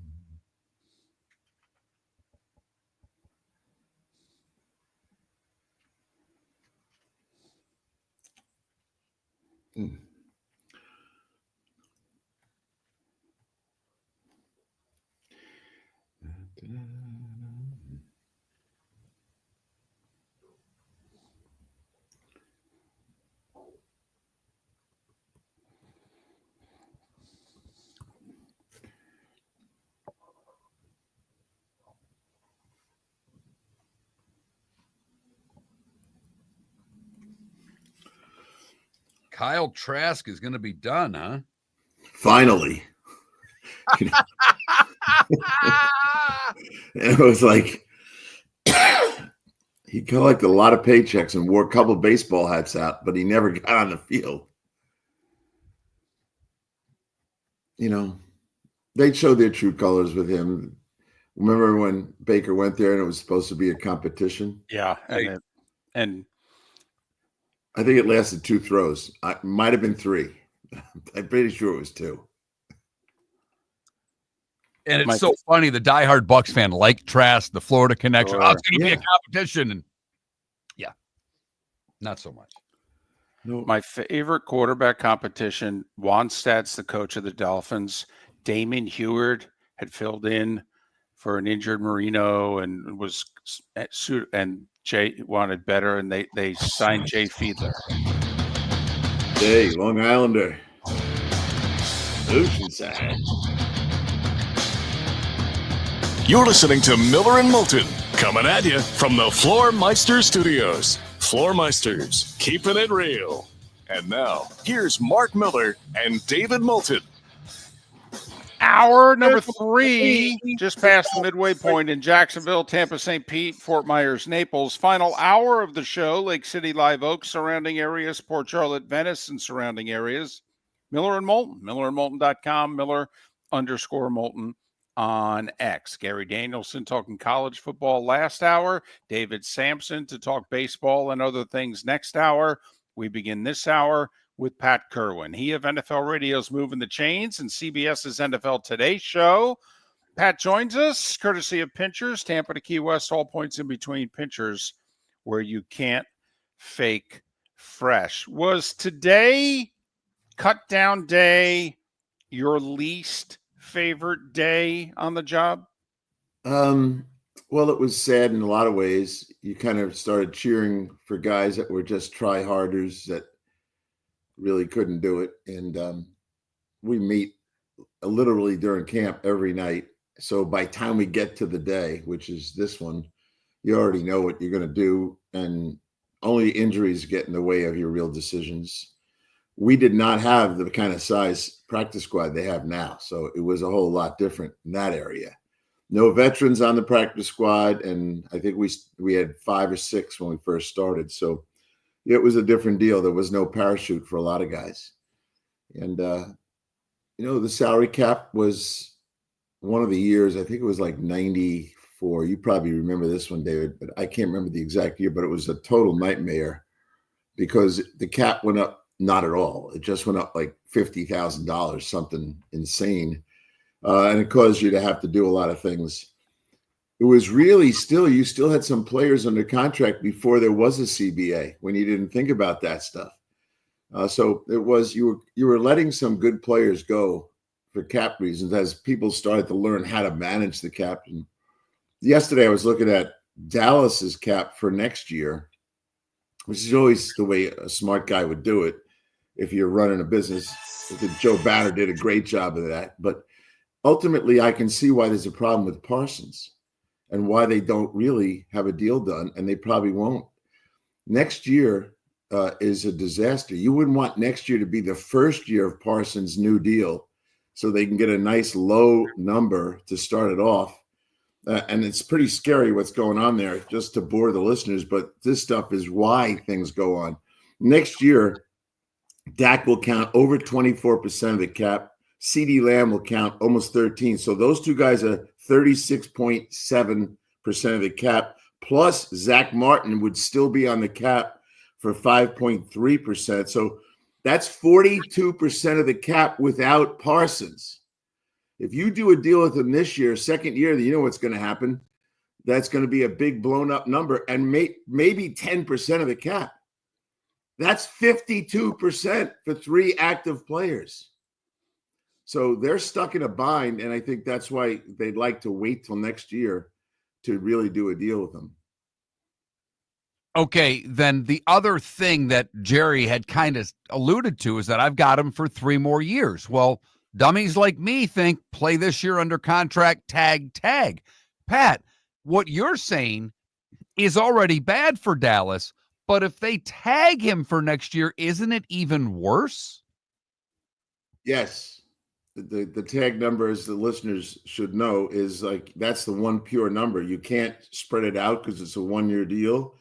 Kyle Trask is going to be done, huh? Finally. It was like he collected a lot of paychecks and wore a couple of baseball hats out, but he never got on the field. They showed their true colors with him. Remember when Baker went there and it was supposed to be a competition? Yeah, and I think it lasted 2 throws. It might have been 3. I'm pretty sure it was 2. And it's My- so funny. The diehard Bucks fan like Trask, the Florida connection. Oh, it's going to be a Yeah. competition. And yeah, not so much. No. My favorite quarterback competition, Juan Stat's the coach of the Dolphins. Damon Heward had filled in for an injured Marino and was and Jay wanted better, and they signed Jay Fiedler. Hey, Long Islander. Oceanside. You're listening to Miller and Moulton, coming at you from the Floor Meister Studios. Floor Meisters, keeping it real. And now, here's Mark Miller and David Moulton. Hour number 3, just past the midway point in Jacksonville, Tampa, St. Pete, Fort Myers, Naples. Final hour of the show, Lake City, Live Oak, surrounding areas, Port Charlotte, Venice, and surrounding areas. Miller and Moulton, millerandmoulton.com, Miller_Moulton on X. Gary Danielson talking college football last hour. David Samson to talk baseball and other things next hour. We begin this hour with Pat Kirwan. He of NFL Radio's Moving the Chains and CBS's NFL Today show. Pat joins us, courtesy of Pinchers, Tampa to Key West, all points in between. Pinchers, where you can't fake fresh. Was today, cut down day, your least favorite day on the job? Well, it was sad in a lot of ways. You kind of started cheering for guys that were just try-harders that really couldn't do it. And we meet literally during camp every night. So by the time we get to the day, which is this one, you already know what you're going to do. And only injuries get in the way of your real decisions. We did not have the kind of size practice squad they have now. So it was a whole lot different in that area. No veterans on the practice squad. And I think we had 5 or 6 when we first started. So it was a different deal. There was no parachute for a lot of guys. And, the salary cap was one of the years, I think it was like 94. You probably remember this one, David, but I can't remember the exact year, but it was a total nightmare because the cap went up. Not at all. It just went up like $50,000, something insane. And it caused you to have to do a lot of things. It was really you still had some players under contract before there was a CBA when you didn't think about that stuff. So it was, you were letting some good players go for cap reasons as people started to learn how to manage the cap. And yesterday I was looking at Dallas's cap for next year, which is always the way a smart guy would do it. If you're running a business, Joe Banner did a great job of that. But ultimately, I can see why there's a problem with Parsons and why they don't really have a deal done, and they probably won't. Next year is a disaster. You wouldn't want next year to be the first year of Parsons' new deal so they can get a nice low number to start it off. And it's pretty scary what's going on there, just to bore the listeners, but this stuff is why things go on. Next year, Dak will count over 24% of the cap. CeeDee Lamb will count almost 13%. So those two guys are 36.7% of the cap. Plus, Zach Martin would still be on the cap for 5.3%. So that's 42% of the cap without Parsons. If you do a deal with him this year, second year, you know what's going to happen. That's going to be a big blown up number and maybe 10% of the cap. That's 52% for 3 active players. So they're stuck in a bind, and I think that's why they'd like to wait till next year to really do a deal with them. Okay, then the other thing that Jerry had kind of alluded to is that I've got him for 3 more years. Well, dummies like me think play this year under contract, tag. Pat, what you're saying is already bad for Dallas, but if they tag him for next year, isn't it even worse? Yes. The tag number, as the listeners should know, is like that's the one pure number. You can't spread it out because it's a 1-year deal.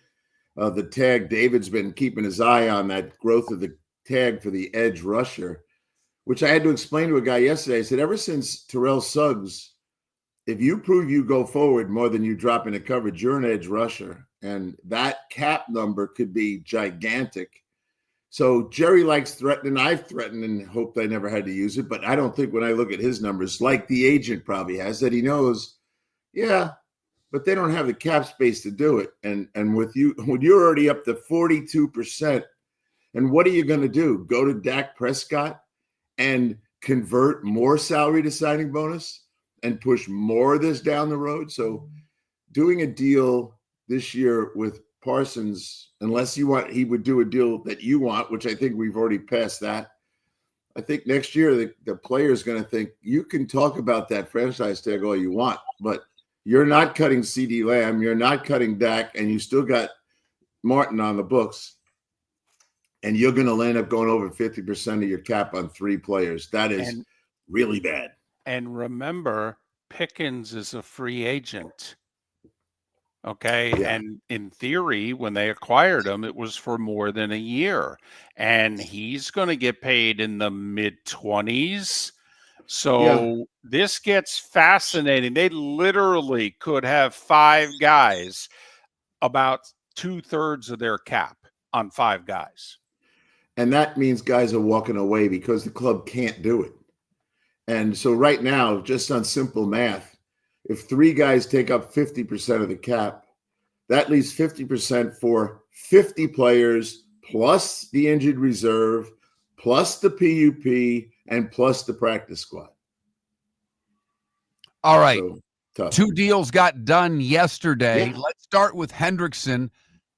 The tag, David's been keeping his eye on that growth of the tag for the edge rusher, which I had to explain to a guy yesterday. I said, ever since Terrell Suggs, if you prove you go forward more than you drop into coverage, you're an edge rusher. And that cap number could be gigantic. So Jerry likes threatening. I've threatened and hoped I never had to use it, but I don't think when I look at his numbers, like the agent probably has, that he knows, yeah, but they don't have the cap space to do it. And with you, when you're already up to 42%, and what are you going to do? Go to Dak Prescott and convert more salary to signing bonus and push more of this down the road? So doing a deal this year with Parsons, unless he would do a deal that you want, which I think we've already passed that. I think next year the player is going to think, you can talk about that franchise tag all you want, but you're not cutting CD Lamb, you're not cutting Dak, and you still got Martin on the books, and you're going to end up going over 50% of your cap on 3 players. That is really bad. And remember, Pickens is a free agent. Okay. Yeah. And in theory, when they acquired him, it was for more than a year. And he's going to get paid in the mid-20s. So this gets fascinating. They literally could have 5 guys, about 2/3 of their cap on 5 guys. And that means guys are walking away because the club can't do it. And so right now, just on simple math, if 3 guys take up 50% of the cap, that leaves 50% for 50 players, plus the injured reserve, plus the PUP, and plus the practice squad. All right. So, tough. 2 deals got done yesterday. Yeah. Let's start with Hendrickson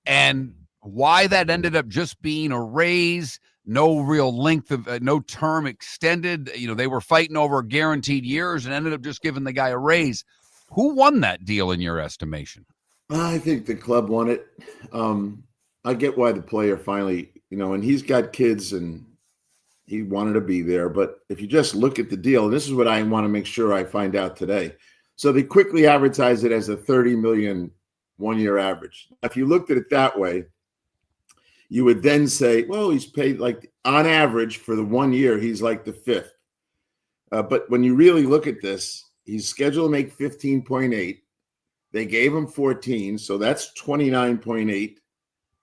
and why that ended up just being a raise. No real length of no term extended. They were fighting over guaranteed years and ended up just giving the guy a raise. Who won that deal in your estimation? I think the club won it. I get why the player finally, and he's got kids and he wanted to be there. But if you just look at the deal, and this is what I want to make sure I find out today. So they quickly advertised it as a $30 million 1-year average. If you looked at it that way, you would then say, well, he's paid like on average for the 1 year, he's like the 5th. But when you really look at this, he's scheduled to make 15.8. They gave him 14, so that's 29.8,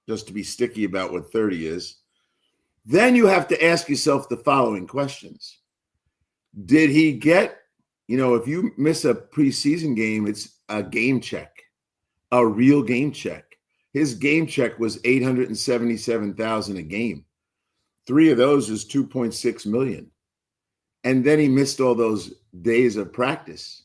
just to be sticky about what 30 is. Then you have to ask yourself the following questions. Did he get, if you miss a preseason game, it's a game check, a real game check. His game check was $877,000 a game. 3 of those is $2.6 million. And then he missed all those days of practice.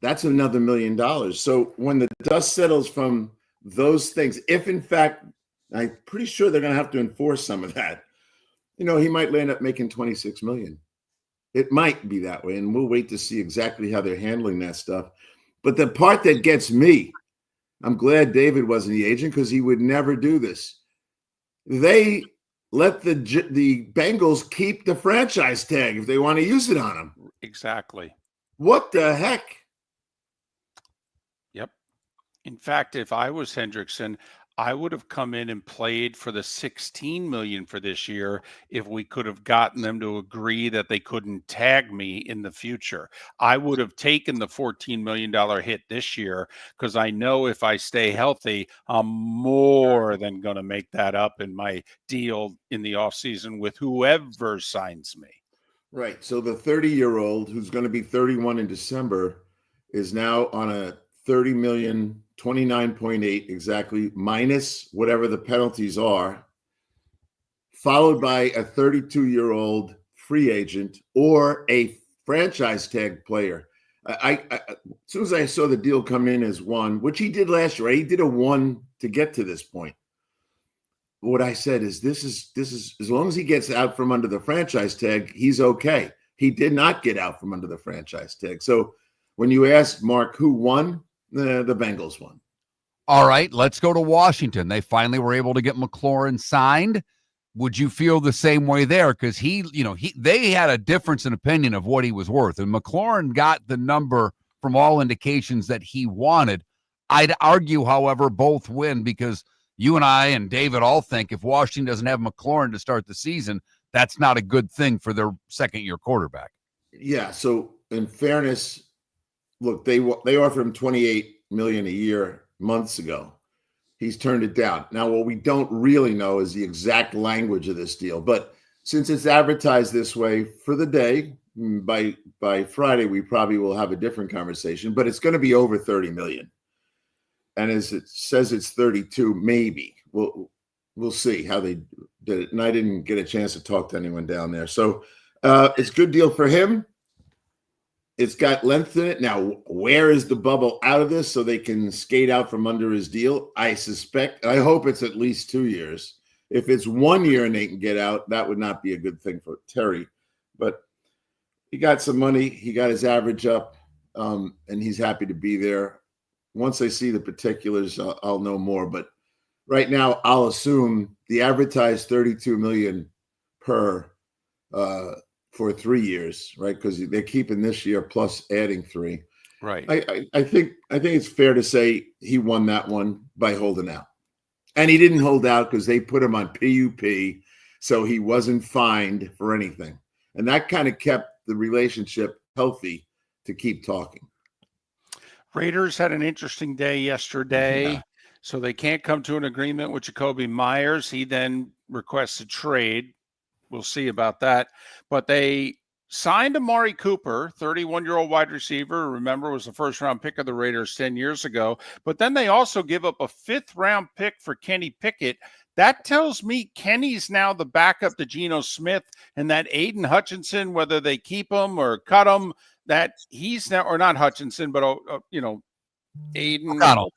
That's another $1 million. So when the dust settles from those things, if in fact, I'm pretty sure they're going to have to enforce some of that, he might land up making $26 million. It might be that way, and we'll wait to see exactly how they're handling that stuff. But the part that gets me, I'm glad David wasn't the agent because he would never do this. They let the Bengals keep the franchise tag if they want to use it on him. Exactly. What the heck? Yep. In fact, if I was Hendrickson, I would have come in and played for the $16 million for this year if we could have gotten them to agree that they couldn't tag me in the future. I would have taken the $14 million hit this year because I know if I stay healthy, I'm more than going to make that up in my deal in the offseason with whoever signs me. Right. So the 30-year-old who's going to be 31 in December is now on a $30 million, 29.8 exactly, minus whatever the penalties are, followed by a 32-year-old free agent or a franchise tag player. I as soon as I saw the deal come in as 1, which he did last year, right? He did a 1 to get to this point. What I said is this is as long as he gets out from under the franchise tag, he's okay. He did not get out from under the franchise tag. So when you ask Mark who won, the Bengals won. All right, let's go to Washington. They finally were able to get McLaurin signed. Would you feel the same way there? Because they had a difference in opinion of what he was worth, and McLaurin got the number from all indications that he wanted. I'd argue, however, both win because you and I and David all think if Washington doesn't have McLaurin to start the season, that's not a good thing for their second-year quarterback. Yeah. So in fairness, look, they offered him $28 million a year months ago. he's turned it down. Now, what we don't really know is the exact language of this deal. But since it's advertised this way for the day, by Friday, we probably will have a different conversation. But it's going to be over 30 million. And as it says, it's 32, maybe. We'll see how they did it. And I didn't get a chance to talk to anyone down there. So it's a good deal for him. It's got length in it. Now, where is the bubble out of this so they can skate out from under his deal? I hope it's at least 2 years. If it's 1 year and they can get out, that would not be a good thing for Terry. But he got some money. He got his average up, and he's happy to be there. Once I see the particulars, I'll know more. But right now, I'll assume the advertised 32 million per for 3 years, right? Because they're keeping this year plus adding 3. Right. I think it's fair to say he won that one by holding out, and he didn't hold out because they put him on PUP, so he wasn't fined for anything, and that kind of kept the relationship healthy to keep talking. Raiders had an interesting day yesterday, so they can't come to an agreement with Jacoby Myers. He then requests a trade. We'll see about that. But they signed Amari Cooper, 31-year-old wide receiver. Remember, was the first-round pick of the Raiders 10 years ago. But then they also give up a fifth-round pick for Kenny Pickett. That tells me Kenny's now the backup to Geno Smith, and that Aiden Hutchinson, whether they keep him or cut him, that he's now, or not Hutchinson, but Aiden O'Connell.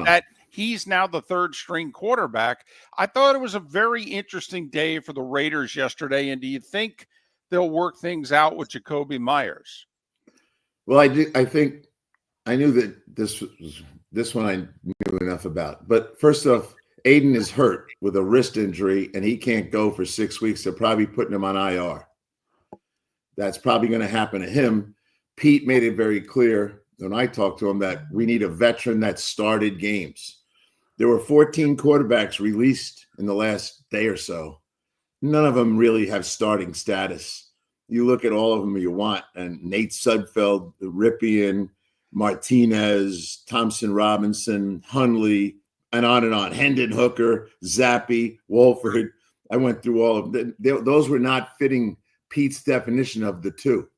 That he's now the third string quarterback. I thought it was a very interesting day for the Raiders yesterday. And do you think they'll work things out with Jacoby Myers? Well, I knew that this one I knew enough about. But first off, Aiden is hurt with a wrist injury, and he can't go for 6 weeks. They're probably putting him on IR. That's probably going to happen to him. Pete made it very clear when I talked to him that we need a veteran that started games. There were 14 quarterbacks released in the last day or so. None of them really have starting status. You look at all of them you want, and Nate Sudfeld, Ripien, Martinez, Thompson Robinson, Hundley, and on and on. Hendon Hooker, Zappi, Wolford. I went through all of them. Those were not fitting Pete's definition of the two.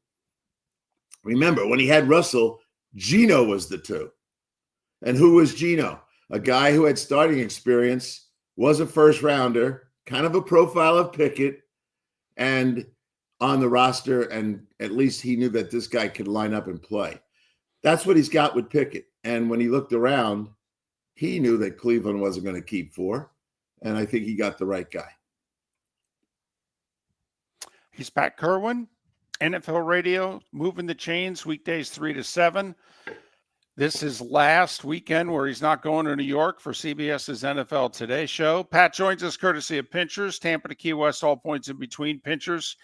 Remember, when he had Russell, Geno was the two. And who was Geno? A guy who had starting experience, was a first rounder, kind of a profile of Pickett, and on the roster, and at least he knew that this guy could line up and play. That's what he's got with Pickett. And when he looked around, he knew that Cleveland wasn't going to keep 4, and I think he got the right guy. He's Pat Kirwan, NFL Radio, moving the chains, weekdays 3 to 7. This is last weekend where he's not going to New York for CBS's NFL Today show. Pat joins us courtesy of Pinchers, Tampa to Key West, all points in between. Pinchers,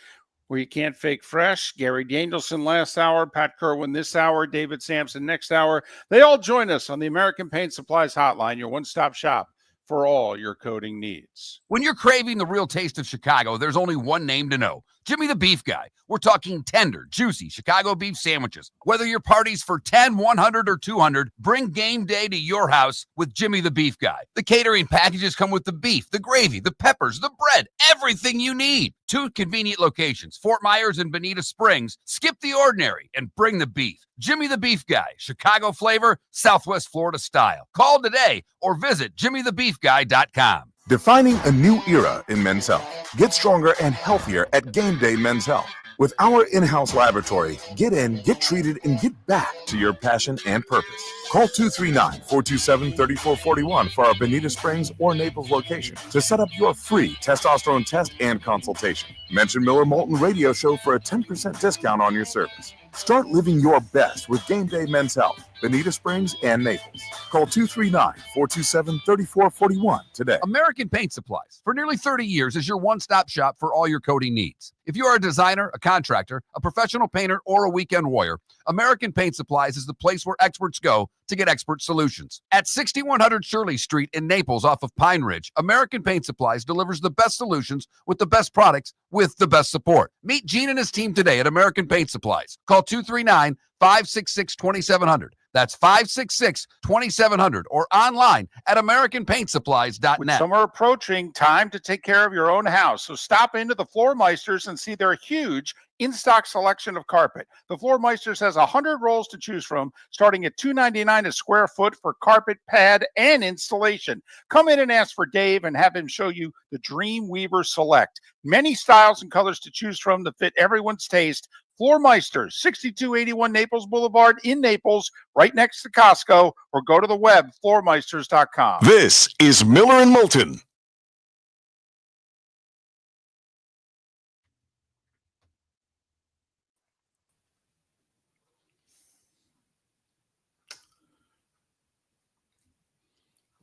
where you can't fake fresh. Gary Danielson last hour, Pat Kirwan this hour, David Samson next hour. They all join us on the American Paint Supplies Hotline, your one-stop shop for all your coating needs. When you're craving the real taste of Chicago, there's only one name to know. Jimmy the Beef Guy. We're talking tender, juicy Chicago beef sandwiches. Whether your party's for 10, 100, or 200, bring game day to your house with Jimmy the Beef Guy. The catering packages come with the beef, the gravy, the peppers, the bread, everything you need. 2 convenient locations, Fort Myers and Bonita Springs. Skip the ordinary and bring the beef. Jimmy the Beef Guy, Chicago flavor, Southwest Florida style. Call today or visit jimmythebeefguy.com. Defining a new era in men's health. Get stronger and healthier at Game Day Men's Health. With our in-house laboratory, get in, get treated, and get back to your passion and purpose. Call 239-427-3441 for our Bonita Springs or Naples location to set up your free testosterone test and consultation. Mention Miller Moulton Radio Show for a 10% discount on your service. Start living your best with Game Day Men's Health, Bonita Springs and Naples. Call 239-427-3441 today. American Paint Supplies, for nearly 30 years, is your one-stop shop for all your coating needs. If you are a designer, a contractor, a professional painter, or a weekend warrior, American Paint Supplies is the place where experts go to get expert solutions. At 6100 Shirley Street in Naples off of Pine Ridge, American Paint Supplies delivers the best solutions with the best products with the best support. Meet Gene and his team today at American Paint Supplies. Call 239-566-2700. That's 566-2700 or online at With AmericanPaintSupplies.net. summer approaching, time to take care of your own house. So stop into the Floor Meisters and see their huge in-stock selection of carpet. The Floor Meisters has 100 rolls to choose from, starting at $2.99 a square foot for carpet, pad, and installation. Come in and ask for Dave and have him show you the Dream Weaver Select. Many styles and colors to choose from to fit everyone's taste. Floor Meisters, 6281 Naples Boulevard in Naples, right next to Costco, or go to the web, floormeisters.com. This is Miller and Moulton.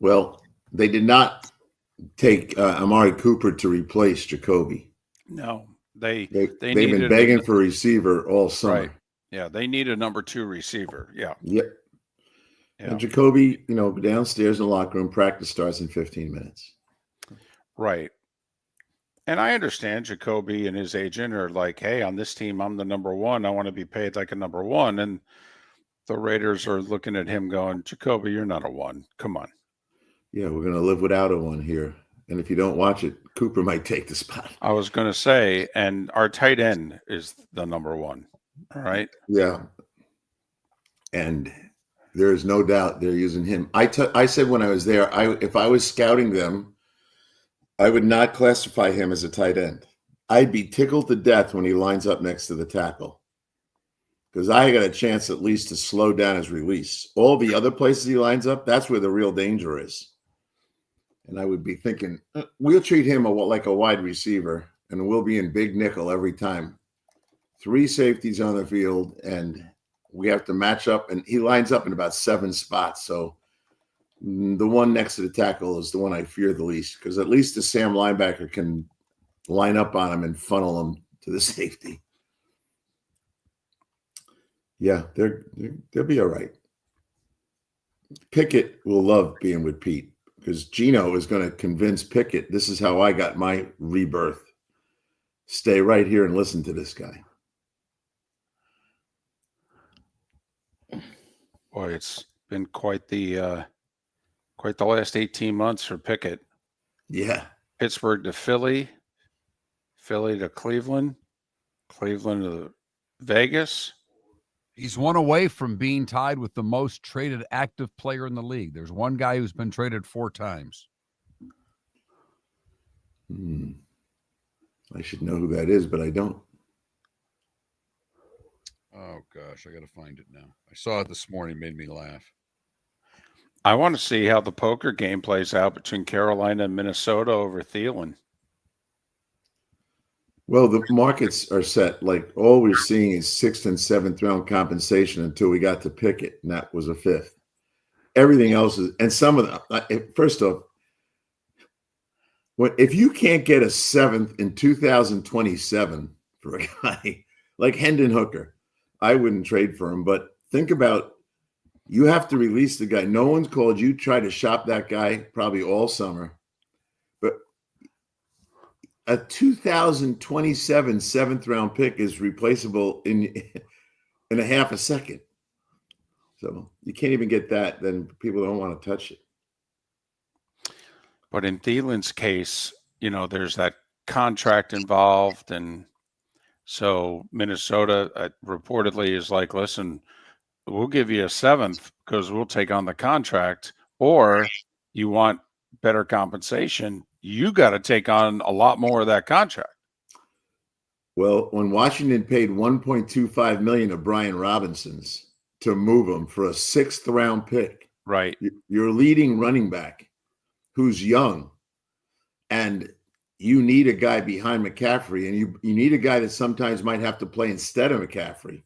Well, they did not take Amari Cooper to replace Jacoby. No, they've been begging for a receiver all summer. Right. Yeah, they need a number 2 receiver. Yeah. Yep. Yeah. And Jacoby, downstairs in the locker room, practice starts in 15 minutes. Right. And I understand Jacoby and his agent are like, hey, on this team, I'm the number 1. I want to be paid like a number 1. And the Raiders are looking at him going, Jacoby, you're not a 1. Come on. Yeah, we're going to live without a 1 here. And if you don't watch it, Cooper might take the spot. I was going to say, and our tight end is the number 1. All right. Yeah. And there is no doubt they're using him. I said when I was there, if I was scouting them, I would not classify him as a tight end. I'd be tickled to death when he lines up next to the tackle, because I got a chance at least to slow down his release. All the other places he lines up, that's where the real danger is. And I would be thinking, we'll treat him like a wide receiver, and we'll be in big nickel every time. 3 safeties on the field, and we have to match up. And he lines up in about 7 spots. So the one next to the tackle is the one I fear the least, because at least the Sam linebacker can line up on him and funnel him to the safety. Yeah, they'll be all right. Pickett will love being with Pete, because Gino is going to convince Pickett, this is how I got my rebirth. Stay right here and listen to this guy. Boy, it's been quite the last 18 months for Pickett. Yeah. Pittsburgh to Philly, Philly to Cleveland, Cleveland to Vegas. He's one away from being tied with the most traded active player in the league. There's one guy who's been traded 4 times. I should know who that is, but I don't. Oh, gosh, I got to find it now. I saw it this morning, made me laugh. I want to see how the poker game plays out between Carolina and Minnesota over Thielen. Well, the markets are set. Like, all we're seeing is 6th and 7th round compensation until we got to Pickett, and that was a 5th. Everything else is, and some of them, first off, if you can't get a 7th in 2027 for a guy like Hendon Hooker, I wouldn't trade for him. But think about, you have to release the guy. No one's called you. Try to shop that guy probably all summer. But a 2027 7th round pick is replaceable in a half a second. So you can't even get that. Then people don't want to touch it. But in Thielen's case, there's that contract involved. And so Minnesota reportedly is like, listen, we'll give you a 7th because we'll take on the contract, or you want better compensation, you got to take on a lot more of that contract. Well, when Washington paid $1.25 million of Brian Robinson's to move him for a 6th round pick, right? Your leading running back who's young, and you need a guy behind McCaffrey, and you need a guy that sometimes might have to play instead of McCaffrey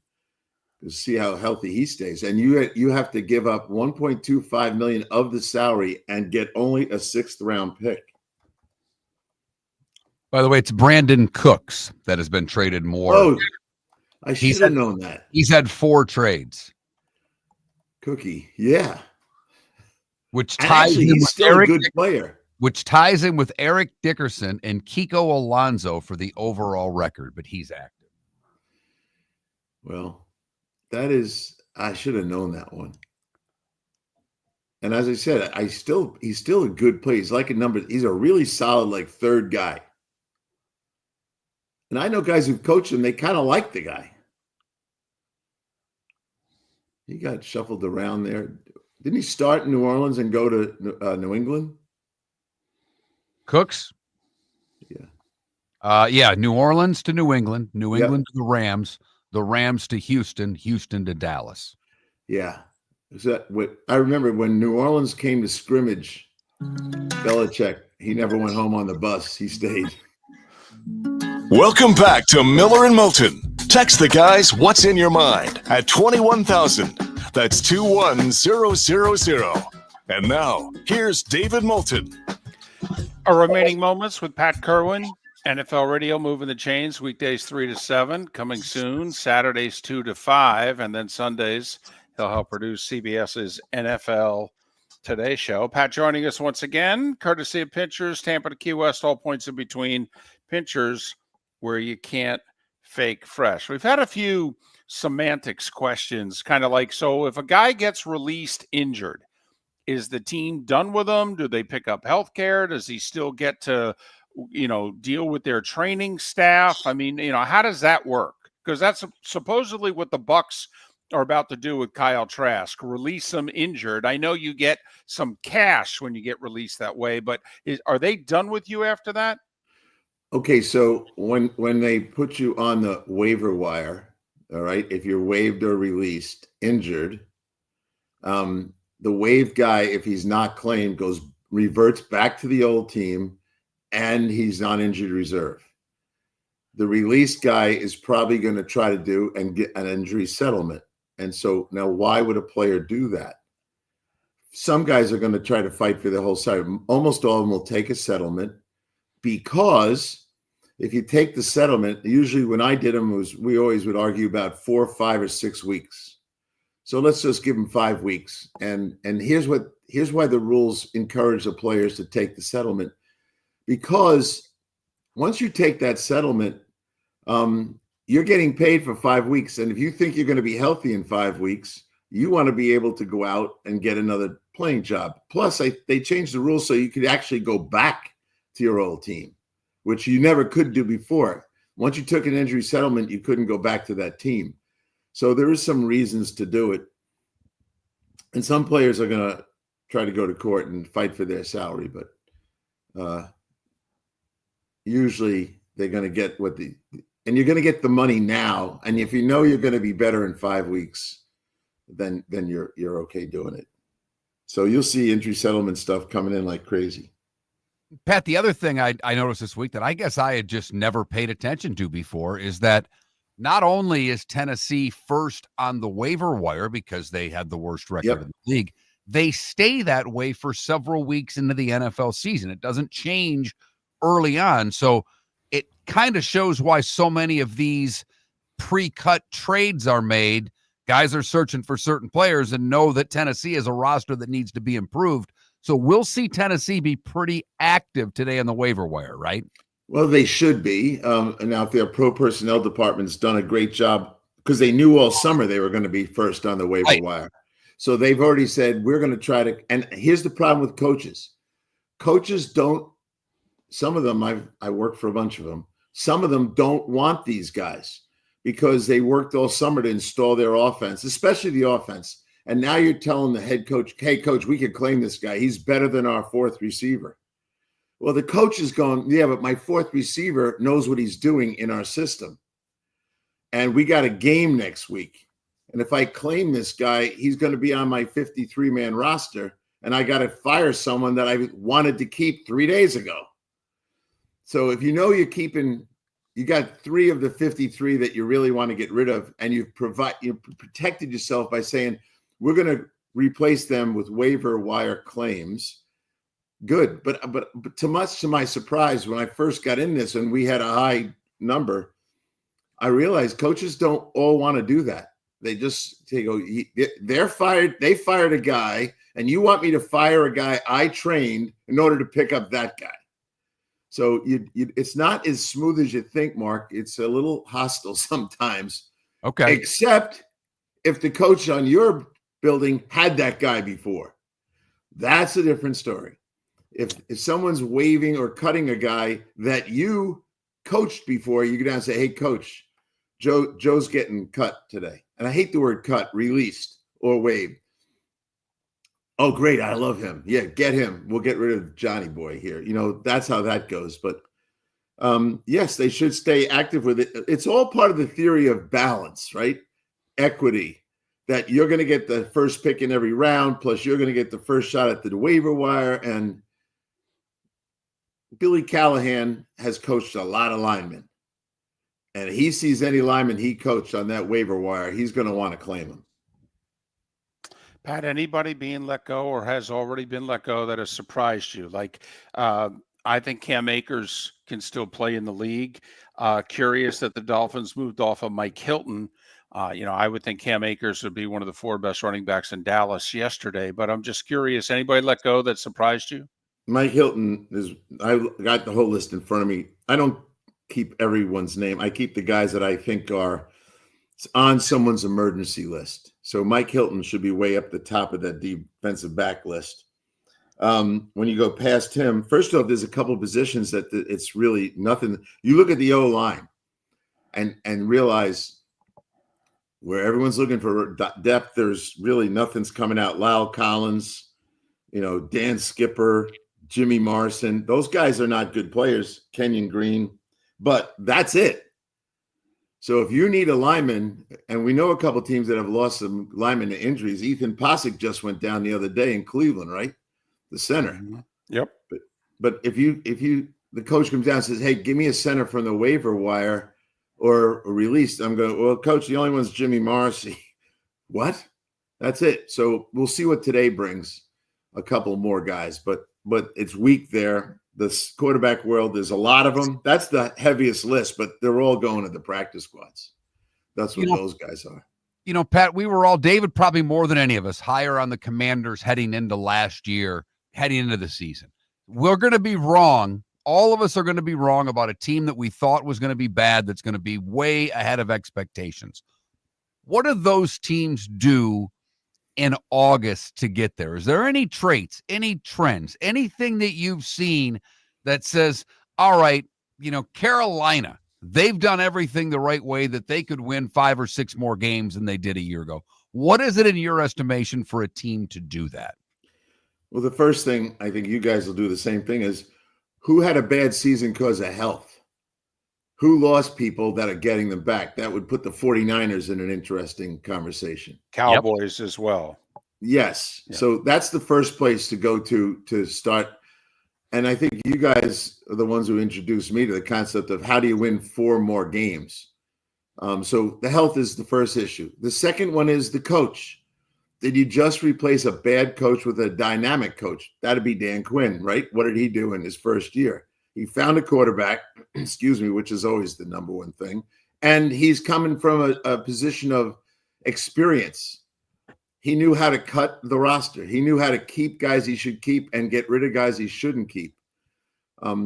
to see how healthy he stays. And you have to give up $1.25 million of the salary and get only a 6th round pick. By the way, it's Brandon Cooks that has been traded more. Oh, I should have known that. He's had 4 trades. Cookie, yeah. Which ties him he's with still a good player. Which ties him with Eric Dickerson and Kiko Alonso for the overall record, but he's active. Well, I should have known that one. And as I said, he's still a good player. He's like he's a really solid, like, third guy. And I know guys who've coached him, they kind of like the guy. He got shuffled around there. Didn't he start in New Orleans and go to New England? Cooks? Yeah. New Orleans to New England, New England to the Rams to Houston, Houston to Dallas. Yeah. I remember when New Orleans came to scrimmage, Belichick, he never went home on the bus. He stayed. Welcome back to Miller and Moulton. Text the guys what's in your mind at 21,000. That's 21000. And now, here's David Moulton. Our remaining moments with Pat Kirwan, NFL Radio moving the chains, weekdays 3 to 7, coming soon, Saturdays 2 to 5, and then Sundays he'll help produce CBS's NFL Today show. Pat joining us once again, courtesy of Pinchers, Tampa to Key West, all points in between. Pinchers, where you can't fake fresh. We've had a few semantics questions, kind of like, so if a guy gets released injured, is the team done with him? Do they pick up health care? Does he still get to, deal with their training staff? I mean, how does that work? Because that's supposedly what the Bucs are about to do with Kyle Trask, release him injured. I know you get some cash when you get released that way, but are they done with you after that? Okay, so when they put you on the waiver wire, all right, if you're waived or released injured, the waived guy, if he's not claimed, reverts back to the old team, and he's on injured reserve. The released guy is probably going to try to do and get an injury settlement. And so now, why would a player do that? Some guys are going to try to fight for the whole side. Almost all of them will take a settlement, because if you take the settlement, usually when I did them, we always would argue about 4, 5, or 6 weeks. So let's just give them 5 weeks. And here's why the rules encourage the players to take the settlement. Because once you take that settlement, you're getting paid for 5 weeks. And if you think you're going to be healthy in 5 weeks, you want to be able to go out and get another playing job. Plus, they changed the rules so you could actually go back to your old team, which you never could do before. Once you took an injury settlement, you couldn't go back to that team. So there is some reasons to do it. And some players are going to try to go to court and fight for their salary, but usually they're going to get and you're going to get the money now. And if you know you're going to be better in 5 weeks, then you're okay doing it. So you'll see injury settlement stuff coming in like crazy. Pat, the other thing I noticed this week that I guess I had just never paid attention to before is that not only is Tennessee first on the waiver wire because they had the worst record in the league, they stay that way for several weeks into the NFL season. It doesn't change early on. So it kind of shows why so many of these pre-cut trades are made. Guys are searching for certain players and know that Tennessee is a roster that needs to be improved. So we'll see Tennessee be pretty active today on the waiver wire, right? Well, they should be. And now if their pro personnel department's done a great job, because they knew all summer they were going to be first on the waiver wire. So they've already said, we're going to try to, and here's the problem with coaches. Coaches don't, some of them, I work for a bunch of them, some of them don't want these guys because they worked all summer to install their offense, especially the offense. And now you're telling the head coach, hey, coach, we could claim this guy. He's better than our fourth receiver. Well, the coach is going, yeah, but my fourth receiver knows what he's doing in our system. And we got a game next week. And if I claim this guy, he's going to be on my 53-man roster. And I got to fire someone that I wanted to keep 3 days ago. So if you know you got 3 of the 53 that you really want to get rid of, and you've protected yourself by saying, we're going to replace them with waiver wire claims. Good. But to much to my surprise, when I first got in this and we had a high number, I realized coaches don't all want to do that. They're fired. They fired a guy, and you want me to fire a guy I trained in order to pick up that guy. So it's not as smooth as you think, Mark. It's a little hostile sometimes. Okay. Except if the coach on your building had that guy before. That's a different story. If someone's waving or cutting a guy that you coached before, you go down and say, hey, coach, Joe's getting cut today. And I hate the word cut, released or waived. Oh, great. I love him. Yeah, get him. We'll get rid of Johnny Boy here. You know, that's how that goes. But yes, they should stay active with it. It's all part of the theory of balance, right? Equity, that you're going to get the first pick in every round, plus you're going to get the first shot at the waiver wire. And Billy Callahan has coached a lot of linemen. And he sees any lineman he coached on that waiver wire, he's going to want to claim him. Pat, anybody being let go or has already been let go that has surprised you? Like, I think Cam Akers can still play in the league. Curious that the Dolphins moved off of Mike Hilton. I would think Cam Akers would be one of the 4 best running backs in Dallas yesterday, but I'm just curious. Anybody let go that surprised you? Mike Hilton I got the whole list in front of me. I don't keep everyone's name. I keep the guys that I think are on someone's emergency list. So Mike Hilton should be way up the top of that defensive back list. When you go past him, first off, there's a couple of positions that it's really nothing. You look at the O-line and realize where everyone's looking for depth, there's really nothing's coming out. Lyle Collins, Dan Skipper, Jimmy Morrison. Those guys are not good players. Kenyon Green, but that's it. So if you need a lineman, and we know a couple of teams that have lost some linemen to injuries. Ethan Posick just went down the other day in Cleveland, right? The center. Yep. But if the coach comes down and says, hey, give me a center from the waiver wire or released, I'm going, well, coach, the only one's Jimmy Morrissey. What? That's it. So we'll see what today brings. A couple more guys, but it's weak there. The quarterback world, there's a lot of them. That's the heaviest list, but they're all going to the practice squads. That's what those guys are. Pat, David probably more than any of us, higher on the Commanders heading into last year, heading into the season. We're going to be wrong. All of us are going to be wrong about a team that we thought was going to be bad that's going to be way ahead of expectations. What do those teams do in August to get there? Is there any traits, any trends, anything that you've seen that says, all right, Carolina, they've done everything the right way that they could win 5 or 6 more games than they did a year ago? What is it in your estimation for a team to do that? Well, the first thing, I think you guys will do the same thing, is who had a bad season because of health? Who lost people that are getting them back? That would put the 49ers in an interesting conversation. Cowboys as well. Yes. Yeah. So that's the first place to go to start. And I think you guys are the ones who introduced me to the concept of how do you win 4 more games? So the health is the first issue. The second one is the coach. Did you just replace a bad coach with a dynamic coach? That'd be Dan Quinn, right? What did he do in his first year? He found a quarterback, which is always the number one thing. And he's coming from a position of experience. He knew how to cut the roster. He knew how to keep guys he should keep and get rid of guys he shouldn't keep.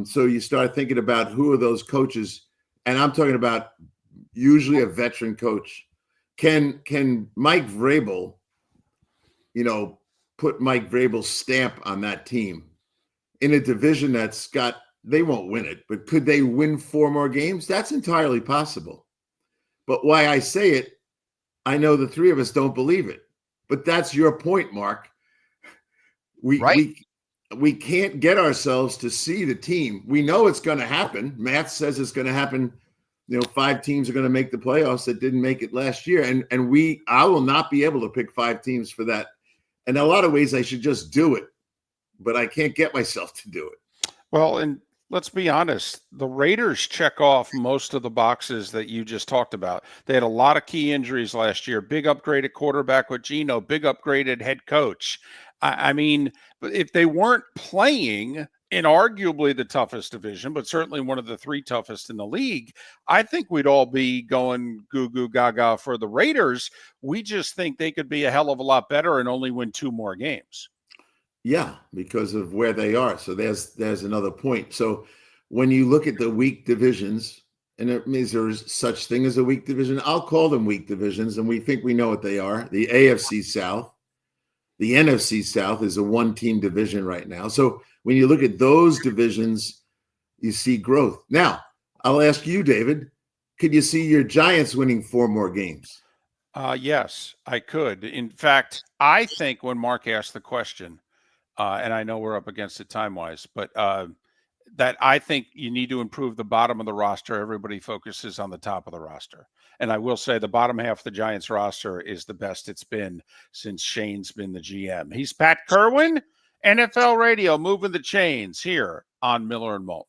So you start thinking about who are those coaches. And I'm talking about usually a veteran coach. Can Mike Vrabel, put Mike Vrabel's stamp on that team in a division that's got, they won't win it, but could they win 4 more games? That's entirely possible. But why I say it, I know the 3 of us don't believe it. But that's your point, Mark. We can't get ourselves to see the team. We know it's going to happen. Math says it's going to happen. 5 teams are going to make the playoffs that didn't make it last year. And I will not be able to pick 5 teams for that. In a lot of ways, I should just do it, but I can't get myself to do it. Well, and let's be honest, the Raiders check off most of the boxes that you just talked about. They had a lot of key injuries last year. Big upgraded quarterback with Geno, big upgraded head coach. I mean, if they weren't playing in arguably the toughest division, but certainly one of the 3 toughest in the league, I think we'd all be going goo goo gaga for the Raiders. We just think they could be a hell of a lot better and only win 2 more games. Yeah, because of where they are. So there's another point. So when you look at the weak divisions, and it means there's such thing as a weak division, I'll call them weak divisions, and we think we know what they are. The AFC South, The NFC South is a one-team division right now. So when you look at those divisions, you see growth. Now, I'll ask you, David, could you see your Giants winning 4 more games? Yes, I could. In fact, I think when Mark asked the question, and I know we're up against it time-wise, but that I think you need to improve the bottom of the roster. Everybody focuses on the top of the roster. And I will say the bottom half of the Giants roster is the best it's been since Shane's been the GM. He's Pat Kirwan, NFL Radio, moving the chains here on Miller and Moulton.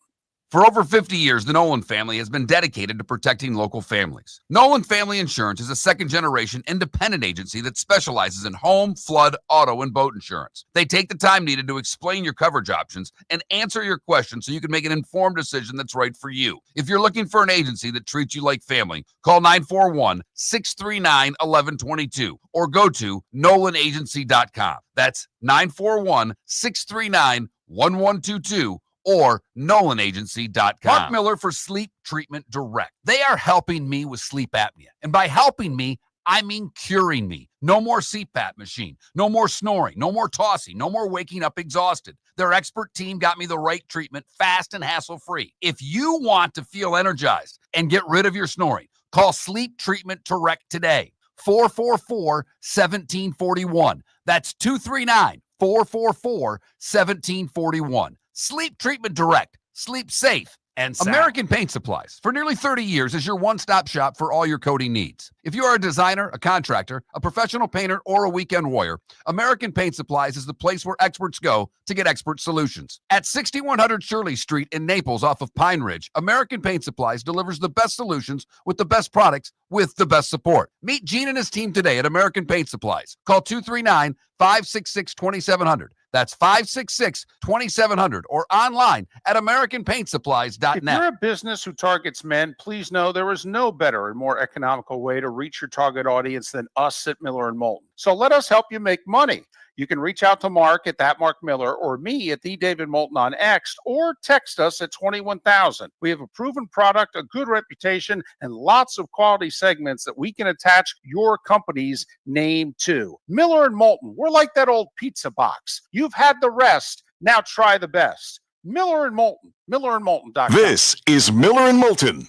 For over 50 years, the Nolan family has been dedicated to protecting local families. Nolan Family Insurance is a second-generation independent agency that specializes in home, flood, auto, and boat insurance. They take the time needed to explain your coverage options and answer your questions so you can make an informed decision that's right for you. If you're looking for an agency that treats you like family, call 941-639-1122 or go to nolanagency.com. That's 941-639-1122. or nolanagency.com. Mark Miller for Sleep Treatment Direct. They are helping me with sleep apnea. And by helping me, I mean curing me. No more CPAP machine. No more snoring. No more tossing. No more waking up exhausted. Their expert team got me the right treatment fast and hassle-free. If you want to feel energized and get rid of your snoring, call Sleep Treatment Direct today. 444-1741. That's 239-444-1741. Sleep Treatment Direct. Sleep safe and sound. American Paint Supplies. For nearly 30 years is your one-stop shop for all your coating needs. If you are a designer, a contractor, a professional painter, or a weekend warrior, American Paint Supplies is the place where experts go to get expert solutions. At 6100 Shirley Street in Naples off of Pine Ridge, American Paint Supplies delivers the best solutions with the best products with the best support. Meet Gene and his team today at American Paint Supplies. Call 239-566-2700. That's 566-2700 or online at AmericanPaintSupplies.net. If you're a business who targets men, please know there is no better and more economical way to reach your target audience than us at Miller & Moulton. So let us help you make money. You can reach out to Mark at that Mark Miller or me at the David Moulton on X or text us at 21,000. We have a proven product, a good reputation, and lots of quality segments that we can attach your company's name to. Miller & Moulton, we're like that old pizza box. You've had the rest, now try the best. Miller & Moulton, millerandmoulton.com. This is Miller and Moulton.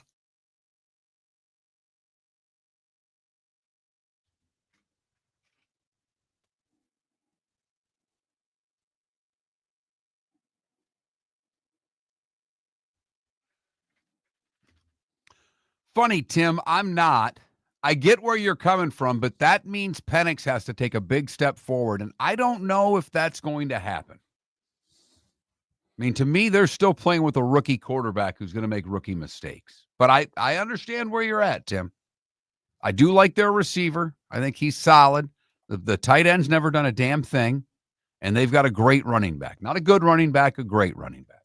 Funny, Tim, I'm not. I get where you're coming from, but that means Penix has to take a big step forward, and I don't know if that's going to happen. I mean, to me, they're still playing with a rookie quarterback who's going to make rookie mistakes. But I understand where you're at, Tim. I do like their receiver. I think he's solid. The tight end's never done a damn thing, and they've got a great running back. Not a good running back, a great running back.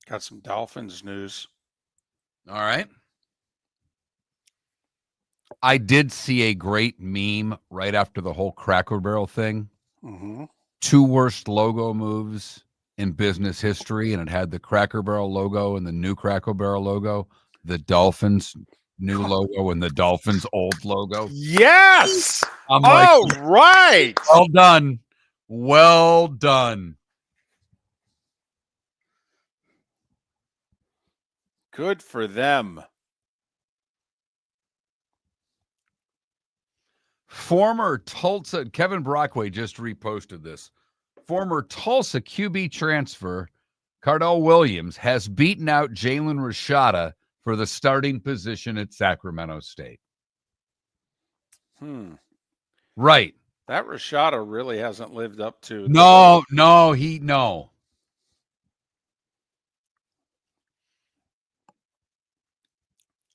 Got some Dolphins news. All right. I did see a great meme right after the whole Cracker Barrel thing. Mm-hmm. 2 worst logo moves in business history, and it had the Cracker Barrel logo and the new Cracker Barrel logo, the Dolphins new logo and the Dolphins old logo. Yes. I'm like, All right. well done. Well done. Good for them. Former Tulsa, Kevin Brockway just reposted this. Former Tulsa QB transfer Cardell Williams has beaten out Jalen Rashada for the starting position at Sacramento State. Right. That Rashada really hasn't lived up to. No.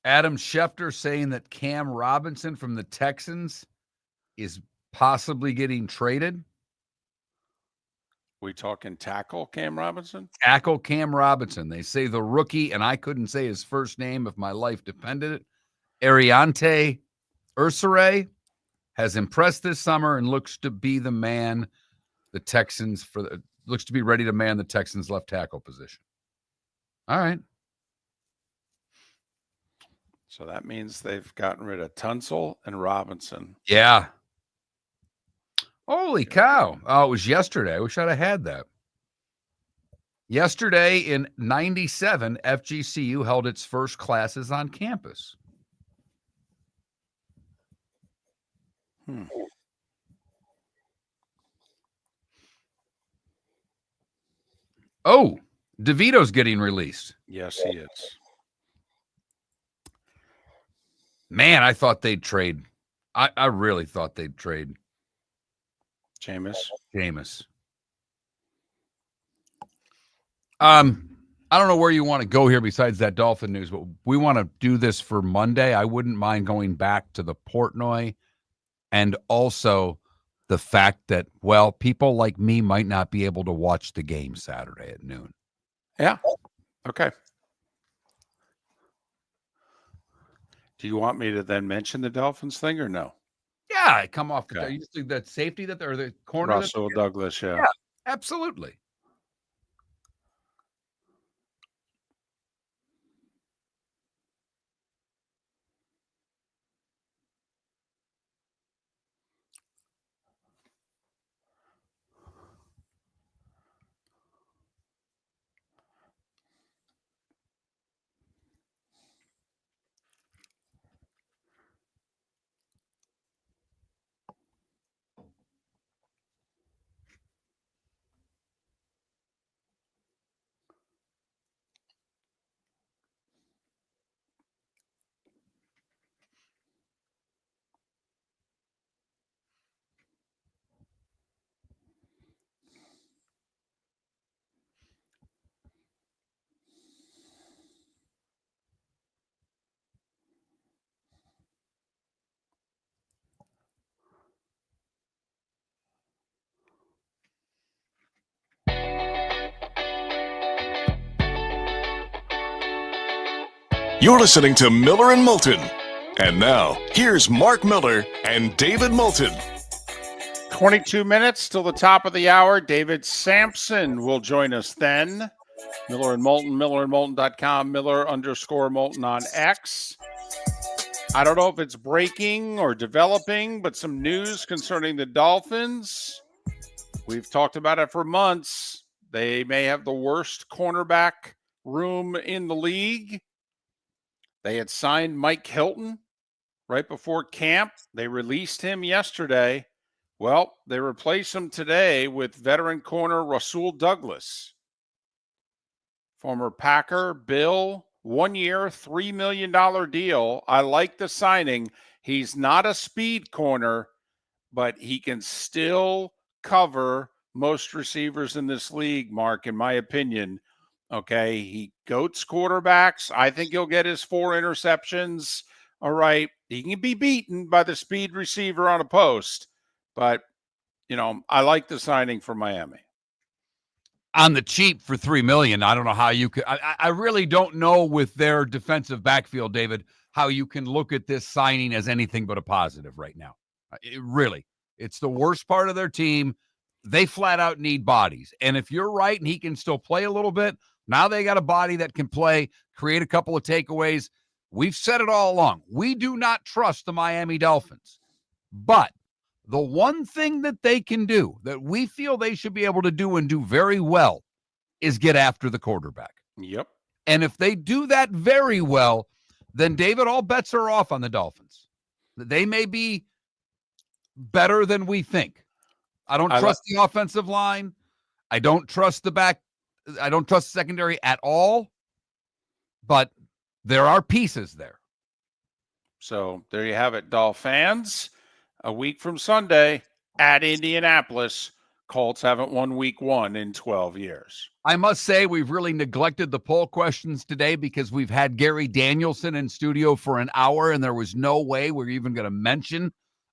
Adam Schefter saying that Cam Robinson from the Texans is possibly getting traded. We talking tackle Cam Robinson? Tackle Cam Robinson. They say the rookie, and I couldn't say his first name if my life depended it. Ariante Ursere has impressed this summer and looks to be the man the Texans looks to be ready to man the Texans left tackle position. All right. So that means they've gotten rid of Tunsil and Robinson. Yeah. Holy cow. Oh, it was yesterday. I wish I'd have had that. Yesterday in 97, FGCU held its first classes on campus. Oh, DeVito's getting released. Yes, he is. Man, I thought they'd trade. I really thought they'd trade Jameis. I don't know where you want to go here besides that Dolphin news, but we want to do this for Monday. I wouldn't mind going back to the Portnoy and also the fact that, well, people like me might not be able to watch the game Saturday at noon. Yeah. Okay. Do you want me to then mention the Dolphins thing or no? Yeah, I come off Okay. you see that safety that they're the corner. Russell Douglas, yeah. Yeah, absolutely. You're listening to Miller and Moulton. And now, here's Mark Miller and David Moulton. 22 minutes till the top of the hour. David Samson will join us then. Miller and Moulton, millerandmoulton.com, Miller_Moulton on X. I don't know if it's breaking or developing, but some news concerning the Dolphins. We've talked about it for months. They may have the worst cornerback room in the league. They had signed Mike Hilton right before camp. They released him yesterday. Well, they replaced him today with veteran corner Rasul Douglas. Former Packer, Bill, 1 year, $3 million deal. I like the signing. He's not a speed corner, but he can still cover most receivers in this league, Mark, in my opinion. Okay, he goats quarterbacks. I think he'll get his 4 interceptions. All right, he can be beaten by the speed receiver on a post, but, you know, I like the signing for Miami. On the cheap for $3 million, I don't know how you could. I really don't know with their defensive backfield, David, how you can look at this signing as anything but a positive right now. It's the worst part of their team. They flat out need bodies. And if you're right and he can still play a little bit, now they got a body that can play, create a couple of takeaways. We've said it all along. We do not trust the Miami Dolphins. But the one thing that they can do that we feel they should be able to do and do very well is get after the quarterback. Yep. And if they do that very well, then, David, all bets are off on the Dolphins. They may be better than we think. I don't trust the offensive line. I don't trust the back. I don't trust the secondary at all. But there are pieces there. So there you have it, Dolphins. A week from Sunday at Indianapolis. Colts haven't won week 1 in 12 years. I must say we've really neglected the poll questions today because we've had Gary Danielson in studio for an hour, and there was no way we're even going to mention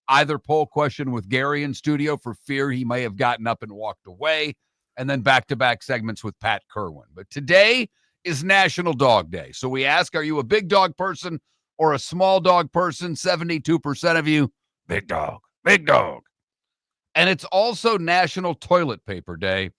either poll question with Gary in studio for fear he may have gotten up and walked away, and then back-to-back segments with Pat Kirwan. But today is National Dog Day. So we ask, are you a big dog person or a small dog person? 72% of you, big dog, big dog. And it's also National Toilet Paper Day,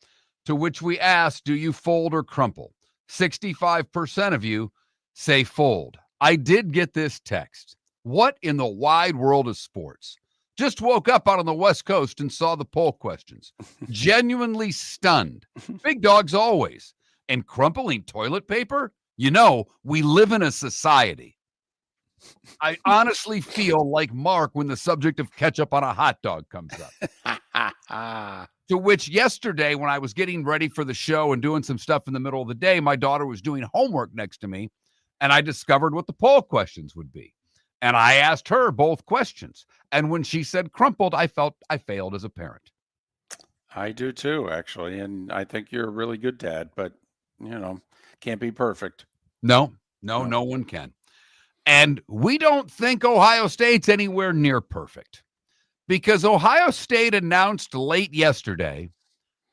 to which we ask, do you fold or crumple? 65% of you say fold. I did get this text. What in the wide world of sports? Just woke up out on the West Coast and saw the poll questions. Genuinely stunned. Big dogs always. And crumpling toilet paper? You know, we live in a society. I honestly feel like Mark when the subject of ketchup on a hot dog comes up. To which yesterday, when I was getting ready for the show and doing some stuff in the middle of the day, my daughter was doing homework next to me, and I discovered what the poll questions would be. And I asked her both questions. And when she said crumpled, I felt I failed as a parent. I do too, actually. And I think you're a really good dad, but, can't be perfect. No one can. And we don't think Ohio State's anywhere near perfect because Ohio State announced late yesterday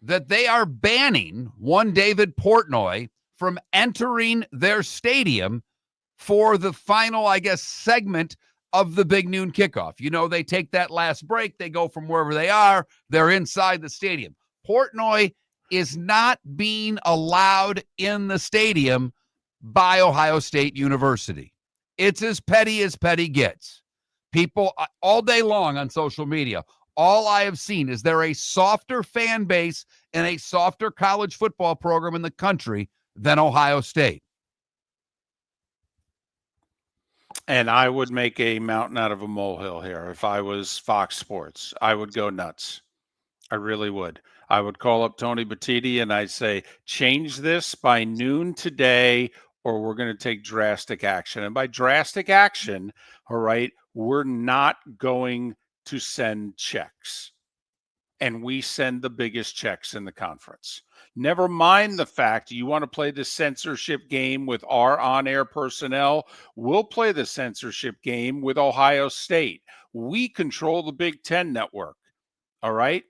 that they are banning one David Portnoy from entering their stadium for the final, segment of the Big Noon Kickoff. You know, they take that last break. They go from wherever they are. They're inside the stadium. Portnoy is not being allowed in the stadium by Ohio State University. It's as petty gets. People all day long on social media, all I have seen is there a softer fan base and a softer college football program in the country than Ohio State. And I would make a mountain out of a molehill here. If I was Fox Sports, I would go nuts. I really would. I would call up Tony Batiti and I'd say, change this by noon today, or we're going to take drastic action. And by drastic action, all right, we're not going to send checks. And we send the biggest checks in the conference. Never mind the fact you want to play the censorship game with our on-air personnel. We'll play the censorship game with Ohio State. We control the Big Ten network. All right?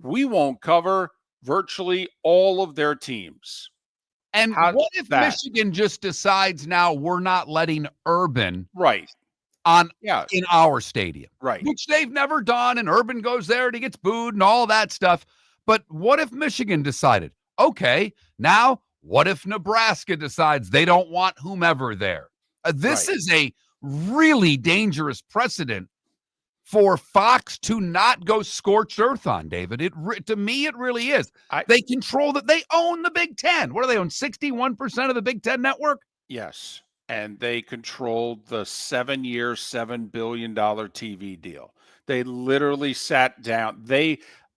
We won't cover virtually all of their teams. And what if Michigan just decides now we're not letting Urban in our stadium? Right. Which they've never done, and Urban goes there and he gets booed and all that stuff. But what if Michigan decided, okay, now what if Nebraska decides they don't want whomever there? This is a really dangerous precedent for Fox to not go scorched earth on, David. To me, it really is. They control that. They own the Big Ten. What do they own? 61% of the Big Ten network? Yes. And they controlled the 7-year, $7 billion TV deal. They literally sat down.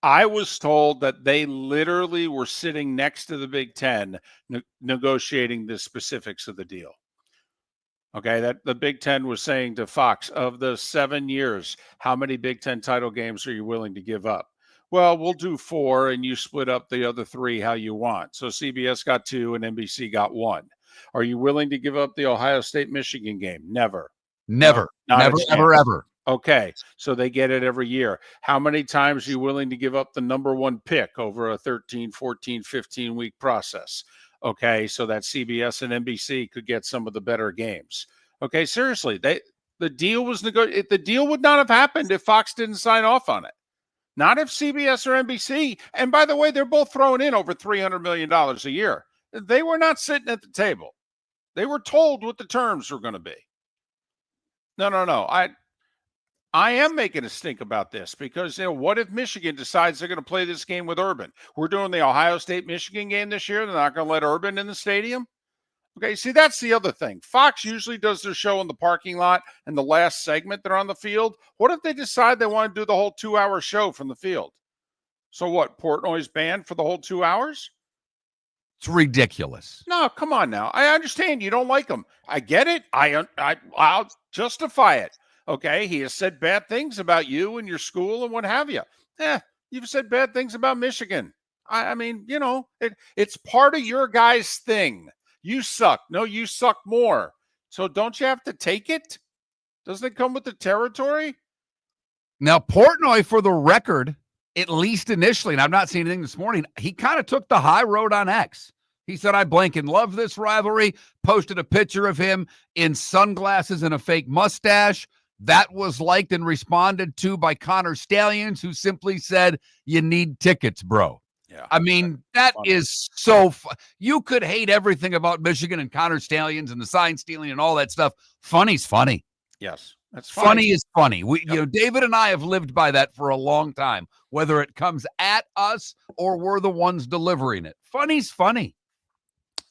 I was told that they literally were sitting next to the Big Ten negotiating the specifics of the deal. Okay, that the Big Ten was saying to Fox, of the 7 years, how many Big Ten title games are you willing to give up? Well, we'll do 4, and you split up the other 3 how you want. So CBS got 2, and NBC got 1. Are you willing to give up the Ohio State-Michigan game? Never. Never. No, never, ever, ever. Okay, so they get it every year. How many times are you willing to give up the number 1 pick over a 13, 14, 15-week process? Okay, so that CBS and NBC could get some of the better games. Okay, seriously, the deal was negotiated. The deal would not have happened if Fox didn't sign off on it. Not if CBS or NBC. And by the way, they're both throwing in over $300 million a year. They were not sitting at the table. They were told what the terms were going to be. No. I am making a stink about this because, what if Michigan decides they're going to play this game with Urban? We're doing the Ohio State-Michigan game this year. They're not going to let Urban in the stadium. Okay, see, that's the other thing. Fox usually does their show in the parking lot and the last segment they're on the field. What if they decide they want to do the whole 2-hour show from the field? So what, Portnoy's banned for the whole 2 hours? It's ridiculous. No, come on now. I understand you don't like him. I get it. I'll justify it. Okay, he has said bad things about you and your school and what have you. You've said bad things about Michigan. I mean, it's part of your guys' thing. You suck. No, you suck more. So don't you have to take it? Doesn't it come with the territory? Now, Portnoy, for the record, at least initially, and I've not seen anything this morning, he kind of took the high road on X. He said, I blanking love this rivalry, posted a picture of him in sunglasses and a fake mustache. That was liked and responded to by Connor Stallions, who simply said, you need tickets, bro. Yeah. I mean, that is so fun. You could hate everything about Michigan and Connor Stallions and the sign stealing and all that stuff. Funny's funny. Yes. That's funny is funny. David and I have lived by that for a long time, whether it comes at us or we're the ones delivering it. Funny's funny.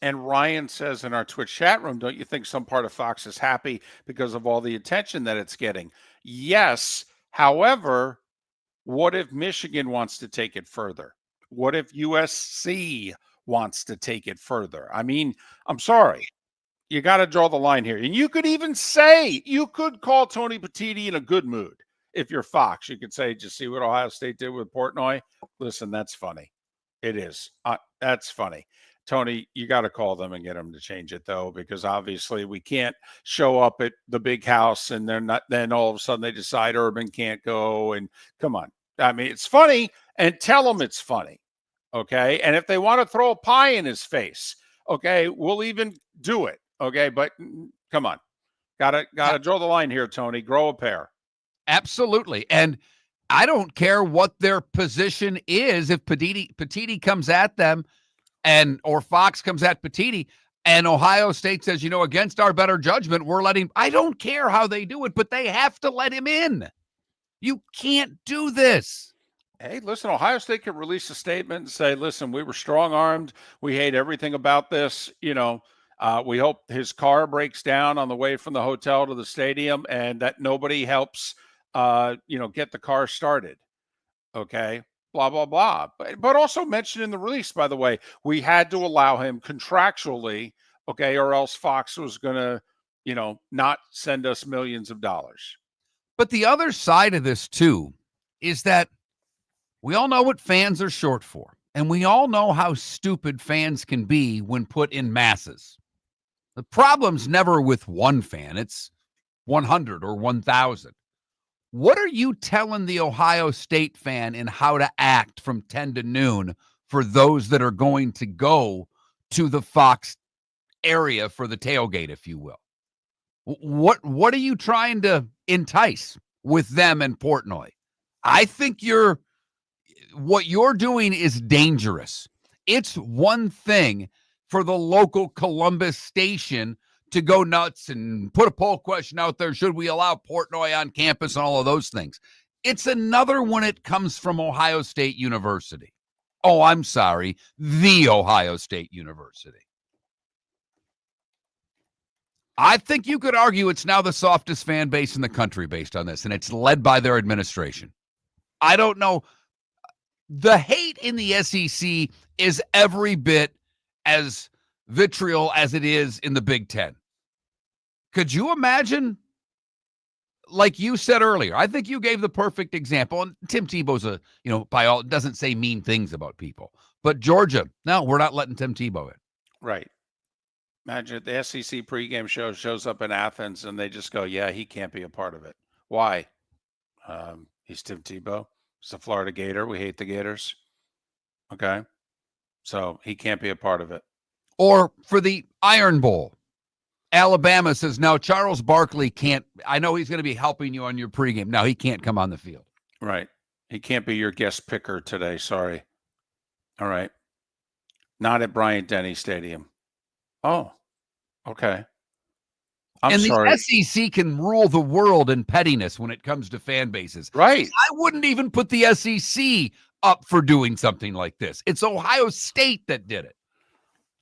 And Ryan says in our Twitch chat room, don't you think some part of Fox is happy because of all the attention that it's getting? Yes. However, what if Michigan wants to take it further? What if USC wants to take it further? I mean, I'm sorry. You got to draw the line here. And you could even say, you could call Tony Petitti in a good mood. If you're Fox, you could say, just see what Ohio State did with Portnoy? Listen, that's funny. It is. That's funny. Tony, you got to call them and get them to change it, though, because obviously we can't show up at the big house and they're not. Then all of a sudden they decide Urban can't go. And come on. I mean, it's funny, and tell them it's funny. Okay. And if they want to throw a pie in his face, okay, we'll even do it. Okay. But come on. Gotta draw the line here, Tony. Grow a pair. Absolutely. And I don't care what their position is. If Petitti comes at them or Fox comes at Petitti and Ohio State says, against our better judgment, we're letting, I don't care how they do it, but they have to let him in. You can't do this. Hey, listen, Ohio State could release a statement and say, listen, we were strong-armed. We hate everything about this. We hope his car breaks down on the way from the hotel to the stadium and that nobody helps, get the car started. Okay. Blah, blah, blah. But also mentioned in the release, by the way, we had to allow him contractually, okay, or else Fox was going to, not send us millions of dollars. But the other side of this, too, is that we all know what fans are short for, and we all know how stupid fans can be when put in masses. The problem's never with one fan. It's 100 or 1,000. What are you telling the Ohio State fan in how to act from 10 to noon for those that are going to go to the Fox area for the tailgate, if you will? What are you trying to entice with them and Portnoy? I think what you're doing is dangerous. It's one thing for the local Columbus station to go nuts and put a poll question out there. Should we allow Portnoy on campus and all of those things? It's another when it comes from Ohio State University. Oh, I'm sorry. The Ohio State University. I think you could argue it's now the softest fan base in the country based on this, and it's led by their administration. I don't know. The hate in the SEC is every bit as vitriol as it is in the Big Ten. Could you imagine, like you said earlier, I think you gave the perfect example, and Tim Tebow's doesn't say mean things about people, but Georgia, no, we're not letting Tim Tebow in. Right. Imagine the SEC pregame show shows up in Athens and they just go, yeah, he can't be a part of it. Why? He's Tim Tebow. He's a Florida Gator. We hate the Gators. Okay. So he can't be a part of it. Or for the Iron Bowl, Alabama says, no, Charles Barkley can't. I know he's going to be helping you on your pregame. No, he can't come on the field. Right. He can't be your guest picker today. Sorry. All right. Not at Bryant-Denny Stadium. Oh, okay. I'm sorry. The SEC can rule the world in pettiness when it comes to fan bases. Right. I wouldn't even put the SEC up for doing something like this. It's Ohio State that did it.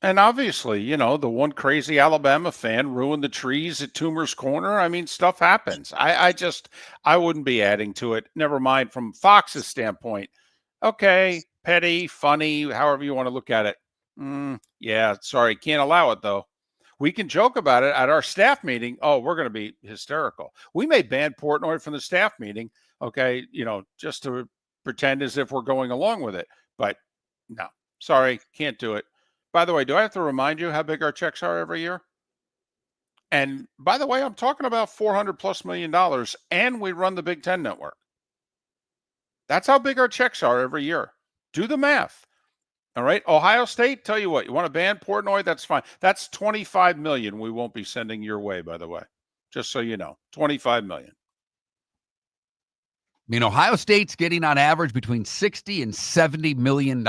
And obviously, the one crazy Alabama fan ruined the trees at Toomer's Corner. I mean, stuff happens. I wouldn't be adding to it. Never mind from Fox's standpoint. Okay, petty, funny, however you want to look at it. Yeah, sorry, can't allow it, though. We can joke about it at our staff meeting. Oh, we're going to be hysterical. We may ban Portnoy from the staff meeting, okay, just to pretend as if we're going along with it. But no, sorry, can't do it. By the way, do I have to remind you how big our checks are every year? And by the way, I'm talking about $400+ million, and we run the Big Ten network. That's how big our checks are every year. Do the math. All right. Ohio State, tell you what, you want to ban Portnoy? That's fine. That's $25 million we won't be sending your way, by the way. Just so you know, $25 million. I mean, Ohio State's getting on average between $60 and $70 million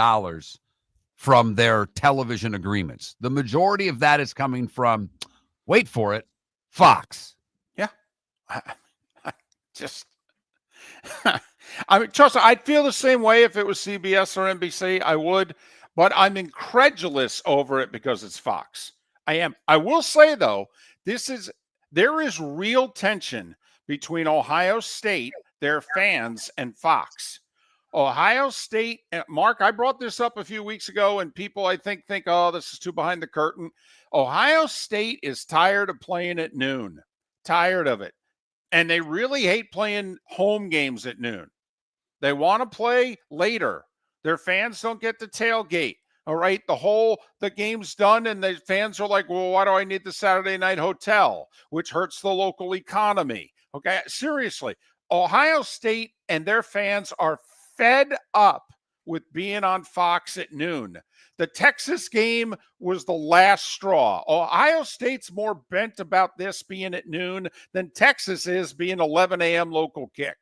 from their television agreements. The majority of that is coming from, wait for it, Fox. Yeah. I just, I mean, trust me, I'd feel the same way if it was CBS or NBC. I would, but I'm incredulous over it because it's Fox. I am. I will say, though, there is real tension between Ohio State, their fans, and Fox. Ohio State, Mark, I brought this up a few weeks ago, and people, I think, oh, this is too behind the curtain. Ohio State is tired of playing at noon. Tired of it. And they really hate playing home games at noon. They want to play later. Their fans don't get to tailgate. All right. The game's done, and the fans are like, well, why do I need the Saturday night hotel, which hurts the local economy? Okay. Seriously, Ohio State and their fans are fed up with being on Fox at noon. The Texas game was the last straw. Ohio State's more bent about this being at noon than Texas is being 11 a.m. local kick.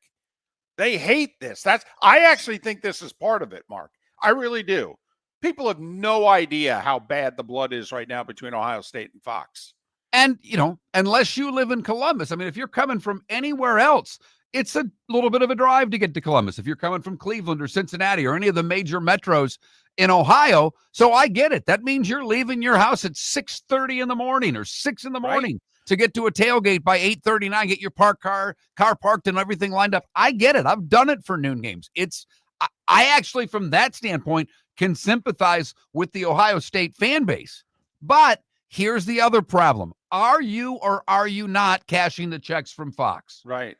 They hate this. I actually think this is part of it, Mark. I really do. People have no idea how bad the blood is right now between Ohio State and Fox. And, unless you live in Columbus, I mean, if you're coming from anywhere else, it's a little bit of a drive to get to Columbus. If you're coming from Cleveland or Cincinnati or any of the major metros in Ohio, so I get it. That means you're leaving your house at 6:30 in the morning or 6 in the morning to get to a tailgate by 8:39, get your car parked and everything lined up. I get it. I've done it for noon games. I actually, from that standpoint, can sympathize with the Ohio State fan base. But here's the other problem. Are you or are you not cashing the checks from Fox? Right.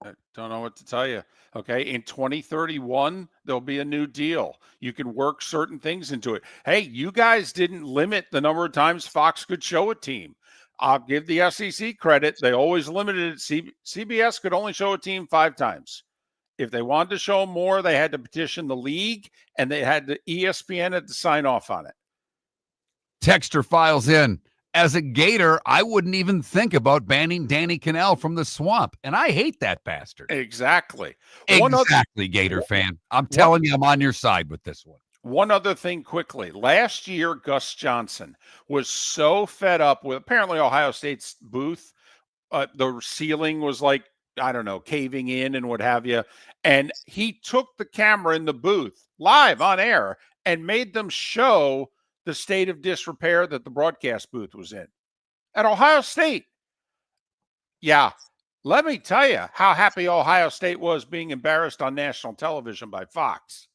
I don't know what to tell you. Okay. In 2031, there'll be a new deal. You can work certain things into it. Hey, you guys didn't limit the number of times Fox could show a team. I'll give the SEC credit. They always limited it. CBS could only show a team 5 times. If they wanted to show more, they had to petition the league, and they had the ESPN had to sign off on it. Texter files in. As a Gator, I wouldn't even think about banning Danny Kanell from the Swamp, and I hate that bastard. Exactly. Gator fan. I'm telling you, I'm on your side with this one. One other thing quickly. Last year, Gus Johnson was so fed up with apparently Ohio State's booth. The ceiling was like, I don't know, caving in and what have you. And he took the camera in the booth live on air and made them show the state of disrepair that the broadcast booth was in at Ohio State. Yeah. Let me tell you how happy Ohio State was being embarrassed on national television by Fox.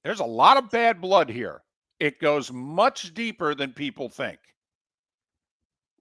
There's a lot of bad blood here. It goes much deeper than people think.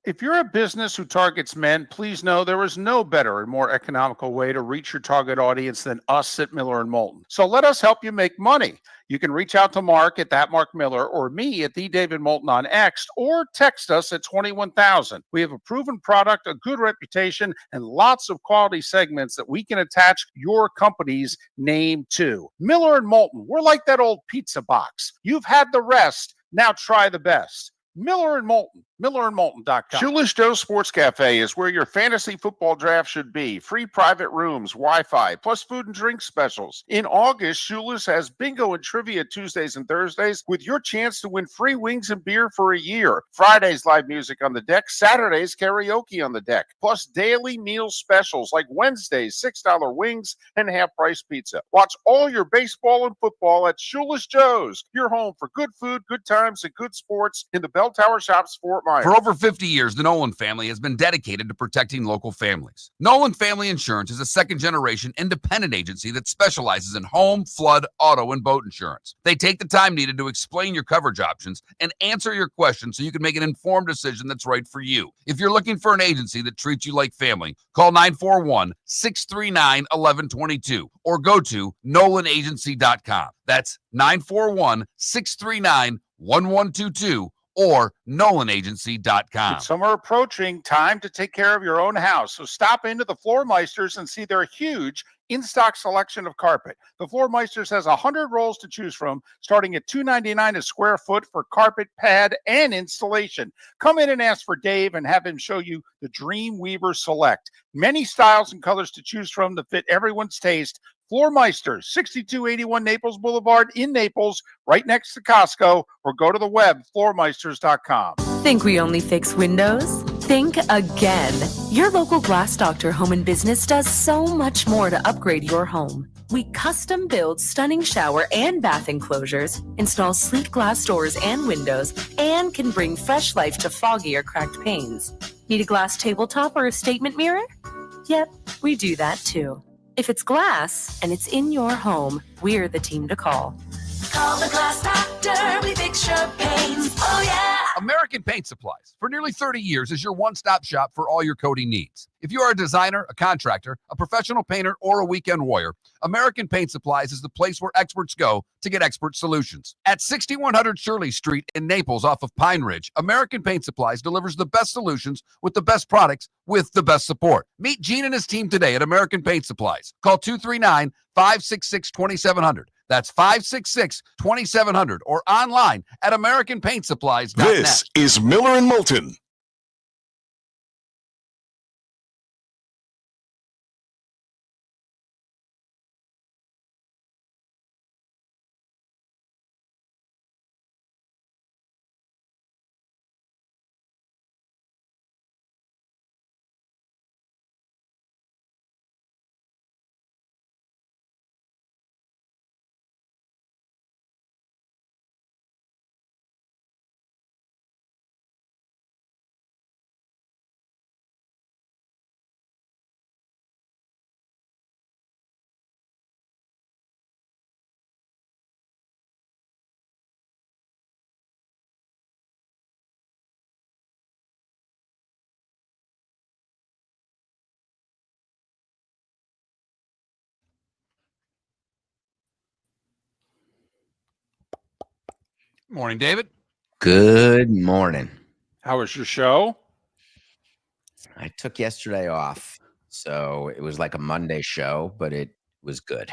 If you're a business who targets men, please know there is no better and more economical way to reach your target audience than us at Miller & Moulton. So let us help you make money. You can reach out to Mark at that Mark Miller or me at the David Moulton on X, or text us at 21,000. We have a proven product, a good reputation, and lots of quality segments that we can attach your company's name to. Miller & Moulton, we're like that old pizza box. You've had the rest, now try the best. Miller & Moulton, millerandmoulton.com. Shoeless Joe Sports Cafe is where your fantasy football draft should be. Free private rooms, Wi-Fi, plus food and drink specials. In August, Shoeless has bingo and trivia Tuesdays and Thursdays with your chance to win free wings and beer for a year. Fridays, live music on the deck. Saturdays, karaoke on the deck. Plus daily meal specials like Wednesdays, $6 wings and half-price pizza. Watch all your baseball and football at Shoeless Joe's, your home for good food, good times, and good sports in the Bell Tower Shops, Fort Myers. For over 50 years, the Nolan family has been dedicated to protecting local families. Nolan Family Insurance is a second-generation independent agency that specializes in home, flood, auto, and boat insurance. They take the time needed to explain your coverage options and answer your questions so you can make an informed decision that's right for you. If you're looking for an agency that treats you like family, call 941-639-1122 or go to nolanagency.com. That's 941-639-1122 or nolanagency.com. With summer approaching, time to take care of your own house. So stop into the Floor Meisters and see their huge in-stock selection of carpet. The Floor Meisters has 100 rolls to choose from, starting at $2.99 a square foot for carpet, pad, and installation. Come in and ask for Dave and have him show you the Dream Weaver Select. Many styles and colors to choose from to fit everyone's taste. Floor Meisters, 6281 Naples Boulevard in Naples, right next to Costco, or go to the web, floormeisters.com. Think we only fix windows? Think again. Your local Glass Doctor Home and Business does so much more to upgrade your home. We custom build stunning shower and bath enclosures, install sleek glass doors and windows, and can bring fresh life to foggy or cracked panes. Need a glass tabletop or a statement mirror? Yep, we do that too. If it's glass and it's in your home, we're the team to call. Call the Glass Doctor, we fix your pains. Oh, yeah. American Paint Supplies, for nearly 30 years, is your one-stop shop for all your coating needs. If you are a designer, a contractor, a professional painter, or a weekend warrior, American Paint Supplies is the place where experts go to get expert solutions. At 6100 Shirley Street in Naples off of Pine Ridge, American Paint Supplies delivers the best solutions with the best products with the best support. Meet Gene and his team today at American Paint Supplies. Call 239-566-2700. That's 566-2700 or online at AmericanPaintSupplies.net. This is Miller and Moulton. Morning, David. Good morning. How was your show? I took yesterday off, so it was like a Monday show, but it was good.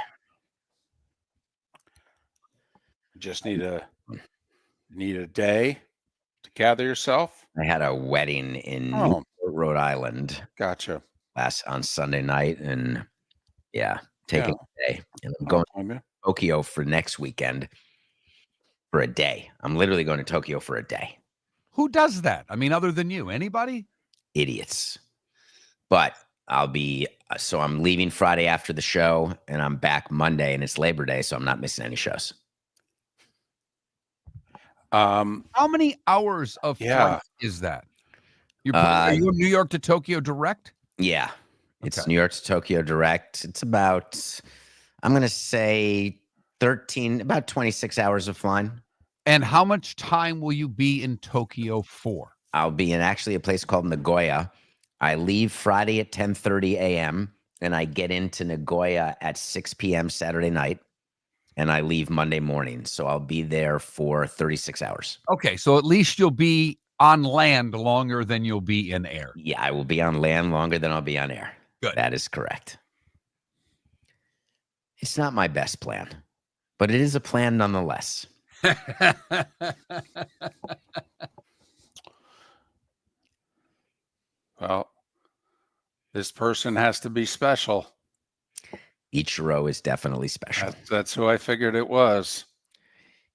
Just need a day to gather yourself. I had a wedding in Oh. Newport, Rhode Island Gotcha. on Sunday night, and taking a day. And I'm going to to Tokyo for next weekend for a day. I'm literally going to Tokyo for a day. Who does that? I mean, other than you, anybody? Idiots. But I'm leaving Friday after the show, and I'm back Monday, and it's Labor Day, so I'm not missing any shows. How many hours of flight is that? Are you in New York to Tokyo direct? Yeah. It's Okay. New York to Tokyo direct. It's about, I'm going to say about 26 hours of flying. And how much time will you be in Tokyo for? I'll be in actually a place called Nagoya. I leave Friday at 10:30 a.m. and I get into Nagoya at 6 p.m. Saturday night, and I leave Monday morning. So I'll be there for 36 hours. Okay, so at least you'll be on land longer than you'll be in air. Yeah, I will be on land longer than I'll be on air. Good. That is correct. It's not my best plan, but it is a plan nonetheless. Well, this person has to be special. Ichiro is definitely special. That's who I figured it was.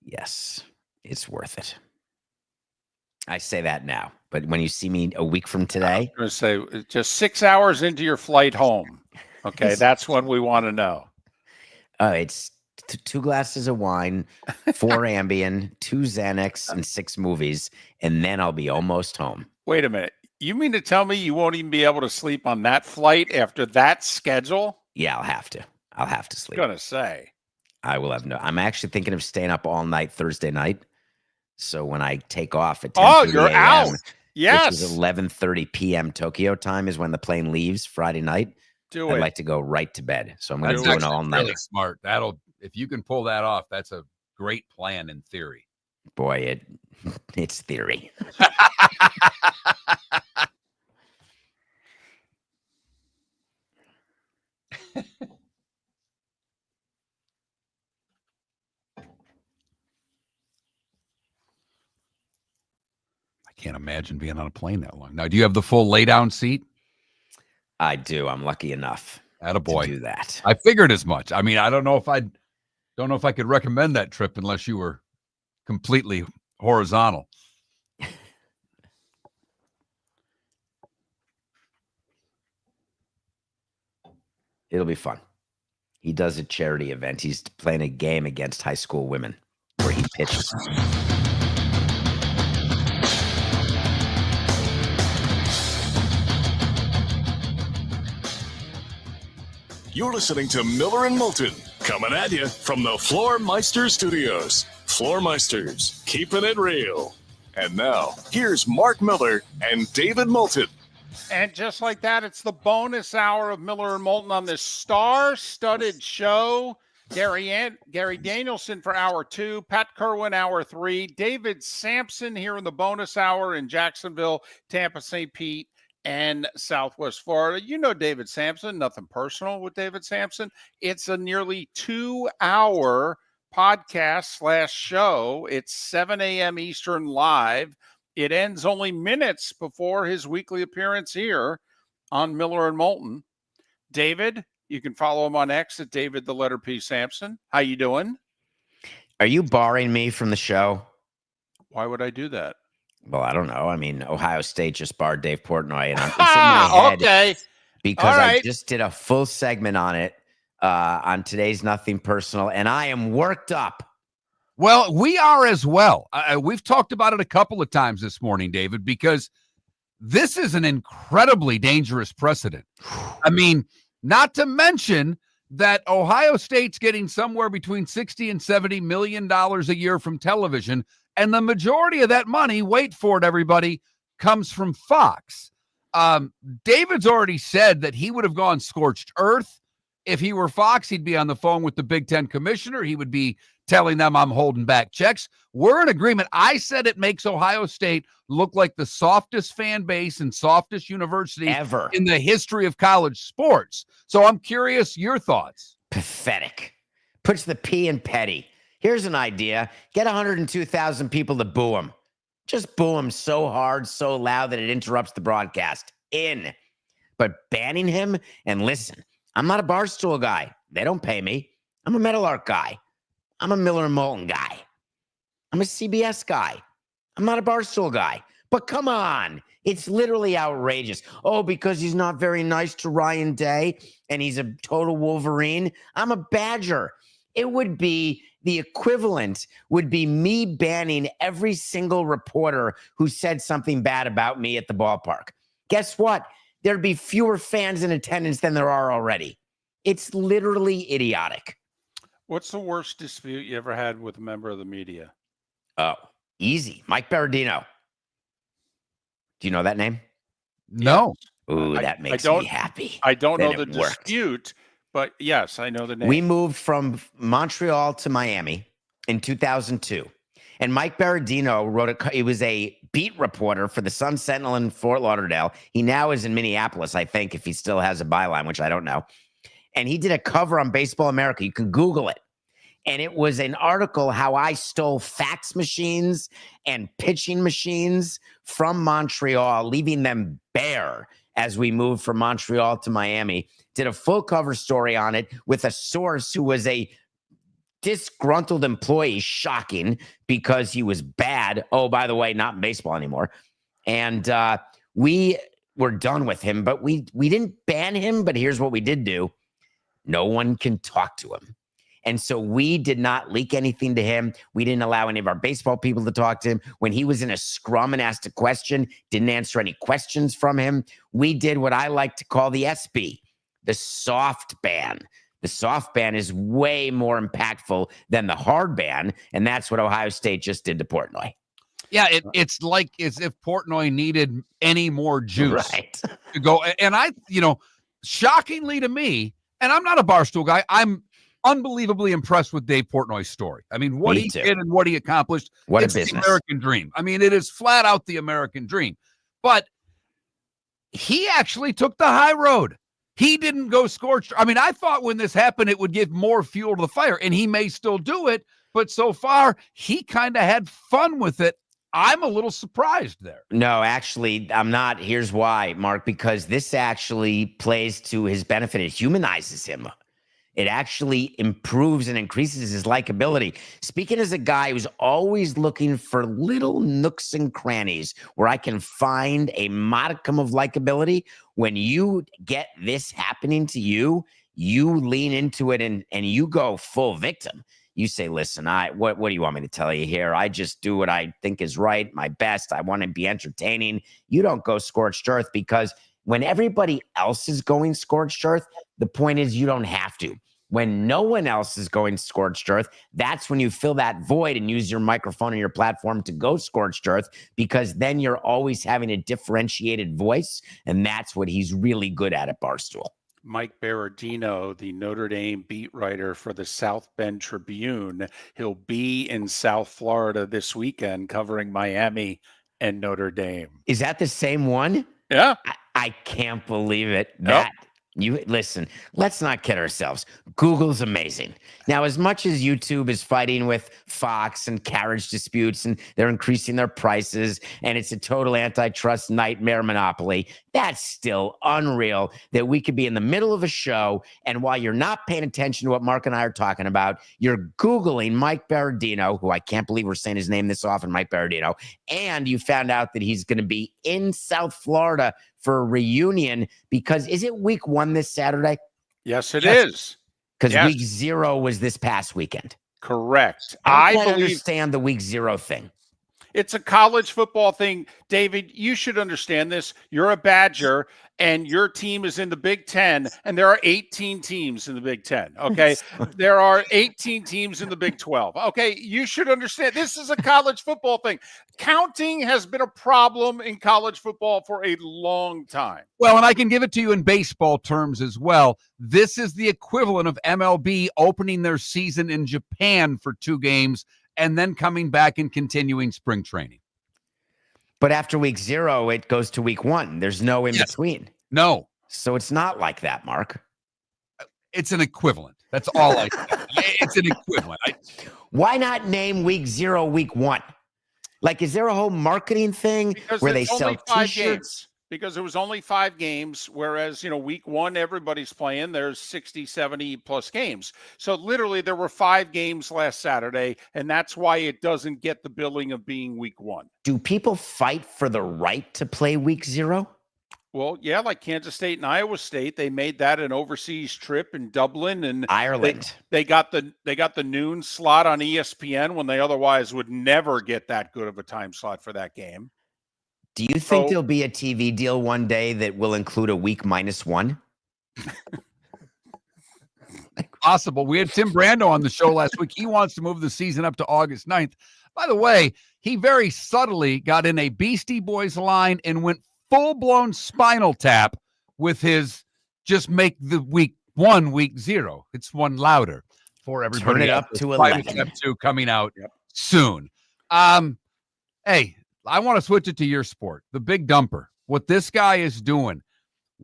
Yes, it's worth it. I say that now, but when you see me a week from today, I'm going to say just 6 hours into your flight home. Okay, that's when we want to know. It's 2 glasses of wine, 4 Ambien, 2 Xanax, and 6 movies, and then I'll be almost home. Wait a minute. You mean to tell me you won't even be able to sleep on that flight after that schedule? Yeah, I'll have to. I'll have to sleep. Gonna say. I will have no. I'm actually thinking of staying up all night Thursday night. So when I take off at 10:30 you're a.m., out. which Yes. is 11:30 p.m. Tokyo time is when the plane leaves Friday night. Do I'd it. like to go right to bed. So I'm going to That's do an actually all nighter. really smart. If you can pull that off, that's a great plan in theory. Boy, it's theory. I can't imagine being on a plane that long. Now, do you have the full lay down seat? I do. I'm lucky enough Attaboy. to do that. I figured as much. I mean, I don't know if I could recommend that trip unless you were completely horizontal. It'll be fun. He does a charity event. He's playing a game against high school women where he pitches. You're listening to Miller and Moulton, coming at you from the Floor Meister Studios. Floor Meisters, keeping it real. And now, here's Mark Miller and David Moulton. And just like that, it's the bonus hour of Miller and Moulton on this star-studded show. Gary Danielson for hour 2, Pat Kirwan hour 3, David Samson here in the bonus hour in Jacksonville, Tampa, St. Pete, and Southwest Florida. You know David Samson, nothing personal with David Samson. It's a nearly 2-hour podcast / show. It's 7 a.m. Eastern live. It ends only minutes before his weekly appearance here on Miller and Moulton. David, you can follow him on X at David the letter P Sampson. How you doing? Are you barring me from the show? Why would I do that? Well, I don't know. I mean, Ohio State just barred Dave Portnoy, and it's in my head okay. because All right. I just did a full segment on it on today's Nothing Personal, and I am worked up. Well, we are as well. We've talked about it a couple of times this morning, David, because this is an incredibly dangerous precedent. I mean, not to mention that Ohio State's getting somewhere between $60 and $70 million a year from television, and the majority of that money, wait for it, everybody, comes from Fox. David's already said that he would have gone scorched earth. If he were Fox, he'd be on the phone with the Big Ten commissioner. He would be telling them I'm holding back checks. We're in agreement. I said it makes Ohio State look like the softest fan base and softest university Ever. in the history of college sports. So I'm curious your thoughts. Pathetic. Puts the P in petty. Here's an idea. Get 102,000 people to boo him. Just boo him so hard, so loud that it interrupts the broadcast. In. But banning him, and listen, I'm not a Barstool guy. They don't pay me. I'm a Metal Arc guy. I'm a Miller and Moulton guy. I'm a CBS guy. I'm not a Barstool guy. But come on. It's literally outrageous. Oh, because he's not very nice to Ryan Day and he's a total Wolverine. I'm a Badger. It would be the equivalent would be me banning every single reporter who said something bad about me at the ballpark. Guess what? There'd be fewer fans in attendance than there are already. It's literally idiotic. What's the worst dispute you ever had with a member of the media? Oh, easy. Mike Berardino. Do you know that name? No. Ooh, that makes me happy. I don't Then know the it worked. dispute, but yes, I know the name. We moved from Montreal to Miami in 2002. And Mike Berardino he was a beat reporter for the Sun Sentinel in Fort Lauderdale. He now is in Minneapolis, I think, if he still has a byline, which I don't know. And he did a cover on Baseball America. You can Google it. And it was an article how I stole fax machines and pitching machines from Montreal, leaving them bare as we moved from Montreal to Miami. Did a full cover story on it with a source who was a disgruntled employee, shocking because he was bad. Oh, by the way, not in baseball anymore. And we were done with him, but we didn't ban him. But here's what we did do. No one can talk to him. And so we did not leak anything to him. We didn't allow any of our baseball people to talk to him. When he was in a scrum and asked a question, didn't answer any questions from him. We did what I like to call the SB, the soft ban. The soft ban is way more impactful than the hard ban. And that's what Ohio State just did to Portnoy. Yeah, it's like as if Portnoy needed any more juice Right. to go. And shockingly to me, and I'm not a Barstool guy, I'm unbelievably impressed with Dave Portnoy's story. I mean, what Me he too. did and what he accomplished. What a it's business. the American dream. I mean, it is flat out the American dream. But he actually took the high road. He didn't go scorched. I mean, I thought when this happened, it would give more fuel to the fire, and he may still do it. But so far, he kind of had fun with it. I'm a little surprised there. No, actually, I'm not. Here's why, Mark, because this actually plays to his benefit. It humanizes him. It actually improves and increases his likability. Speaking as a guy who's always looking for little nooks and crannies where I can find a modicum of likability, when you get this happening to you, you lean into it and you go full victim. You say, listen, what do you want me to tell you here? I just do what I think is right, my best. I want to be entertaining. You don't go scorched earth, because when everybody else is going scorched earth, the point is you don't have to. When no one else is going scorched earth, that's when you fill that void and use your microphone and your platform to go scorched earth, because then you're always having a differentiated voice. And that's what he's really good at Barstool. Mike Berardino, the Notre Dame beat writer for the South Bend Tribune, he'll be in South Florida this weekend covering Miami and Notre Dame. Is that the same one? Yeah. I can't believe it. That you listen, let's not kid ourselves. Google's amazing. Now, as much as YouTube is fighting with Fox and carriage disputes and they're increasing their prices and it's a total antitrust nightmare monopoly, that's still unreal that we could be in the middle of a show and while you're not paying attention to what Mark and I are talking about, you're Googling Mike Berardino, who I can't believe we're saying his name this often, Mike Berardino, and you found out that he's going to be in South Florida for a reunion because is it week 1 this Saturday? Yes, it is. Because week 0 was this past weekend. Correct. I don't understand the week 0 thing. It's a college football thing. David, you should understand this. You're a Badger and your team is in the Big Ten, and there are 18 teams in the Big Ten. Okay. There are 18 teams in the Big 12. Okay. You should understand this is a college football thing. Counting has been a problem in college football for a long time. Well, and I can give it to you in baseball terms as well. This is the equivalent of MLB opening their season in Japan for 2 games and then coming back and continuing spring training. But after week 0, it goes to week 1. There's no in between. No. So it's not like that, Mark. It's an equivalent. That's all I say. It's an equivalent. Why not name week 0 week 1? Like, is there a whole marketing thing where they sell T-shirts? Because it was only 5 games, whereas, week 1, everybody's playing. There's 60, 70 plus games. So literally there were 5 games last Saturday, and that's why it doesn't get the billing of being week 1. Do people fight for the right to play week 0? Well, yeah, like Kansas State and Iowa State, they made that an overseas trip in Dublin and Ireland. They got the noon slot on ESPN when they otherwise would never get that good of a time slot for that game. Do you think there'll be a TV deal one day that will include a week -1? Possible. We had Tim Brando on the show last week. He wants to move the season up to August 9th. By the way, he very subtly got in a Beastie Boys line and went full-blown Spinal Tap with his just make the week 1 week 0. It's 1 louder for everybody. Turn it up to 11. Step 2 coming out soon. Hey, I want to switch it to your sport, the big dumper. What this guy is doing,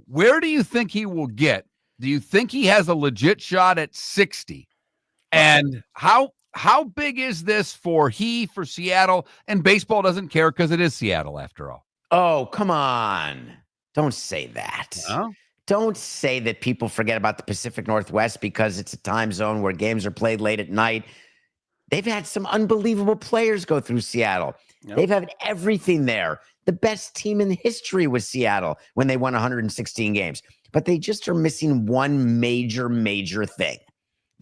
where do you think he will get? Do you think he has a legit shot at 60? And how big is this for Seattle? And baseball doesn't care because it is Seattle after all. Oh, come on. Don't say that. No? Don't say that people forget about the Pacific Northwest because it's a time zone where games are played late at night. They've had some unbelievable players go through Seattle. Yep. They've had everything there. The best team in history was Seattle when they won 116 games. But they just are missing one major thing.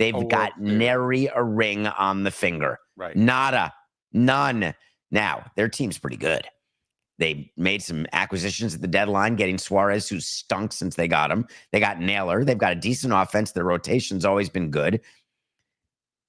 They've World got Series. nary a ring on the finger. Right. Nada. None. Now, their team's pretty good. They made some acquisitions at the deadline, getting Suarez, who stunk since they got him. They got Naylor. They've got a decent offense. Their rotation's always been good.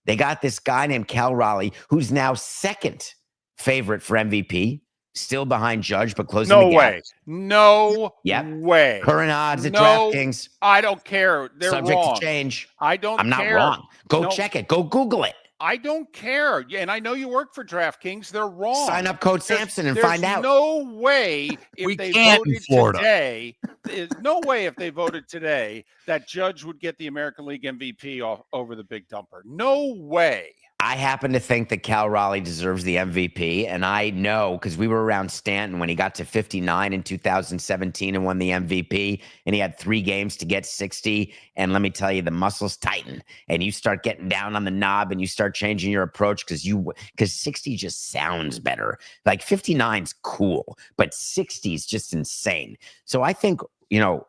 They got this guy named Cal Raleigh, who's now second favorite for MVP, still behind Judge, but closing No the way. gap. No Yep. way. Current odds at No, DraftKings. I don't care. They're Subject wrong. to change. I don't I'm not care. wrong. Go No. check it. Go Google it. I don't care. Yeah, and I know you work for DraftKings. They're wrong. Sign up code Samson and There's find out. no way if We they can't in voted Florida. today. There's no way if they voted today that Judge would get the American League MVP over the big dumper. No way. I happen to think that Cal Raleigh deserves the MVP, and I know because we were around Stanton when he got to 59 in 2017 and won the MVP, and he had 3 games to get 60. And let me tell you, the muscles tighten, and you start getting down on the knob, and you start changing your approach because 60 just sounds better. Like 59's cool, but 60 is just insane. So I think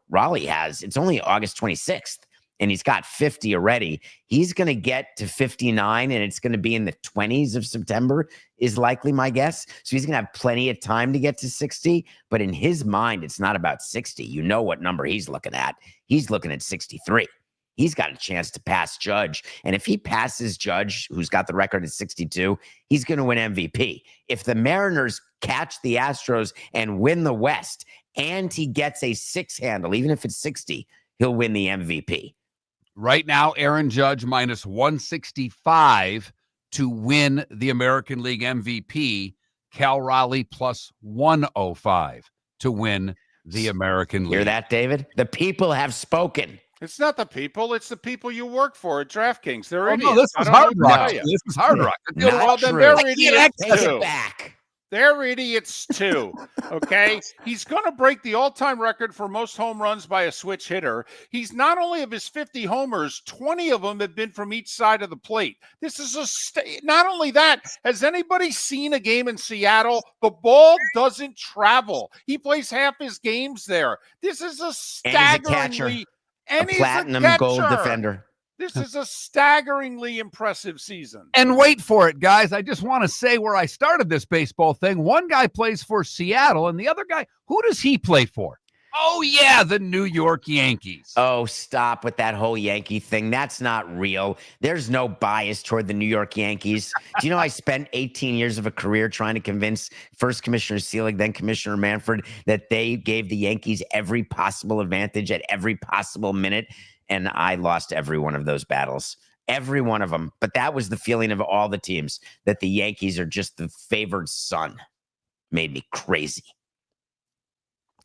Raleigh it's only August 26th. And he's got 50 already. He's going to get to 59, and it's going to be in the 20s of September is likely my guess. So he's going to have plenty of time to get to 60. But in his mind, it's not about 60. You know what number he's looking at. He's looking at 63. He's got a chance to pass Judge. And if he passes Judge, who's got the record at 62, he's going to win MVP. If the Mariners catch the Astros and win the West, and he gets a 6 handle, even if it's 60, he'll win the MVP. Right now, Aaron Judge minus 165 to win the American League MVP. Cal Raleigh plus 105 to win the American League. Hear that, David? The people have spoken. It's not the people. It's the people you work for at DraftKings. They're idiots. No, this was I don't know Hard what to Rock. tell you. This was Hard Rock. Well, then true. they're Take idiots it too. back. They're idiots too. Okay. He's going to break the all-time record for most home runs by a switch hitter. He's not only of his 50 homers, 20 of them have been from each side of the plate. This is not only that, has anybody seen a game in Seattle? The ball doesn't travel. He plays half his games there. This is a staggeringly a platinum gold defender. This is a staggeringly impressive season. And wait for it, guys. I just want to say where I started this baseball thing. One guy plays for Seattle, and the other guy, who does he play for? Oh, yeah, the New York Yankees. Oh, stop with that whole Yankee thing. That's not real. There's no bias toward the New York Yankees. Do you know I spent 18 years of a career trying to convince first Commissioner Selig, then Commissioner Manfred, that they gave the Yankees every possible advantage at every possible minute? And I lost every one of those battles, every one of them. But that was the feeling of all the teams, that the Yankees are just the favored son. Made me crazy.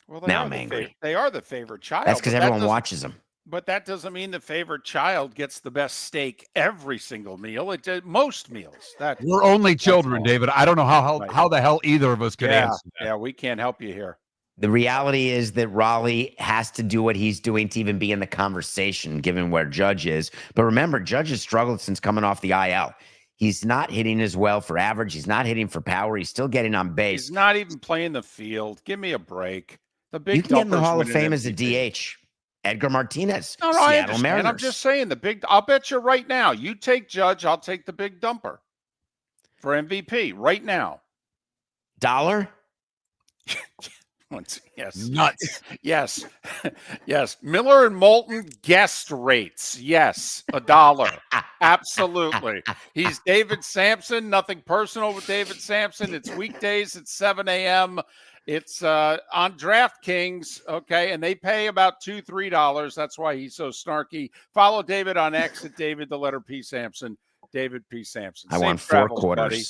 Well, now I'm angry. They are the favorite child. That's because everyone watches them. But that doesn't mean the favorite child gets the best steak every single meal. It did most meals. We're only children, David. I don't know how the hell either of us could answer that. Yeah, we can't help you here. The reality is that Raleigh has to do what he's doing to even be in the conversation, given where Judge is. But remember, Judge has struggled since coming off the IL. He's not hitting as well for average. He's not hitting for power. He's still getting on base. He's not even playing the field. Give me a break. The big you can get in the dumpers Hall of win an Fame as a MVP. DH. Edgar Martinez, No, I Seattle understand. Mariners. I'm just saying I'll bet you right now. You take Judge, I'll take the big dumper for MVP right now. $1? Yes. Nuts. Yes. Yes. Miller and Moulton guest rates. Yes. $1. Absolutely. He's David Samson. Nothing personal with David Samson. It's weekdays at 7 a.m. It's on DraftKings. Okay. And they pay about $2, $3. That's why he's so snarky. Follow David on X at David, the letter P Sampson. David P. Sampson. I Safe won 4 travels, quarters. buddy.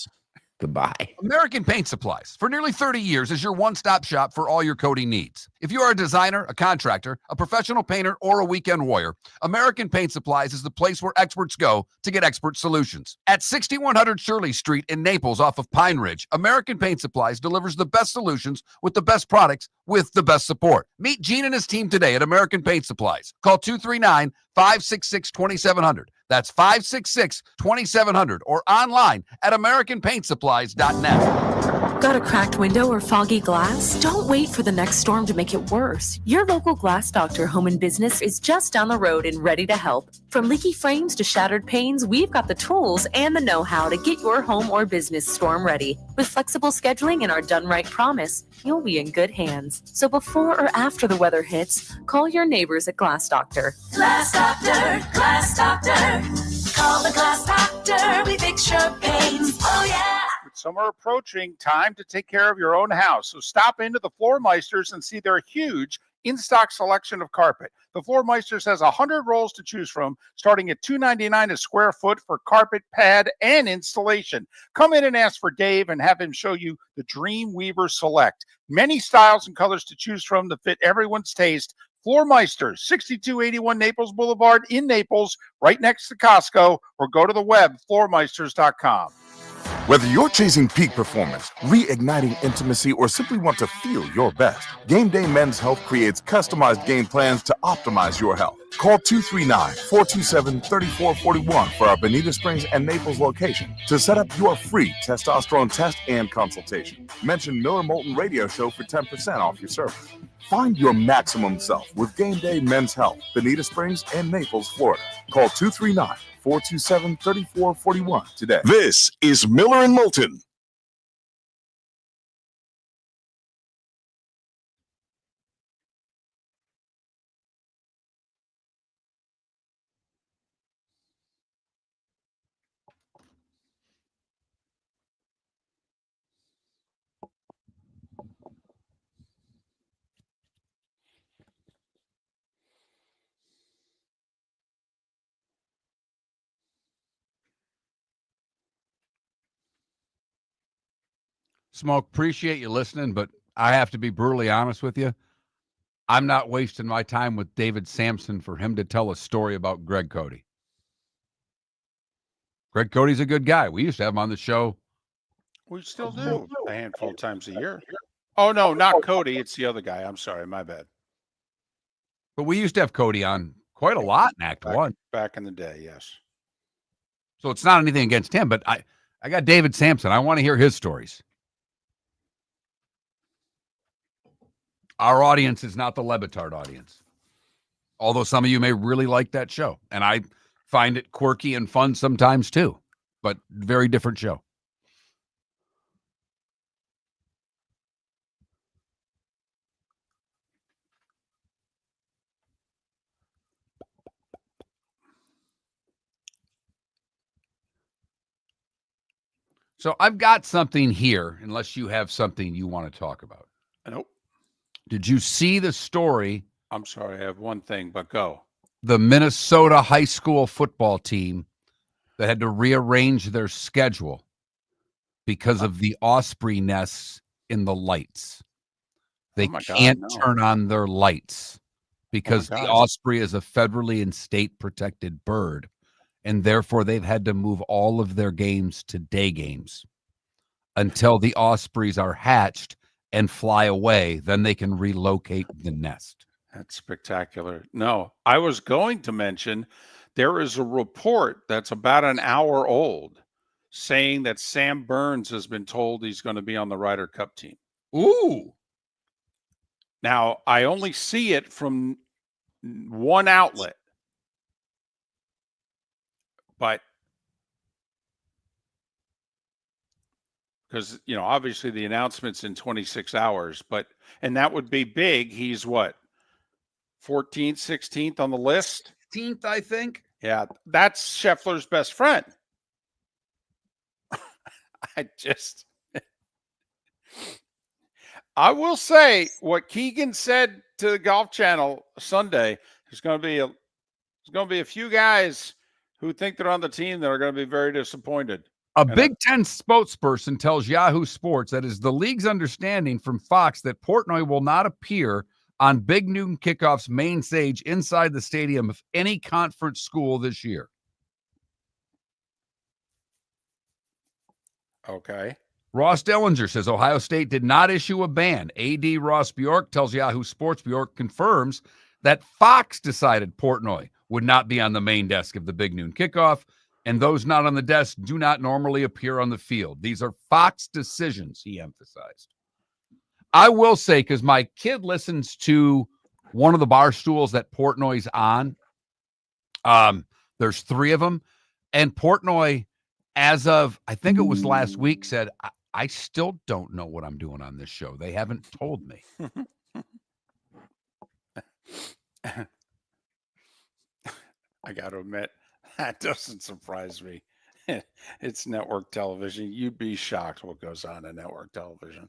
Goodbye. American Paint Supplies, for nearly 30 years, is your one-stop shop for all your coating needs. If you are a designer, a contractor, a professional painter, or a weekend warrior, American Paint Supplies is the place where experts go to get expert solutions. At 6100 Shirley Street in Naples off of Pine Ridge, American Paint Supplies delivers the best solutions with the best products with the best support. Meet Gene and his team today at American Paint Supplies. Call 239-566-2700. That's 566-2700 or online at AmericanPaintSupplies.net. Got a cracked window or foggy glass? Don't wait for the next storm to make it worse. Your local Glass Doctor Home and Business is just down the road and ready to help. From leaky frames to shattered panes, we've got the tools and the know-how to get your home or business storm ready. With flexible scheduling and our done right promise, you'll be in good hands. So before or after the weather hits, call your neighbors at Glass Doctor. Glass Doctor, Glass Doctor. Call the Glass Doctor. We fix your pains. Oh, yeah. With summer approaching, time to take care of your own house. So stop into the Floor Meisters and see their huge in-stock selection of carpet. The Floor Meisters has 100 rolls to choose from, starting at $2.99 a square foot for carpet, pad, and installation. Come in and ask for Dave and have him show you the Dream Weaver Select. Many styles and colors to choose from to fit everyone's taste. Floor Meisters, 6281 Naples Boulevard in Naples, right next to Costco, or go to the web, floormeisters.com. Whether you're chasing peak performance, reigniting intimacy, or simply want to feel your best, Game Day Men's Health creates customized game plans to optimize your health. Call 239-427-3441 for our Bonita Springs and Naples location to set up your free testosterone test and consultation. Mention Miller Moulton Radio Show for 10% off your service. Find your maximum self with Game Day Men's Health, Bonita Springs and Naples, Florida. Call 239-427-3441 today. This is Miller and Moulton. Smoke, appreciate you listening, but I have to be brutally honest with you. I'm not wasting my time with David Samson for him to tell a story about Greg Cody. Greg Cody's a good guy. We used to have him on the show. We still do a handful of times a year. Oh, no, not Cody. It's the other guy. I'm sorry. My bad. But we used to have Cody on quite a lot in Act One. Back in the day, yes. So it's not anything against him, but I got David Samson. I want to hear his stories. Our audience is not the Lebitard audience, although some of you may really like that show. And I find it quirky and fun sometimes too, but very different show. So I've got something here, unless you have something you want to talk about. Nope. Did you see the story? I'm sorry. I have one thing, but go. The Minnesota high school football team that had to rearrange their schedule because of the osprey nests in the lights. They can't turn on their lights because the osprey is a federally and state protected bird. And therefore they've had to move all of their games to day games until the ospreys are hatched and fly away. Then they can relocate the nest. That's spectacular. No, I was going to mention there is a report that's about an hour old saying that Sam Burns has been told he's going to be on the Ryder Cup team. Ooh. Now, I only see it from one outlet, but because, you know, obviously the announcement's in 26 hours, and that would be big. He's what? 14th, 16th on the list? 16th, I think. Yeah, that's Scheffler's best friend. I will say what Keegan said to the Golf Channel Sunday. There's going to be a few guys who think they're on the team that are going to be very disappointed. A Big Ten spokesperson tells Yahoo Sports that is the league's understanding from Fox that Portnoy will not appear on Big Noon Kickoff's main stage inside the stadium of any conference school this year. Okay. Ross Dellinger says Ohio State did not issue a ban. A.D. Ross Bjork tells Yahoo Sports Bjork confirms that Fox decided Portnoy would not be on the main desk of the Big Noon Kickoff. and those not on the desk do not normally appear on the field. These are Fox decisions, he emphasized. I will say, because my kid listens to one of the bar stools that Portnoy's on. There's 3 of them, and Portnoy, as of I think it was last week, said, I still don't know what I'm doing on this show. They haven't told me. I got to admit, that doesn't surprise me. It's network television. You'd be shocked what goes on in network television.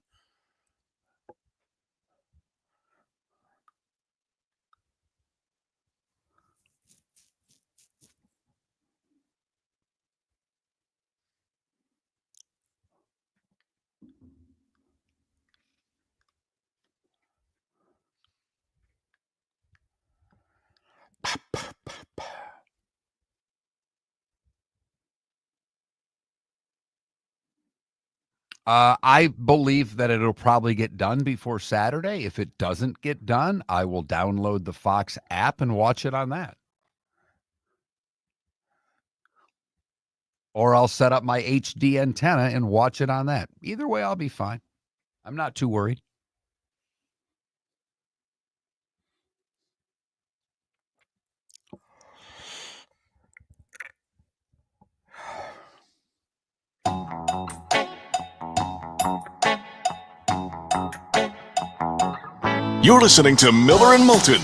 I believe that it'll probably get done before Saturday. If it doesn't get done, I will download the Fox app and watch it on that. Or I'll set up my HD antenna and watch it on that. Either way, I'll be fine. I'm not too worried. You're listening to Miller and Moulton.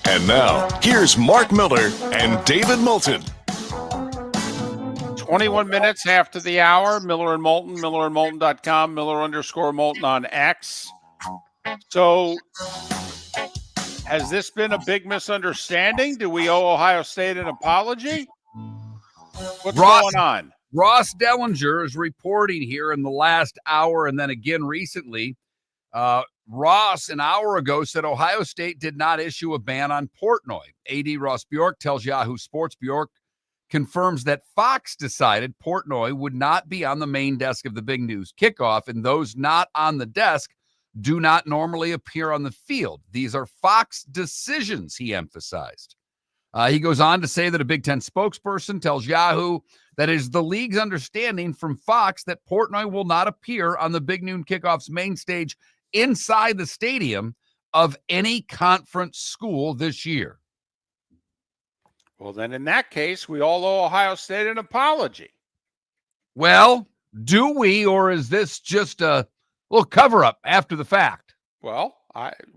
And now, here's Mark Miller and David Moulton. 21 minutes after the hour. Miller and Moulton, millerandmoulton.com, Miller_Moulton on X. So, has this been a big misunderstanding? Do we owe Ohio State an apology? What's going on? Ross Dellinger is reporting here in the last hour and then again recently. Ross, an hour ago, said Ohio State did not issue a ban on Portnoy. AD Ross Bjork tells Yahoo Sports. Bjork confirms that Fox decided Portnoy would not be on the main desk of the Big News Kickoff, and those not on the desk do not normally appear on the field. These are Fox decisions, he emphasized. He goes on to say that a Big Ten spokesperson tells Yahoo that it is the league's understanding from Fox that Portnoy will not appear on the Big Noon Kickoff's main stage inside the stadium of any conference school this year. Well, then in that case, we all owe Ohio State an apology. Well, do we, or is this just a little cover-up after the fact?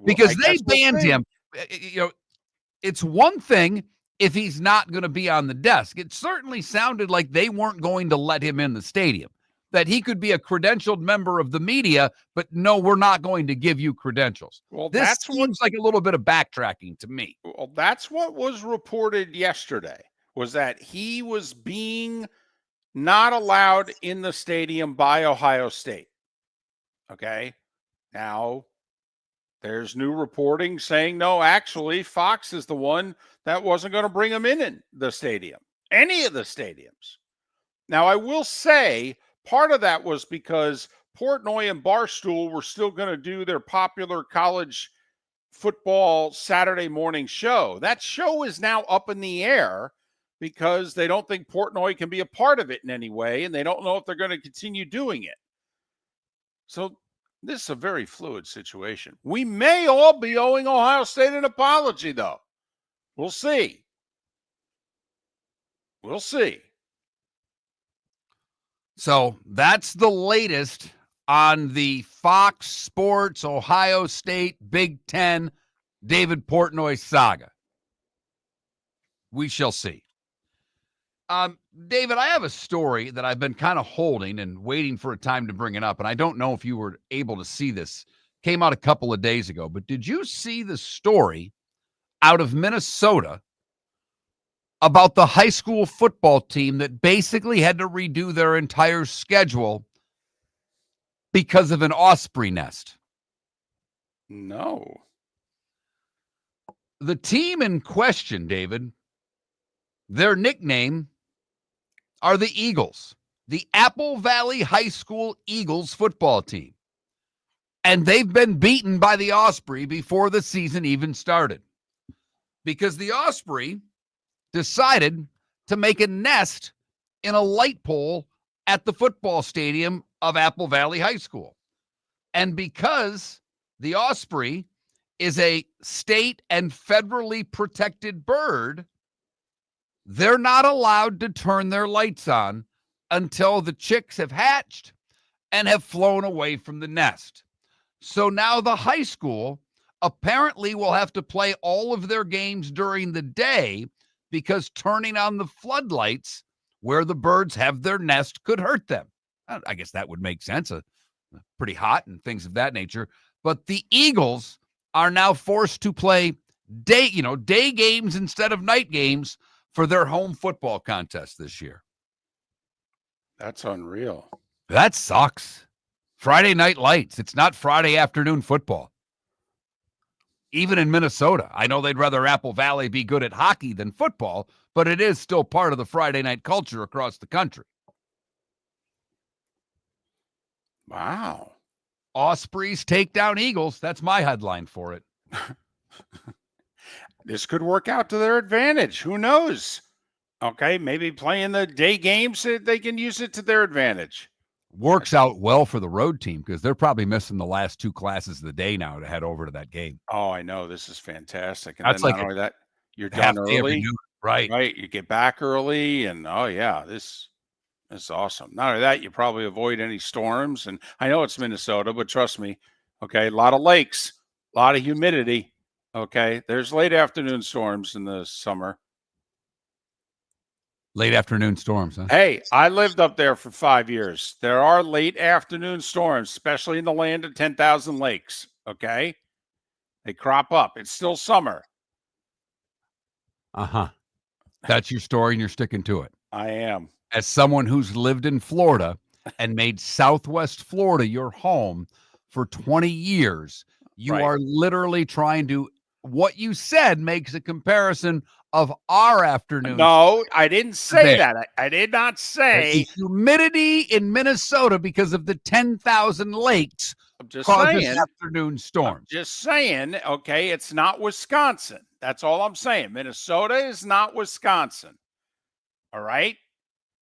Because they banned him. You know, it's one thing if he's not going to be on the desk. It certainly sounded like they weren't going to let him in the stadium, that he could be a credentialed member of the media, but no, we're not going to give you credentials. Well, this seems like a little bit of backtracking to me. Well, that's what was reported yesterday, was that he was being not allowed in the stadium by Ohio State. Okay. Now, there's new reporting saying, no, actually, Fox is the one that wasn't going to bring him in the stadium, any of the stadiums. Now, I will say part of that was because Portnoy and Barstool were still going to do their popular college football Saturday morning show. That show is now up in the air because they don't think Portnoy can be a part of it in any way, and they don't know if they're going to continue doing it. So this is a very fluid situation. We may all be owing Ohio State an apology, though. We'll see. We'll see. So that's the latest on the Fox Sports, Ohio State, Big Ten, David Portnoy saga. We shall see. David, I have a story that I've been kind of holding and waiting for a time to bring it up, and I don't know if you were able to see this. Came out a couple of days ago, but did you see the story out of Minnesota about the high school football team that basically had to redo their entire schedule because of an osprey nest? No. The team in question, David, their nickname are the Eagles, the Apple Valley High School Eagles football team. And they've been beaten by the osprey before the season even started, because the osprey decided to make a nest in a light pole at the football stadium of Apple Valley High School. And because the osprey is a state and federally protected bird, they're not allowed to turn their lights on until the chicks have hatched and have flown away from the nest. So now the high school apparently will have to play all of their games during the day because turning on the floodlights where the birds have their nest could hurt them. I guess that would make sense. Pretty hot and things of that nature. But the Eagles are now forced to play day games instead of night games for their home football contest this year. That's unreal. That sucks. Friday night lights. It's not Friday afternoon football. Even in Minnesota, I know they'd rather Apple Valley be good at hockey than football, but it is still part of the Friday night culture across the country. Wow. Ospreys take down Eagles. That's my headline for it. This could work out to their advantage. Who knows? Okay, maybe playing the day games, they can use it to their advantage. Works out well for the road team because they're probably missing the last two classes of the day now to head over to that game. Oh, I know. This is fantastic. And That's then like not only that, you're half done day every early. noon, right? Right. You get back early, and oh yeah, this is awesome. Not only that, you probably avoid any storms. And I know it's Minnesota, but trust me, okay, a lot of lakes, a lot of humidity. Okay. There's late afternoon storms in the summer. Late afternoon storms, huh? Hey, I lived up there for 5 years. There are late afternoon storms, especially in the land of 10,000 lakes. Okay. They crop up. It's still summer. Uh-huh. That's your story and you're sticking to it. I am. As someone who's lived in Florida and made Southwest Florida your home for 20 years, you Right. are literally trying to, what you said makes a comparison of our afternoon. No, I didn't say There. that. I did not say. The humidity in Minnesota because of the 10,000 lakes I'm just causes saying. afternoon storms. Just saying. Okay, it's not Wisconsin. That's all I'm saying. Minnesota is not Wisconsin. All right.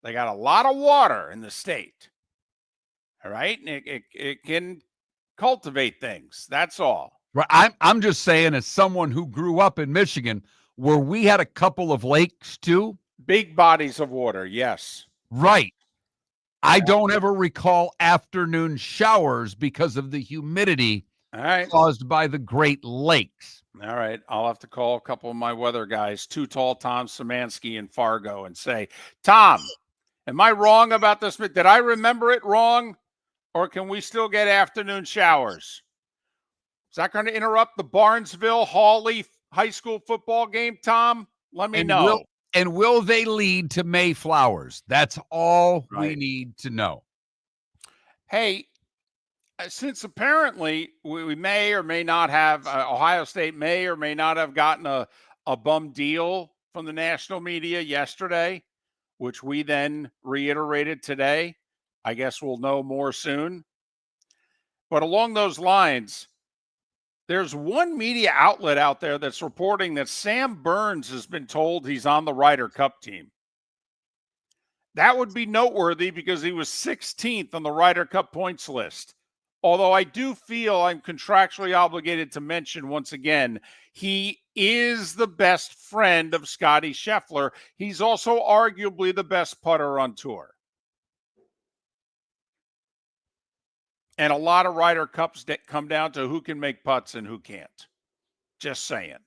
They got a lot of water in the state. All right. And it can cultivate things. That's all. Right. I'm just saying, as someone who grew up in Michigan, where we had a couple of lakes too. Big bodies of water. Yes. Right. I don't ever recall afternoon showers because of the humidity All right. caused by the Great Lakes. All right. I'll have to call a couple of my weather guys, Too Tall Tom Szymanski in Fargo, and say, Tom, am I wrong about this? Did I remember it wrong? Or can we still get afternoon showers? Is that going to interrupt the Barnesville-Hawley high school football game, Tom? Let me know. Will they lead to Mayflowers? That's all we Right. need to know. Hey, since apparently we may or may not have, Ohio State may or may not have gotten a bum deal from the national media yesterday, which we then reiterated today. I guess we'll know more soon. But along those lines, there's one media outlet out there that's reporting that Sam Burns has been told he's on the Ryder Cup team. That would be noteworthy because he was 16th on the Ryder Cup points list. Although I do feel I'm contractually obligated to mention once again, he is the best friend of Scotty Scheffler. He's also arguably the best putter on tour. And a lot of Ryder Cups that come down to who can make putts and who can't. Just saying.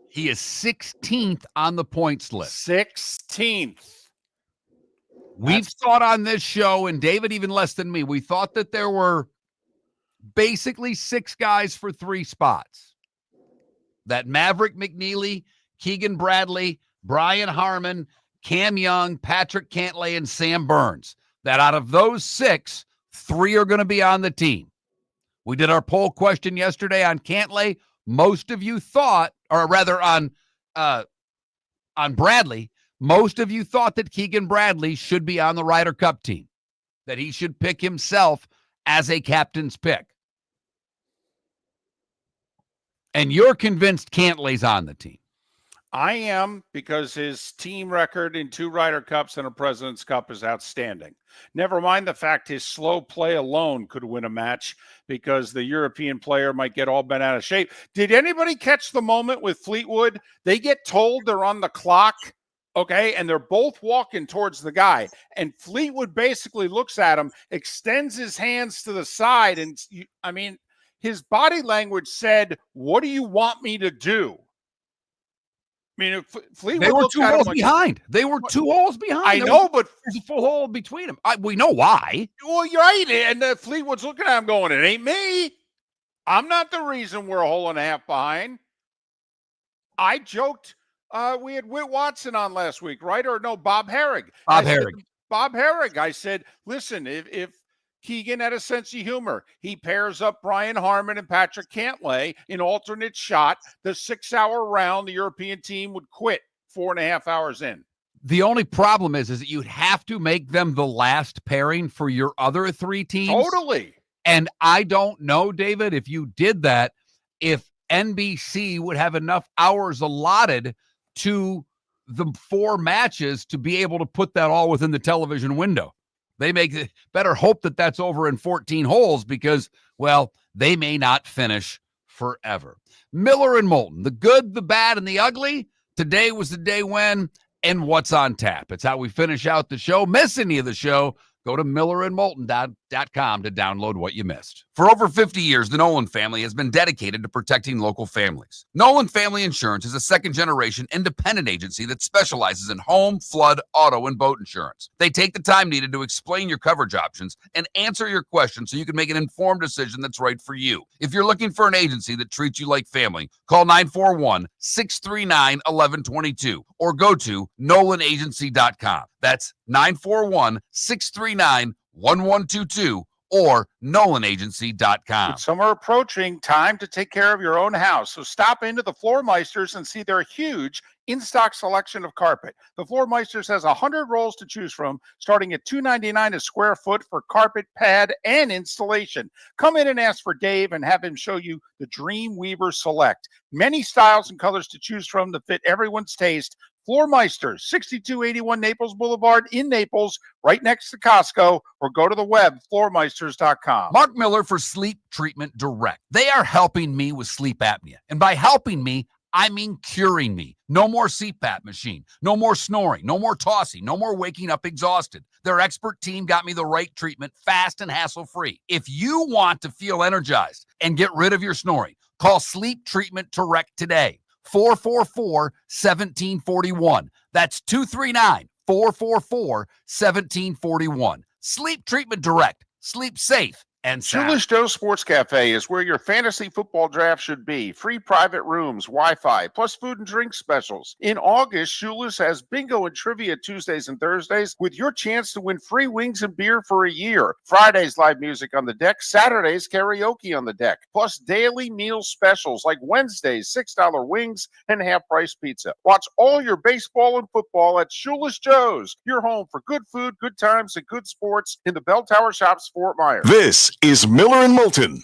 He is 16th on the points list. 16th. We've thought on this show, and David even less than me, we thought that there were basically 6 guys for 3 spots. That Maverick McNeely, Keegan Bradley, Brian Harmon, Cam Young, Patrick Cantlay, and Sam Burns. That out of those 6, 3 are going to be on the team. We did our poll question yesterday on Cantlay. Most of you thought, or rather on Bradley, most of you thought that Keegan Bradley should be on the Ryder Cup team, that he should pick himself as a captain's pick. And you're convinced Cantlay's on the team. I am, because his team record in 2 Ryder Cups and a President's Cup is outstanding. Never mind the fact his slow play alone could win a match because the European player might get all bent out of shape. Did anybody catch the moment with Fleetwood? They get told they're on the clock, okay, and they're both walking towards the guy. And Fleetwood basically looks at him, extends his hands to the side, and his body language said, "What do you want me to do?" I mean, Fleetwood They were looked 2 at him holes like, behind. They were 2 holes behind. I know, but there's a full hole between them. We know why. well, you're right. And Fleetwood's looking at him going, "It ain't me. I'm not the reason we're a hole and a half behind." I joked. We had Whit Watson on last week, right? Or no, Bob Herrig. Bob Herrig. Bob Herrig. I said, listen, if Keegan had a sense of humor, he pairs up Brian Harman and Patrick Cantlay in alternate shot. The 6-hour round, the European team would quit 4.5 hours in. The only problem is that you'd have to make them the last pairing for your other 3 teams. Totally. And I don't know, David, if you did that, if NBC would have enough hours allotted to the 4 matches to be able to put that all within the television window. They better hope that that's over in 14 holes because, well, they may not finish forever. Miller and Moulton, the good, the bad, and the ugly. Today was the day when and what's on tap. It's how we finish out the show. Miss any of the show, go to millerandmoulton.com to download what you missed. For over 50 years, the Nolan family has been dedicated to protecting local families. Nolan Family Insurance is a second-generation independent agency that specializes in home, flood, auto, and boat insurance. They take the time needed to explain your coverage options and answer your questions so you can make an informed decision that's right for you. If you're looking for an agency that treats you like family, call 941-639-1122 or go to nolanagency.com. That's 941-639-1122 or nolanagency.com. With summer approaching, time to take care of your own house. So stop into the Floor Meisters and see their huge in-stock selection of carpet. The Floor Meisters has 100 rolls to choose from, starting at $2.99 a square foot for carpet, pad, and installation. Come in and ask for Dave and have him show you the Dream Weaver Select. Many styles and colors to choose from that fit everyone's taste. Floor Meisters, 6281 Naples Boulevard in Naples, right next to Costco, or go to the web, floormeisters.com. Mark Miller for Sleep Treatment Direct. They are helping me with sleep apnea. And by helping me, I mean curing me. No more CPAP machine, no more snoring, no more tossing, no more waking up exhausted. Their expert team got me the right treatment, fast and hassle-free. If you want to feel energized and get rid of your snoring, call Sleep Treatment Direct today. 444-1741. That's 239-444-1741. Sleep Treatment Direct. Sleep safe and sound. Shoeless Joe Sports Cafe is where your fantasy football draft should be. Free private rooms, Wi-Fi, plus food and drink specials. In August, Shoeless has bingo and trivia Tuesdays and Thursdays with your chance to win free wings and beer for a year. Fridays, live music on the deck. Saturdays, karaoke on the deck. Plus daily meal specials like Wednesdays, $6 wings and half-price pizza. Watch all your baseball and football at Shoeless Joe's, your home for good food, good times, and good sports in the Bell Tower Shops, Fort Myers. This is Miller and Moulton.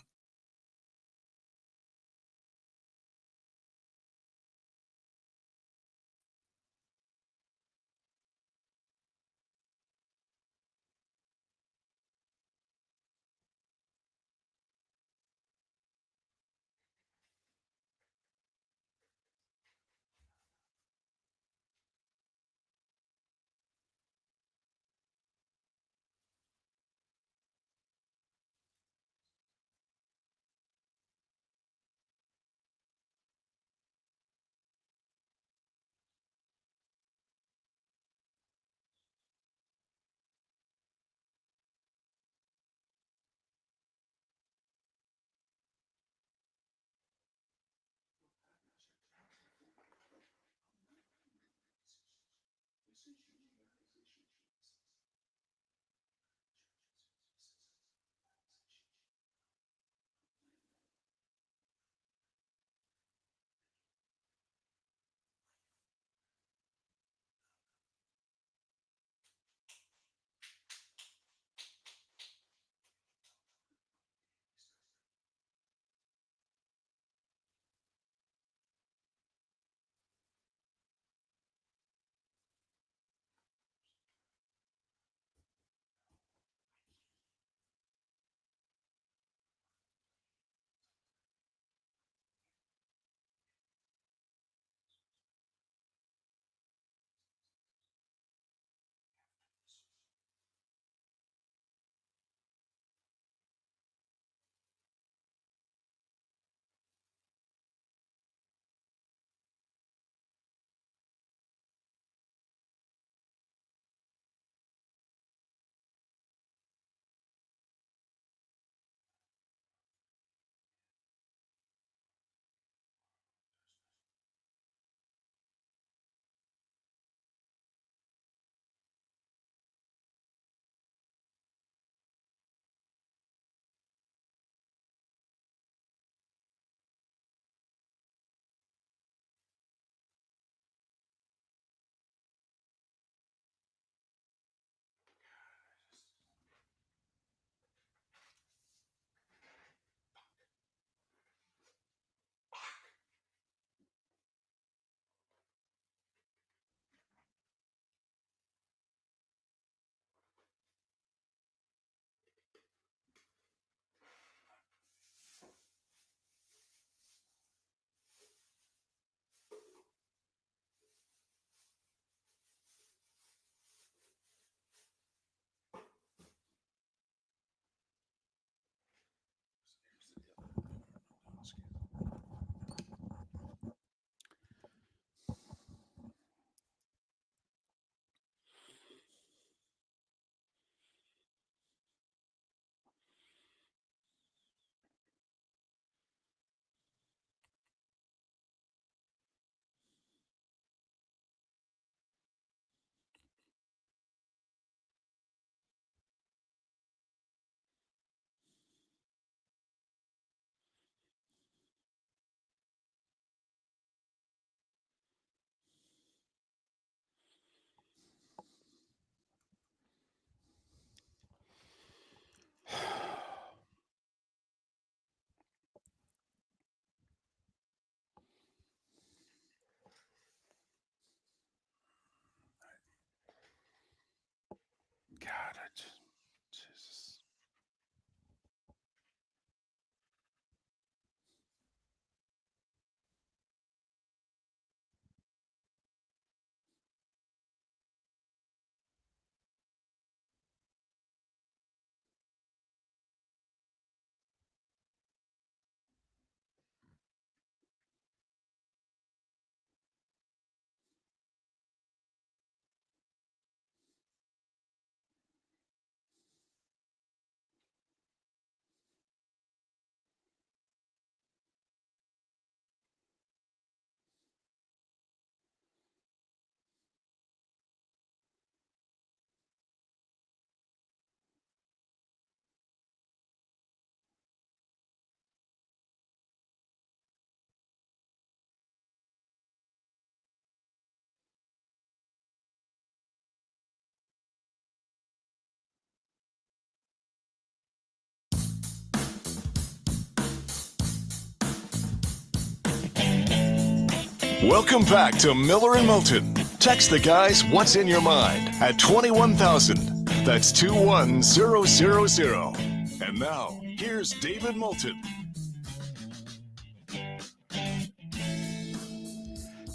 Welcome back to Miller and Moulton. Text the guys what's in your mind at 21,000. That's 21000. And now, here's David Moulton.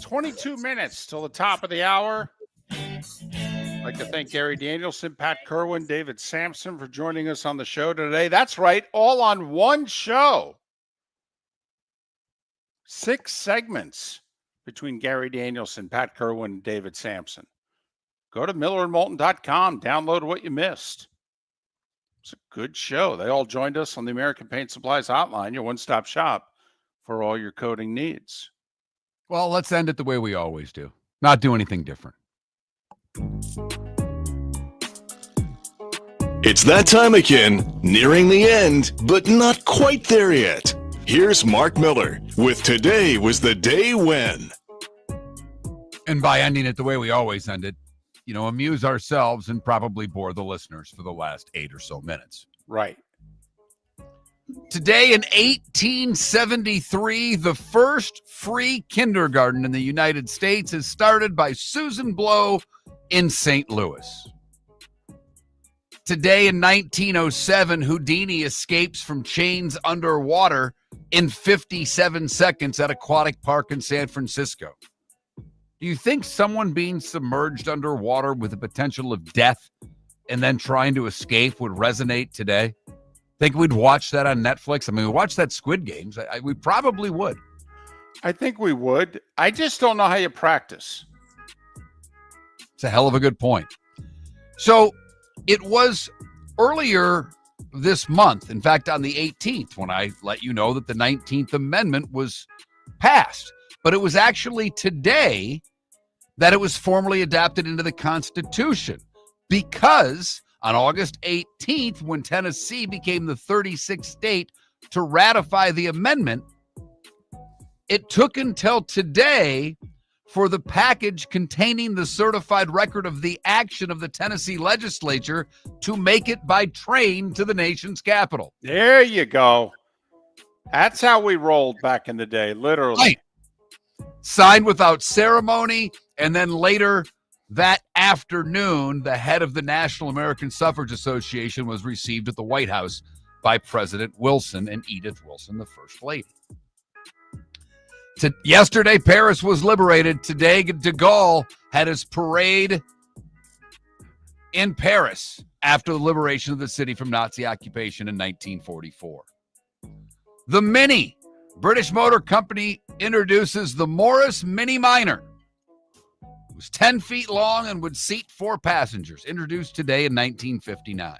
22 minutes till the top of the hour. I'd like to thank Gary Danielson, Pat Kirwan, David Samson for joining us on the show today. That's right, all on one show. 6 segments between Gary Danielson, Pat Kirwan, and David Samson. Go to millerandmoulton.com, download what you missed. It's a good show. They all joined us on the American Paint Supplies Hotline, your one-stop shop for all your coating needs. Well, let's end it the way we always do. Not do anything different. It's that time again, nearing the end, but not quite there yet. Here's Mark Miller with Today Was the Day When. And by ending it the way we always end it, amuse ourselves and probably bore the listeners for the last 8 or so minutes. Right. Today in 1873, the first free kindergarten in the United States is started by Susan Blow in St. Louis. Today in 1907, Houdini escapes from chains underwater in 57 seconds at Aquatic Park in San Francisco. Do you think someone being submerged underwater with the potential of death and then trying to escape would resonate today? Think we'd watch that on Netflix? I mean, we watched that Squid Games. We probably would. I think we would. I just don't know how you practice. It's a hell of a good point. So it was earlier this month, in fact, on the 18th, when I let you know that the 19th Amendment was passed. But it was actually today that it was formally adopted into the Constitution, because on August 18th, when Tennessee became the 36th state to ratify the amendment, it took until today for the package containing the certified record of the action of the Tennessee legislature to make it by train to the nation's capital. There you go. That's how we rolled back in the day, literally. Right. Signed without ceremony, and then later that afternoon, the head of the National American Suffrage Association was received at the White House by President Wilson and Edith Wilson, the First Lady. Yesterday, Paris was liberated. Today, de Gaulle had his parade in Paris after the liberation of the city from Nazi occupation in 1944. The Mini, British Motor Company, introduces the Morris Mini Minor. It was 10 feet long and would seat 4 passengers, introduced today in 1959.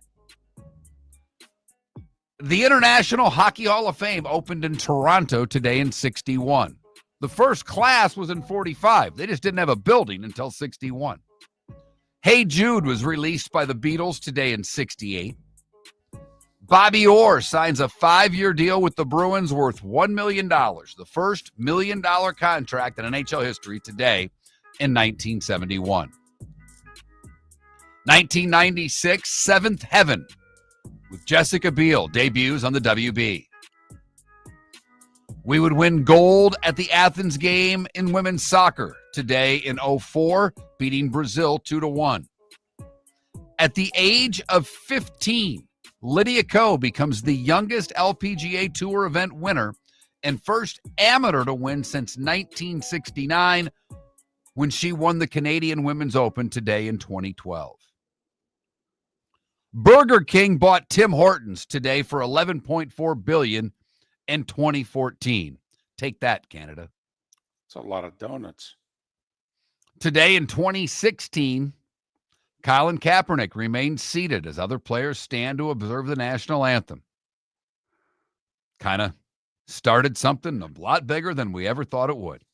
The International Hockey Hall of Fame opened in Toronto today in 61. The first class was in 45. They just didn't have a building until 61. Hey Jude was released by the Beatles today in 68. Bobby Orr signs a 5-year deal with the Bruins worth $1 million, the first $1 million contract in NHL history today in 1971. 1996, Seventh Heaven with Jessica Biel debuts on the WB. We would win gold at the Athens game in women's soccer today in 04, beating Brazil 2-1. At the age of 15, Lydia Ko becomes the youngest LPGA Tour event winner and first amateur to win since 1969, when she won the Canadian Women's Open today in 2012. Burger King bought Tim Hortons today for $11.4 billion in 2014. Take that, Canada. It's a lot of donuts. Today in 2016, Colin Kaepernick remains seated as other players stand to observe the national anthem. Kind of started something a lot bigger than we ever thought it would.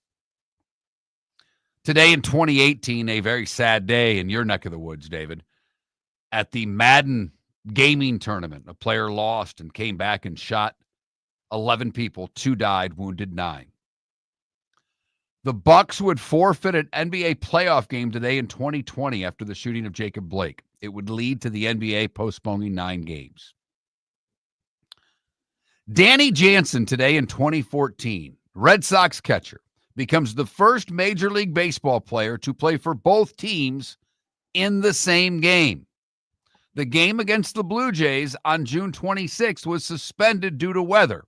Today in 2018, a very sad day in your neck of the woods, David. At the Madden gaming tournament, a player lost and came back and shot 11 people, 2 died, wounded 9. The Bucks would forfeit an NBA playoff game today in 2020 after the shooting of Jacob Blake. It would lead to the NBA postponing 9 games. Danny Jansen today in 2014, Red Sox catcher, becomes the first Major League Baseball player to play for both teams in the same game. The game against the Blue Jays on June 26th was suspended due to weather,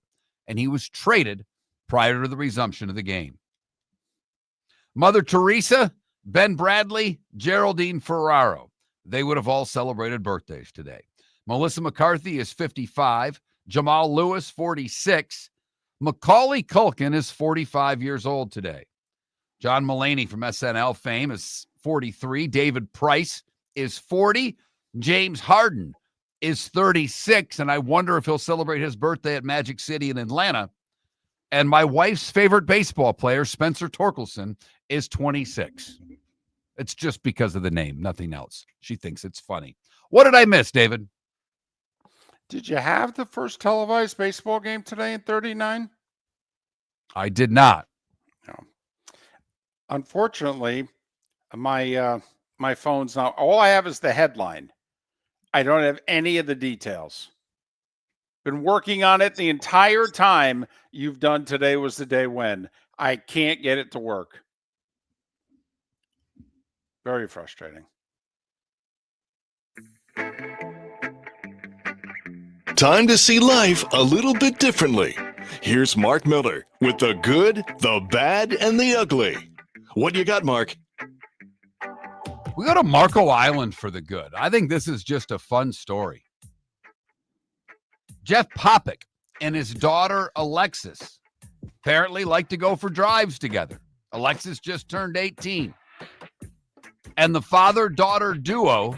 and he was traded prior to the resumption of the game. Mother Teresa, Ben Bradley, Geraldine Ferraro. They would have all celebrated birthdays today. Melissa McCarthy is 55. Jamal Lewis, 46. Macaulay Culkin is 45 years old today. John Mulaney from SNL fame is 43. David Price is 40. James Harden is 36, and I wonder if he'll celebrate his birthday at Magic City in Atlanta. And my wife's favorite baseball player, Spencer Torkelson, is 26. It's just because of the name, nothing else. She thinks it's funny. What did I miss, David? Did you have the first televised baseball game today in 39? I did not. No. Unfortunately, my phone's not. All I have is the headline. I don't have any of the details. Been working on it the entire time you've done. Today was the day when. I can't get it to work. Very frustrating. Time to see life a little bit differently. Here's Mark Miller with the good, the bad, and the ugly. What you got, Mark? We go to Marco Island for the good. I think this is just a fun story. Jeff Popick and his daughter Alexis apparently like to go for drives together. Alexis just turned 18. And the father-daughter duo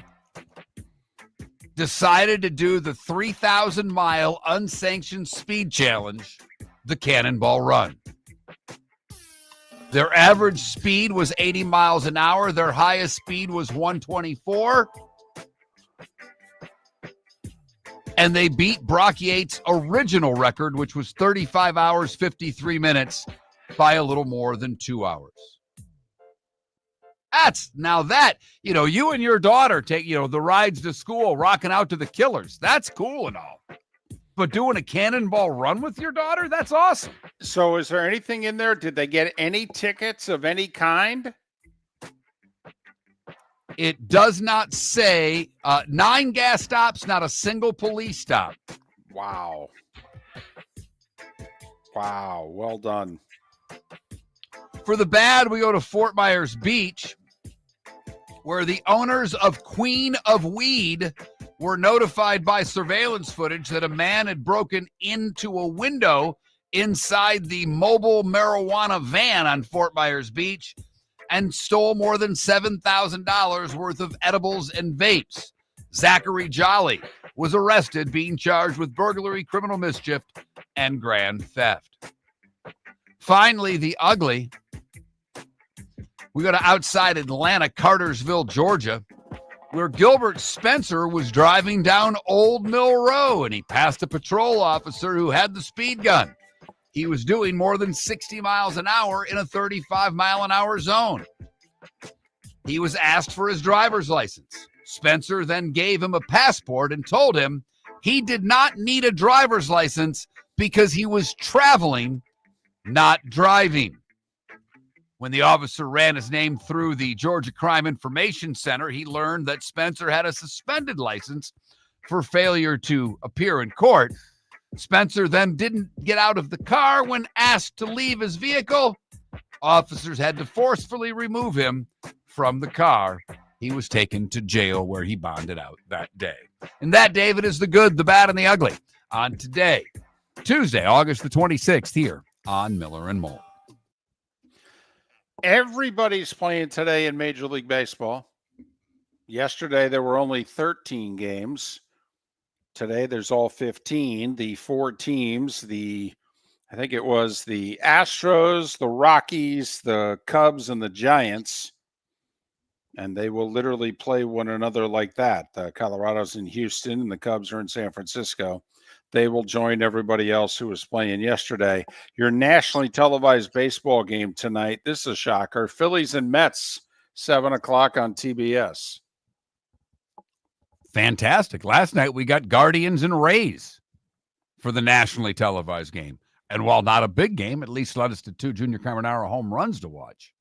decided to do the 3,000-mile unsanctioned speed challenge, the Cannonball Run. Their average speed was 80 miles an hour. Their highest speed was 124. And they beat Brock Yates' original record, which was 35 hours, 53 minutes, by a little more than 2 hours. You and your daughter take, the rides to school, rocking out to the Killers. That's cool and all. But doing a cannonball run with your daughter, that's awesome. So is there anything in there? Did they get any tickets of any kind? It does not say 9 gas stops, not a single police stop. Wow. Wow. Well done. For the bad, we go to Fort Myers Beach, where the owners of Queen of Weed were notified by surveillance footage that a man had broken into a window inside the mobile marijuana van on Fort Myers Beach and stole more than $7,000 worth of edibles and vapes. Zachary Jolly was arrested, being charged with burglary, criminal mischief, and grand theft. Finally, the ugly. We go to outside Atlanta, Cartersville, Georgia, where Gilbert Spencer was driving down Old Mill Road, and he passed a patrol officer who had the speed gun. He was doing more than 60 miles an hour in a 35-mile-an-hour zone. He was asked for his driver's license. Spencer then gave him a passport and told him he did not need a driver's license because he was traveling, not driving. When the officer ran his name through the Georgia Crime Information Center, he learned that Spencer had a suspended license for failure to appear in court. Spencer then didn't get out of the car when asked to leave his vehicle. Officers had to forcefully remove him from the car. He was taken to jail where he bonded out that day. And that, David, is the good, the bad, and the ugly on today, Tuesday, August the 26th, here on Miller and Moulton. Everybody's playing today in Major League Baseball. Yesterday, there were only 13 games. Today, there's all 15. The 4 teams, I think it was the Astros, the Rockies, the Cubs, and the Giants. And they will literally play one another like that. The Colorado's in Houston, and the Cubs are in San Francisco. They will join everybody else who was playing yesterday. Your nationally televised baseball game tonight, this is a shocker. Phillies and Mets, 7 o'clock on TBS. Fantastic. Last night we got Guardians and Rays for the nationally televised game. And while not a big game, at least led us to 2 Junior Caminero home runs to watch.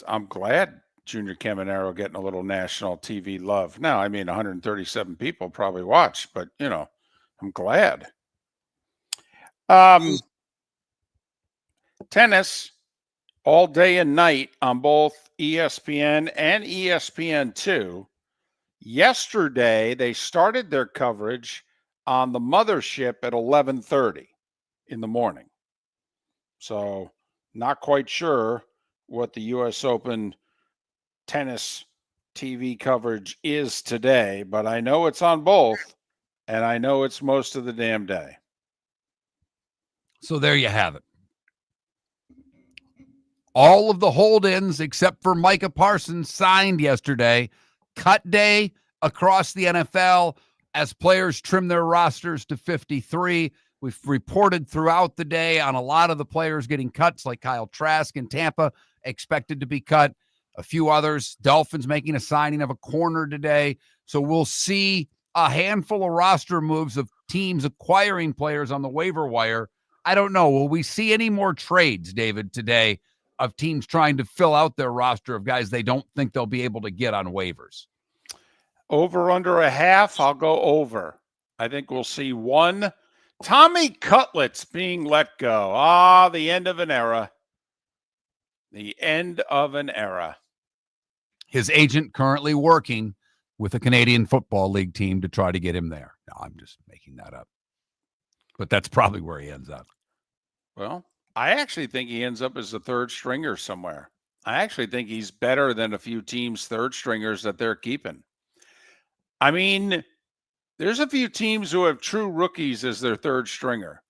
I'm glad Junior Caminero getting a little national TV love. Now, I mean, 137 people probably watch, but I'm glad. Tennis all day and night on both ESPN and ESPN2. Yesterday, they started their coverage on the mothership at 11:30 in the morning. So not quite sure what the U.S. Open tennis TV coverage is today, but I know it's on both, and I know it's most of the damn day. So there you have it. All of the hold-ins, except for Micah Parsons, signed yesterday. Cut day across the NFL as players trim their rosters to 53. We've reported throughout the day on a lot of the players getting cuts, like Kyle Trask in Tampa, expected to be cut. A few others, Dolphins making a signing of a corner today. So we'll see a handful of roster moves of teams acquiring players on the waiver wire. I don't know. Will we see any more trades, David, today of teams trying to fill out their roster of guys they don't think they'll be able to get on waivers? Over under a half, I'll go over. I think we'll see one. Tommy Cutlets being let go. The end of an era. The end of an era. His agent currently working with a Canadian Football League team to try to get him there. No, I'm just making that up. But that's probably where he ends up. Well, I actually think he ends up as a third stringer somewhere. I actually think he's better than a few teams' third stringers that they're keeping. I mean, there's a few teams who have true rookies as their third stringer.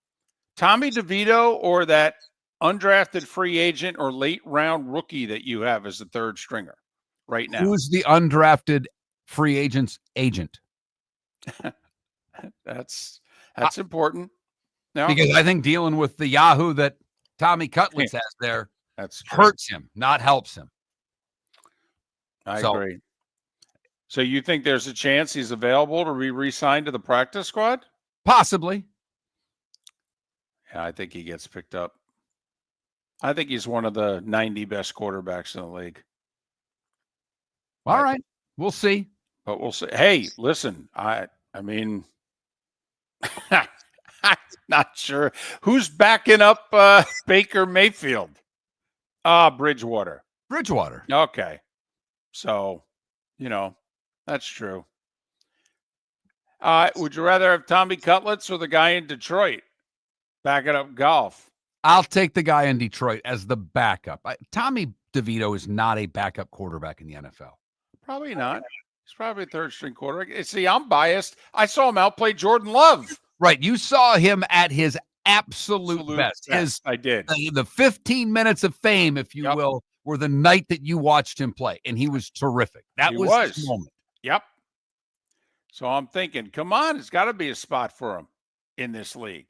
Tommy DeVito or that undrafted free agent or late round rookie that you have as the third stringer right now. Who's the undrafted free agent's agent? That's important. No? Because I think dealing with the Yahoo that Tommy Cutlets has there hurts him, not helps him. I agree. So you think there's a chance he's available to be re-signed to the practice squad? Possibly. Yeah, I think he gets picked up. I think he's one of the 90 best quarterbacks in the league. All right. We'll see. But we'll see. Hey, listen, I mean, I'm not sure who's backing up Baker Mayfield. Bridgewater. Okay. So, that's true. Would you rather have Tommy Cutlets or the guy in Detroit backing up Golf? I'll take the guy in Detroit as the backup. Tommy DeVito is not a backup quarterback in the NFL. Probably not. He's probably a third-string quarterback. See, I'm biased. I saw him outplay Jordan Love. Right. You saw him at his absolute best. I did. The 15 minutes of fame, if you will, were the night that you watched him play, and he was terrific. That was his moment. Yep. So I'm thinking, come on, it's got to be a spot for him in this league.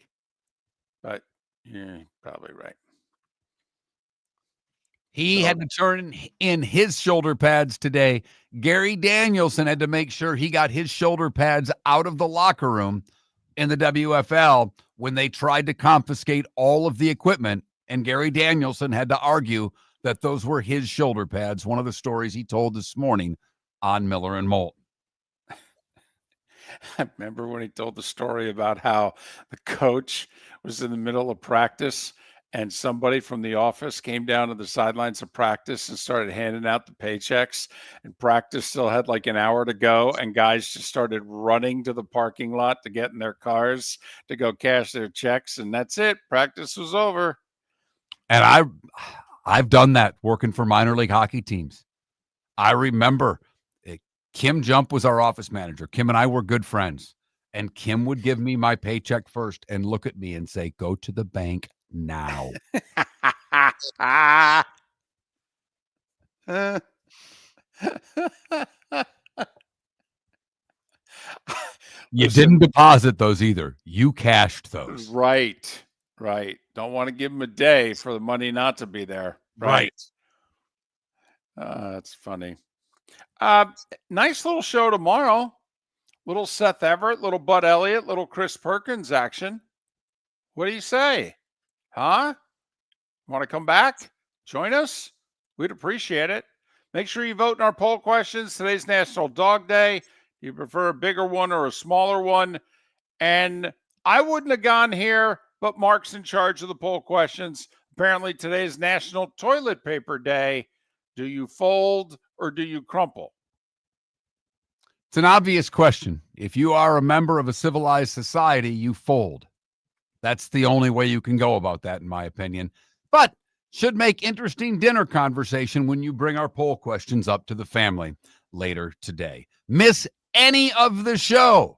But yeah, probably right. He had to turn in his shoulder pads today. Gary Danielson had to make sure he got his shoulder pads out of the locker room in the WFL when they tried to confiscate all of the equipment. And Gary Danielson had to argue that those were his shoulder pads. One of the stories he told this morning on Miller and Moulton. I remember when he told the story about how the coach was in the middle of practice and somebody from the office came down to the sidelines of practice and started handing out the paychecks, and practice still had like an hour to go, and guys just started running to the parking lot to get in their cars to go cash their checks, and that's it. Practice was over. And I've done that working for minor league hockey teams. I remember Kim Jump was our office manager. Kim and I were good friends, and Kim would give me my paycheck first and look at me and say, "Go to the bank now." You didn't deposit those either. You cashed those. Right. Don't want to give them a day for the money not to be there. Right. That's funny. Nice little show tomorrow. Little Seth Everett, little Bud Elliott, little Chris Perkins action. What do you say? Huh? Want to come back? Join us? We'd appreciate it. Make sure you vote in our poll questions. Today's National Dog Day. Do you prefer a bigger one or a smaller one? And I wouldn't have gone here, but Mark's in charge of the poll questions. Apparently, today's National Toilet Paper Day. Do you fold or do you crumple? It's an obvious question. If you are a member of a civilized society, you fold. That's the only way you can go about that, in my opinion. But should make interesting dinner conversation when you bring our poll questions up to the family later today. Miss any of the show?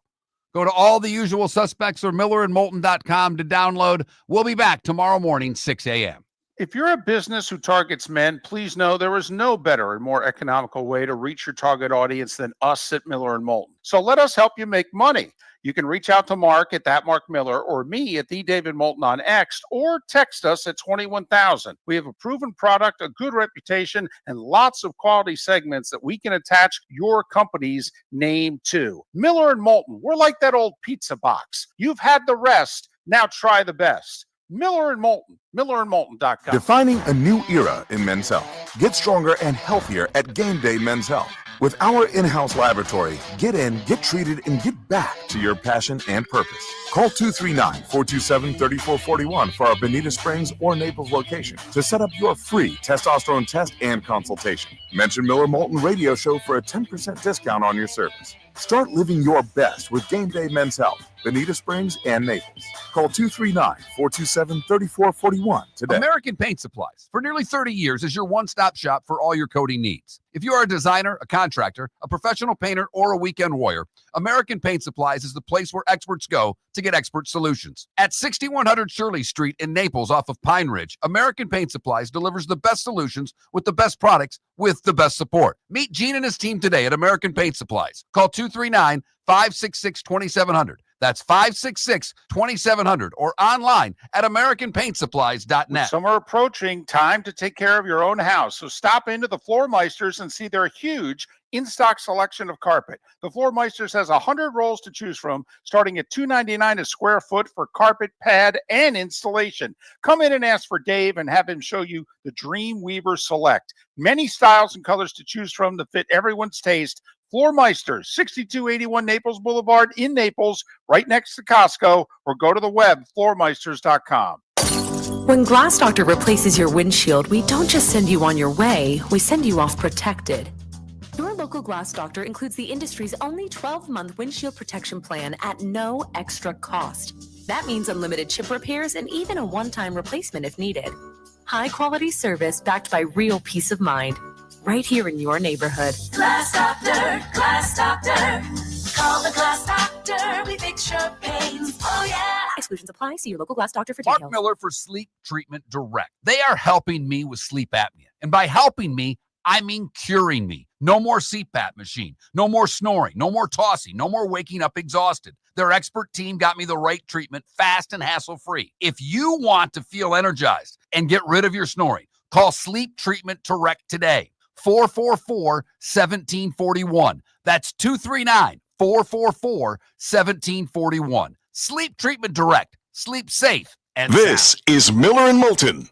Go to all the usual suspects or millerandmoulton.com to download. We'll be back tomorrow morning, 6 a.m. If you're a business who targets men, please know there is no better and more economical way to reach your target audience than us at Miller & Moulton. So let us help you make money. You can reach out to Mark at that Mark Miller or me at the David Moulton on X, or text us at 21,000. We have a proven product, a good reputation, and lots of quality segments that we can attach your company's name to. Miller & Moulton, we're like that old pizza box. You've had the rest, now try the best. Miller & Moulton, millerandmoulton.com. Defining a new era in men's health. Get stronger and healthier at Game Day Men's Health. With our in-house laboratory, get in, get treated, and get back to your passion and purpose. Call 239-427-3441 for our Bonita Springs or Naples location to set up your free testosterone test and consultation. Mention Miller Moulton Radio Show for a 10% discount on your service. Start living your best with Game Day Men's Health, Bonita Springs and Naples. Call 239-427-3441 today. American Paint Supplies, for nearly 30 years, is your one-stop shop for all your coating needs. If you are a designer, a contractor, a professional painter, or a weekend warrior, American Paint Supplies is the place where experts go to get expert solutions. At 6100 Shirley Street in Naples off of Pine Ridge, American Paint Supplies delivers the best solutions with the best products with the best support. Meet Gene and his team today at American Paint Supplies. Call 239-566-2700. That's 566-2700 or online at AmericanPaintSupplies.net. Summer approaching, time to take care of your own house. So stop into the Floor Meisters and see their huge in-stock selection of carpet. The Floor Meisters has 100 rolls to choose from, starting at $2.99 a square foot for carpet, pad, and installation. Come in and ask for Dave and have him show you the Dream Weaver Select. Many styles and colors to choose from that fit everyone's taste. Floor Meisters, 6281 Naples Boulevard in Naples, right next to Costco, or go to the web, floormeisters.com. When Glass Doctor replaces your windshield, we don't just send you on your way, we send you off protected. Your local Glass Doctor includes the industry's only 12-month windshield protection plan at no extra cost. That means unlimited chip repairs and even a one-time replacement if needed. High-quality service backed by real peace of mind, right here in your neighborhood. Glass Doctor, Glass Doctor. Call the Glass Doctor, we fix your pains. Oh, yeah. Exclusions apply. See your local Glass Doctor for Mark details. Miller for Sleep Treatment Direct. They are helping me with sleep apnea. And by helping me, I mean curing me. No more CPAP machine. No more snoring. No more tossing. No more waking up exhausted. Their expert team got me the right treatment, fast and hassle-free. If you want to feel energized and get rid of your snoring, call Sleep Treatment Direct today. 444-1741. That's 239-444-1741. Sleep Treatment Direct. Sleep safe and This is Miller and Moulton